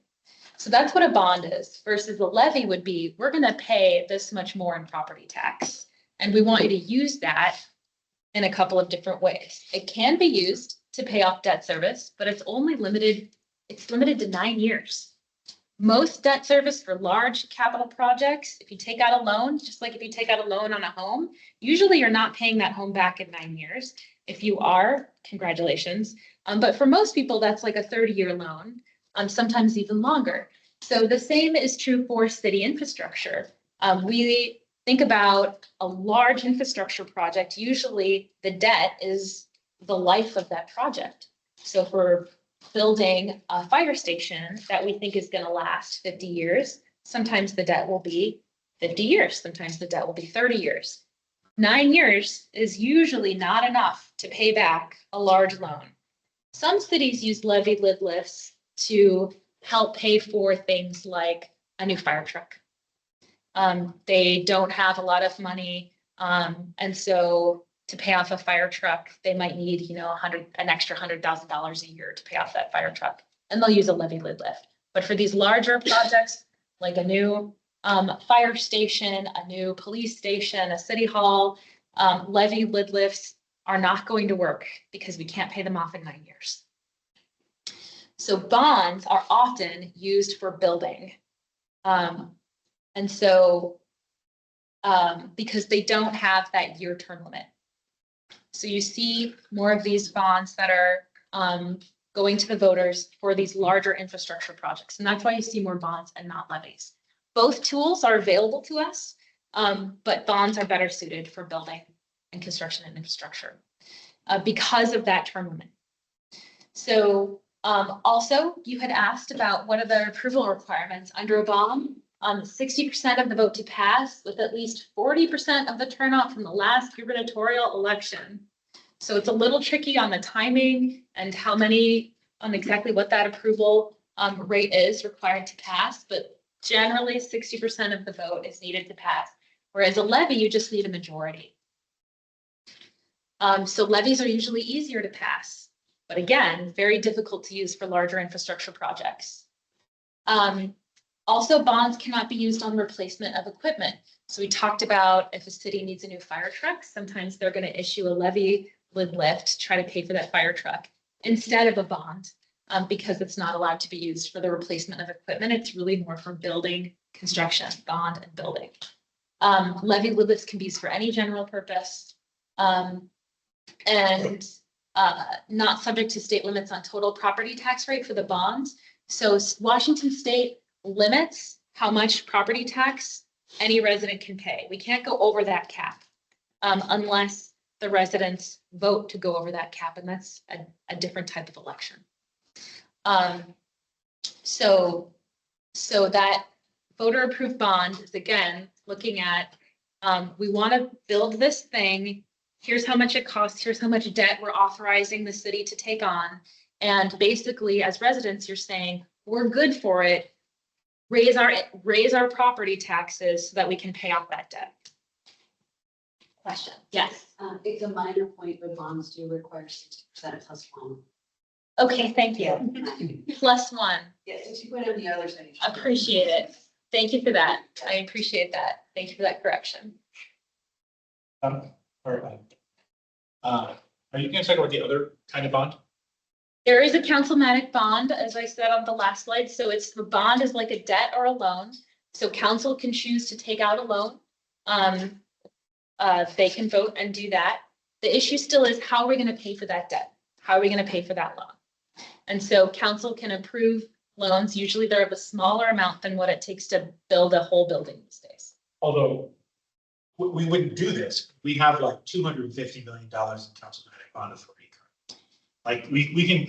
So that's what a bond is, versus a levy would be, we're going to pay this much more in property tax. And we want you to use that in a couple of different ways. It can be used to pay off debt service, but it's limited to 9 years. Most debt service for large capital projects, if you take out a loan, just like if you take out a loan on a home, usually you're not paying that home back in 9 years. If you are, congratulations. But for most people, that's like a 30-year loan, sometimes even longer. So the same is true for city infrastructure. We think about a large infrastructure project, usually the debt is the life of that project. So if we're building a fire station that we think is going to last 50 years, sometimes the debt will be 50 years, sometimes the debt will be 30 years. 9 years is usually not enough to pay back a large loan. Some cities use levy lid lifts to help pay for things like a new fire truck. They don't have a lot of money, and so to pay off a fire truck, they might need, you know, an extra $100,000 a year to pay off that fire truck, and they'll use a levy lid lift. But for these larger projects, like a new fire station, a new police station, a city hall, levy lid lifts are not going to work because we can't pay them off in 9 years. So bonds are often used for building. And so because they don't have that year term limit. So you see more of these bonds that are going to the voters for these larger infrastructure projects. And that's why you see more bonds and not levies. Both tools are available to us, but bonds are better suited for building and construction and infrastructure because of that term limit. So also, you had asked about what are the approval requirements under a bond. 60% of the vote to pass with at least 40% of the turnout from the last gubernatorial election. So it's a little tricky on the timing and how many, on exactly what that approval rate is required to pass, but generally 60% of the vote is needed to pass. Whereas a levy, you just need a majority. So levies are usually easier to pass, but again, very difficult to use for larger infrastructure projects. Also, bonds cannot be used on replacement of equipment. So we talked about if a city needs a new fire truck, sometimes they're going to issue a levy lid lift to try to pay for that fire truck instead of a bond because it's not allowed to be used for the replacement of equipment. It's really more for building, construction, bond, and building. Levy lid lifts can be used for any general purpose and not subject to state limits on total property tax rate for the bonds. So Washington State limits how much property tax any resident can pay. We can't go over that cap unless the residents vote to go over that cap, and that's a different type of election. So that voter approved bond is again looking at we want to build this thing. Here's how much it costs. Here's how much debt we're authorizing the city to take on. And basically, as residents, you're saying we're good for it. Raise our property taxes so that we can pay off that debt. Question. Yes. It's a minor point, but bonds do require 60% plus one. Okay, thank you. Plus one. Yes, if you put it on the other side. Appreciate it. Thank you for that. I appreciate that. Thank you for that correction. Are you going to talk about the other kind of bond? There is a councilmatic bond, as I said on the last slide. So it's the bond is like a debt or a loan. So council can choose to take out a loan. They can vote and do that. The issue still is how are we going to pay for that debt? How are we going to pay for that loan? And so council can approve loans. Usually they're of a smaller amount than what it takes to build a whole building these days. Although we wouldn't do this. We have like $250 million in councilmatic bond authority. Like we can,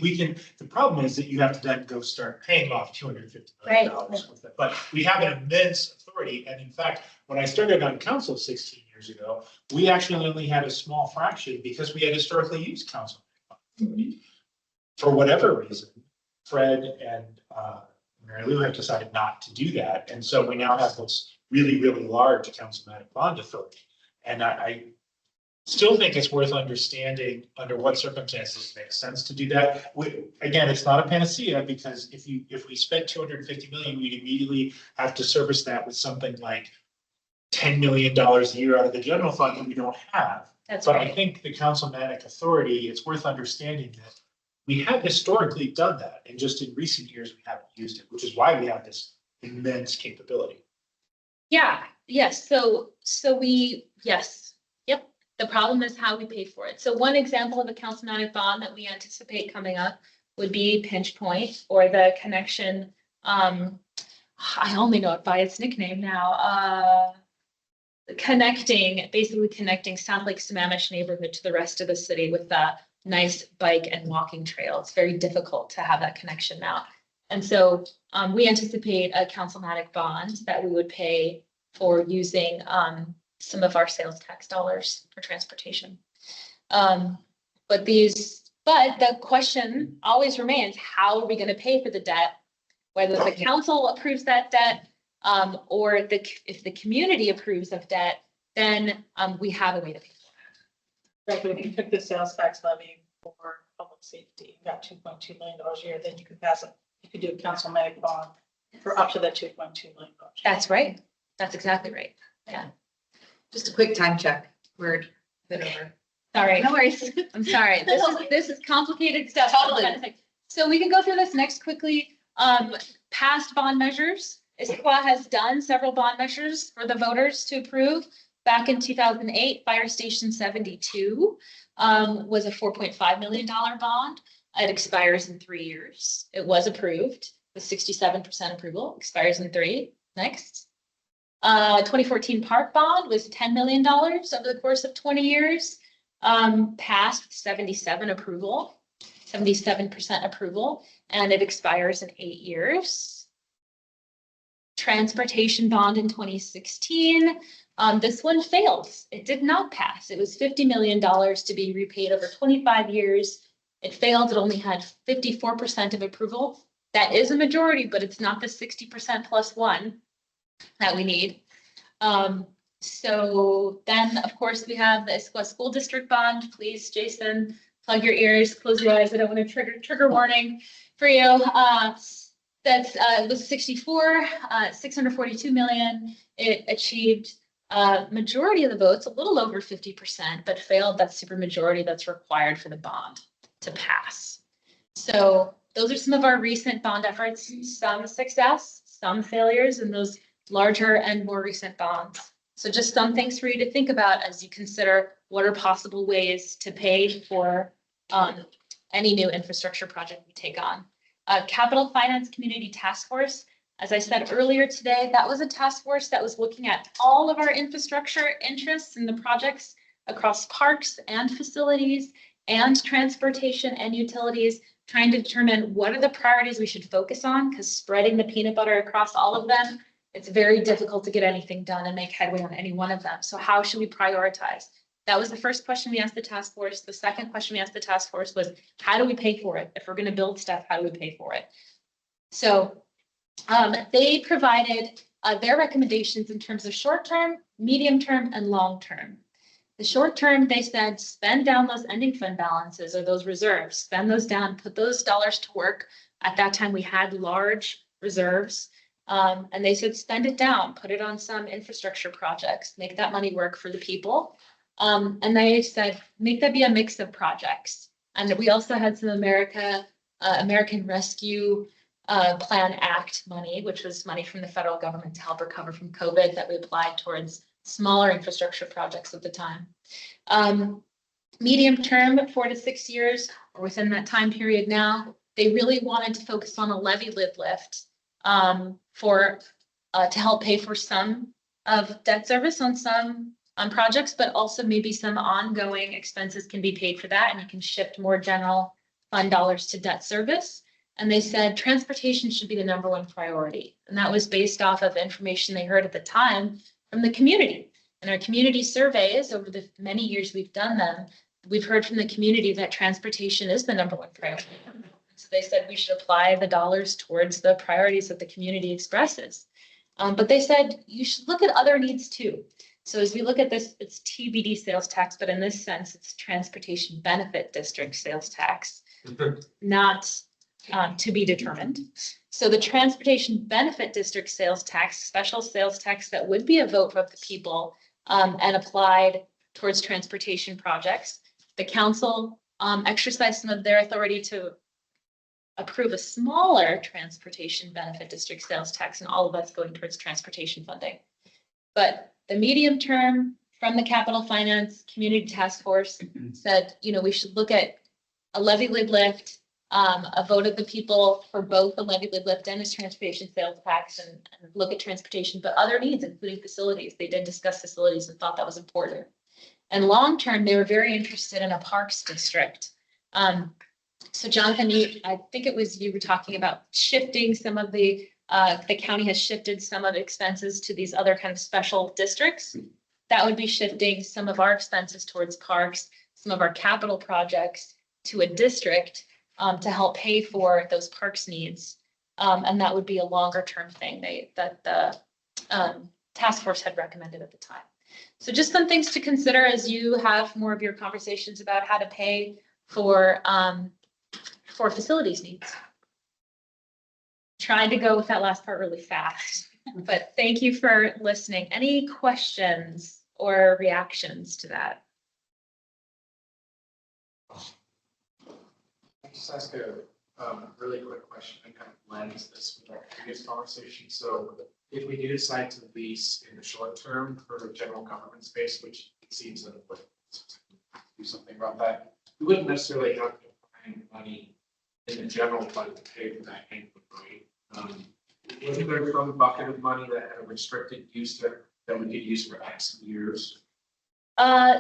the problem is that you have to then go start paying off $250 million with it. But we have an immense authority. And in fact, when I started on council 16 years ago, we actually only had a small fraction because we had historically used council authority. For whatever reason, Fred and Mary Lou have decided not to do that. And so we now have this really, really large councilmatic bond authority. And I still think it's worth understanding under what circumstances it makes sense to do that. Again, it's not a panacea because if we spent 250 million, we'd immediately have to service that with something like $10 million a year out of the general fund that we don't have. That's but right. I think the councilmatic authority, it's worth understanding that we have historically done that, and just in recent years we haven't used it, which is why we have this immense capability. Yeah. Yes. So we yes. Yep. The problem is how we pay for it. So one example of a councilmanic bond that we anticipate coming up would be Pinch Point or the connection. I only know it by its nickname now. Basically connecting South Lake Sammamish neighborhood to the rest of the city with a nice bike and walking trail. It's very difficult to have that connection now. And so we anticipate a councilmanic bond that we would pay for using some of our sales tax dollars for transportation. But the question always remains, how are we going to pay for the debt? Whether the council approves that debt or if the community approves of debt, then we have a way to pay for it. Right, but if you took the sales tax levy for public safety, you got $2.2 million a year, then you could pass it. You could do a councilmanic bond for up to that $2.2 million. That's right. That's exactly right. Yeah. Just a quick time check. We're a bit over. Sorry. No worries. I'm sorry. This is complicated stuff. Totally. So we can go through this next quickly. Past bond measures. Issaquah has done several bond measures for the voters to approve. Back in 2008, Fire Station 72 was a $4.5 million bond. It expires in 3 years. It was approved with 67% approval, expires in 3. Next. 2014 park bond was $10 million over the course of 20 years. Passed with 77% approval, and it expires in 8 years. Transportation bond in 2016. This one failed. It did not pass. It was $50 million to be repaid over 25 years. It failed. It only had 54% of approval. That is a majority, but it's not the 60% plus one that we need. So then, of course, we have the Issaquah School District bond. Please, Jason, plug your ears, close your eyes. I don't want to trigger warning for you. It was 642 million. It achieved majority of the votes, a little over 50%, but failed that supermajority that's required for the bond to pass. So those are some of our recent bond efforts, some success, some failures in those larger and more recent bonds. So just some things for you to think about as you consider what are possible ways to pay for any new infrastructure project we take on. Capital Finance Community Task Force, as I said earlier today, that was a task force that was looking at all of our infrastructure interests in the projects across parks and facilities and transportation and utilities, trying to determine what are the priorities we should focus on, because spreading the peanut butter across all of them, it's very difficult to get anything done and make headway on any one of them. So how should we prioritize? That was the first question we asked the task force. The second question we asked the task force was, how do we pay for it? If we're going to build stuff, how do we pay for it? So they provided their recommendations in terms of short-term, medium-term, and long-term. The short-term, they said, spend down those ending fund balances or those reserves, spend those down, put those dollars to work. At that time, we had large reserves. And they said, spend it down, put it on some infrastructure projects, make that money work for the people. And they said, make that be a mix of projects. And we also had some American Rescue Plan Act money, which was money from the federal government to help recover from COVID that we applied towards smaller infrastructure projects at the time. Medium term, 4 to 6 years, or within that time period now, they really wanted to focus on a levy lid lift to help pay for some of debt service on some projects, but also maybe some ongoing expenses can be paid for that, and you can shift more general fund dollars to debt service. And they said transportation should be the #1 priority. And that was based off of information they heard at the time from the community. In our community surveys, over the many years we've done them, we've heard from the community that transportation is the #1 priority. So they said we should apply the dollars towards the priorities that the community expresses. But they said you should look at other needs too. So as we look at this, it's TBD sales tax, but in this sense, it's Transportation Benefit District sales tax, not to be determined. So the Transportation Benefit District sales tax, special sales tax that would be a vote of the people and applied towards transportation projects. The council exercised some of their authority to approve a smaller Transportation Benefit District sales tax, and all of that's going towards transportation funding. But the medium term, from the Capital Finance Community Task Force said, we should look at a levy lid lift, a vote of the people for both the levy lid lift and a transportation sales tax, and look at transportation, but other needs, including facilities. They did discuss facilities and thought that was important. And long-term, they were very interested in a parks district. So Jonathan, I think it was you were talking about shifting some of the county has shifted some of expenses to these other kind of special districts. That would be shifting some of our expenses towards parks, some of our capital projects to a district to help pay for those parks needs. And that would be a longer term thing that the task force had recommended at the time. So just some things to consider as you have more of your conversations about how to pay for facilities needs. Trying to go with that last part really fast, but thank you for listening. Any questions or reactions to that? I'll just ask a really quick question and kind of blends this with our previous conversation. So if we do decide to lease in the short term for general government space, which it seems that we'll do something about that, we wouldn't necessarily have to find money in the general fund to pay for that annual rate. Wasn't there some bucket of money that had a restricted use that we could use for X years?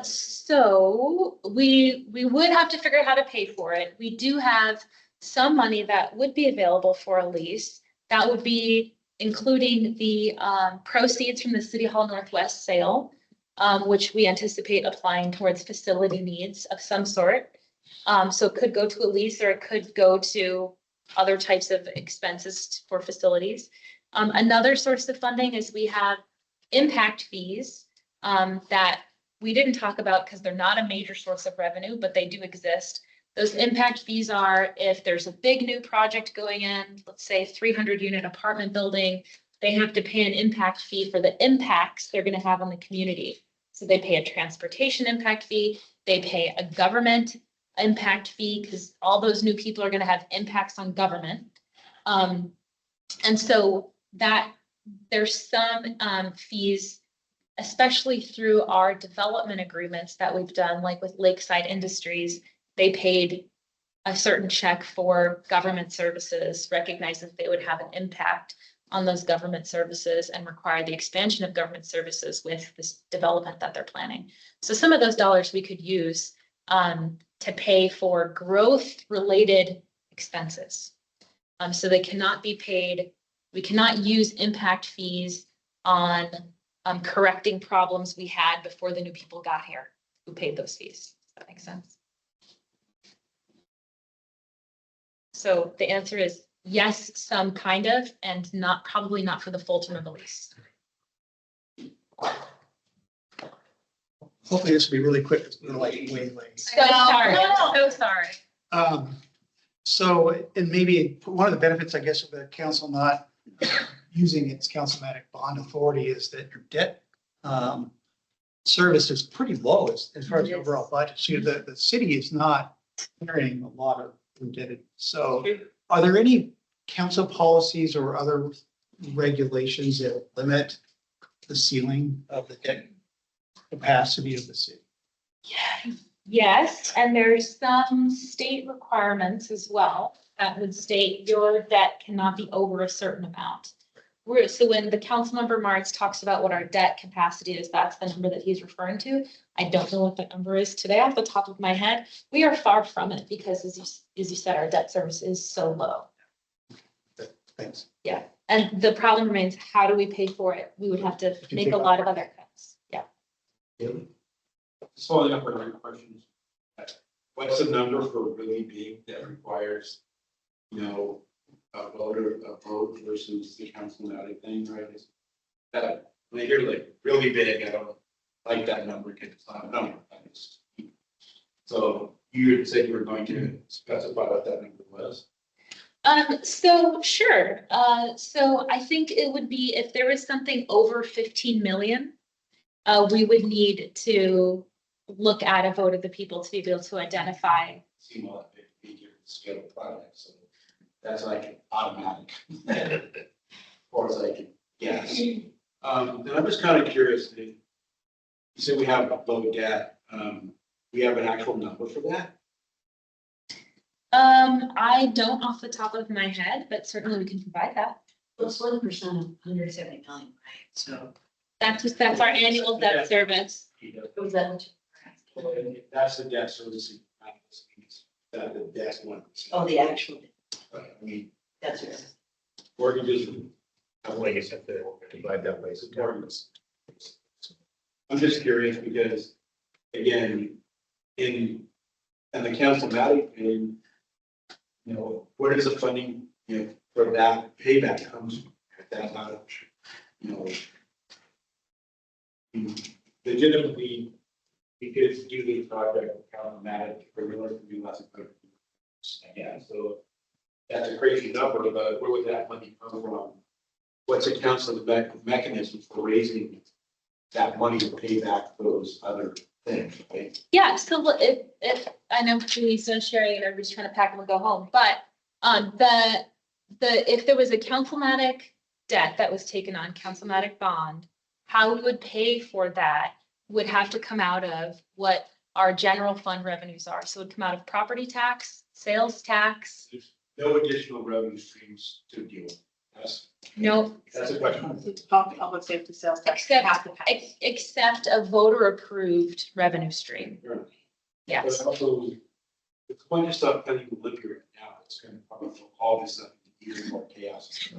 So we would have to figure out how to pay for it. We do have some money that would be available for a lease. That would be including the proceeds from the City Hall Northwest sale, which we anticipate applying towards facility needs of some sort. So it could go to a lease or it could go to other types of expenses for facilities. Another source of funding is we have impact fees that we didn't talk about because they're not a major source of revenue, but they do exist. Those impact fees are if there's a big new project going in, let's say 300 unit apartment building, they have to pay an impact fee for the impacts they're going to have on the community. So they pay a transportation impact fee, they pay a government impact fee because all those new people are going to have impacts on government. And so that there's some fees, especially through our development agreements that we've done, like with Lakeside Industries, they paid a certain check for government services, recognizing they would have an impact on those government services and require the expansion of government services with this development that they're planning. So some of those dollars we could use to pay for growth-related expenses. So they cannot be paid, we cannot use impact fees on correcting problems we had before the new people got here who paid those fees. Does that make sense? So the answer is yes, some kind of, and not probably not for the full term of the lease. Hopefully this will be really quick. It's been like way late. So sorry, so sorry. So, and maybe one of the benefits, I guess, of the council not using its councilmatic bond authority is that your debt service is pretty low as far as the overall budget. So the city is not carrying a lot of indebted. So are there any council policies or other regulations that limit the ceiling of the debt capacity of the city? Yes, and there's some state requirements as well that would state your debt cannot be over a certain amount. So when the council member Martz talks about what our debt capacity is, that's the number that he's referring to. I don't know what that number is today off the top of my head. We are far from it because as you said, our debt service is so low. Thanks. Yeah, and the problem remains, how do we pay for it? We would have to make a lot of other cuts. Yeah. Just following up on your questions. What's the number for really big that requires, a vote versus the councilmatic thing, right? Is that, when I hear like really big, I don't like that number because it's not a number. So you said you were going to specify what that number was? So sure. So I think it would be if there was something over 15 million, we would need to look at a vote of the people to be able to identify. Seem a lot bigger scale project, so that's like automatic. Or as I can guess. And I'm just kind of curious, You said we have low debt, we have an actual number for that? I don't off the top of my head, but certainly we can provide that. Plus 1% of 170 million, right? So. That's our annual debt service. Was that? That's the debt servicing. That the debt one. Oh, the actual, I mean, that's it. mortgages. Like I said, they divide that by mortgages. I'm just curious because, again, in the council matter, you know, where does the funding, you know, for that payback comes from? If that much, you know. Legitimately, we could do the project with Calmatic for real to do less than. Yeah, so that's a crazy number, but where would that money come from? What's the council mechanism for raising that money to pay back those other things, right? Yeah, so if, I know Lisa's sharing and everybody's trying to pack them and go home, but, if there was a councilmatic debt that was taken on, councilmatic bond, how we would pay for that would have to come out of what our general fund revenues are. So it would come out of property tax, sales tax. There's no additional revenue streams to deal with. No. That's a question. Public safety sales tax. Have to pay. Except a voter approved revenue stream. Yes. But also, the bunch of stuff that you live here right now, it's gonna probably all this stuff, even more chaos.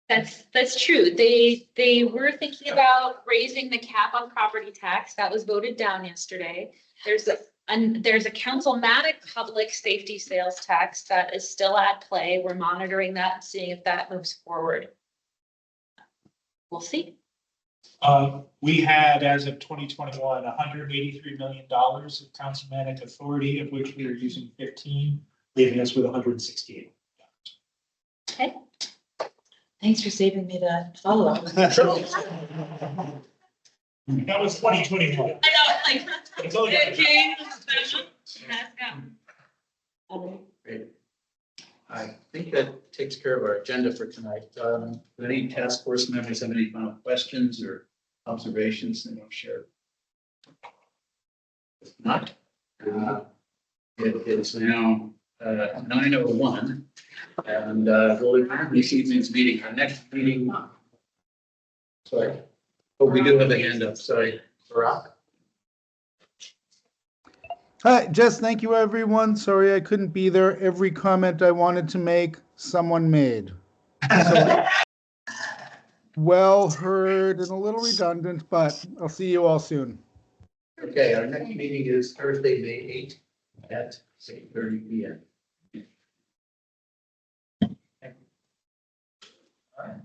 That's true. They were thinking about raising the cap on property tax. That was voted down yesterday. There's a councilmatic public safety sales tax that is still at play. We're monitoring that and seeing if that moves forward. We'll see. We had, as of 2021, $183 million of councilmatic authority, of which we are using 15, leaving us with 168. Okay. Thanks for saving me the follow-up. That was 2021. I know, like, It's only got- okay. Great. I think that takes care of our agenda for tonight. Do any task force members have any final questions or observations they want to share? If not, it is now 9:01. And we'll adjourn this evening's meeting. Our next meeting. Sorry. Oh, we do have a hand up. Sorry. Barack. Hi, Jess, thank you, everyone. Sorry I couldn't be there. Every comment I wanted to make, someone made. So, well heard and a little redundant, but I'll see you all soon. Okay, our next meeting is Thursday, May 8th at 6:30 p.m. All right.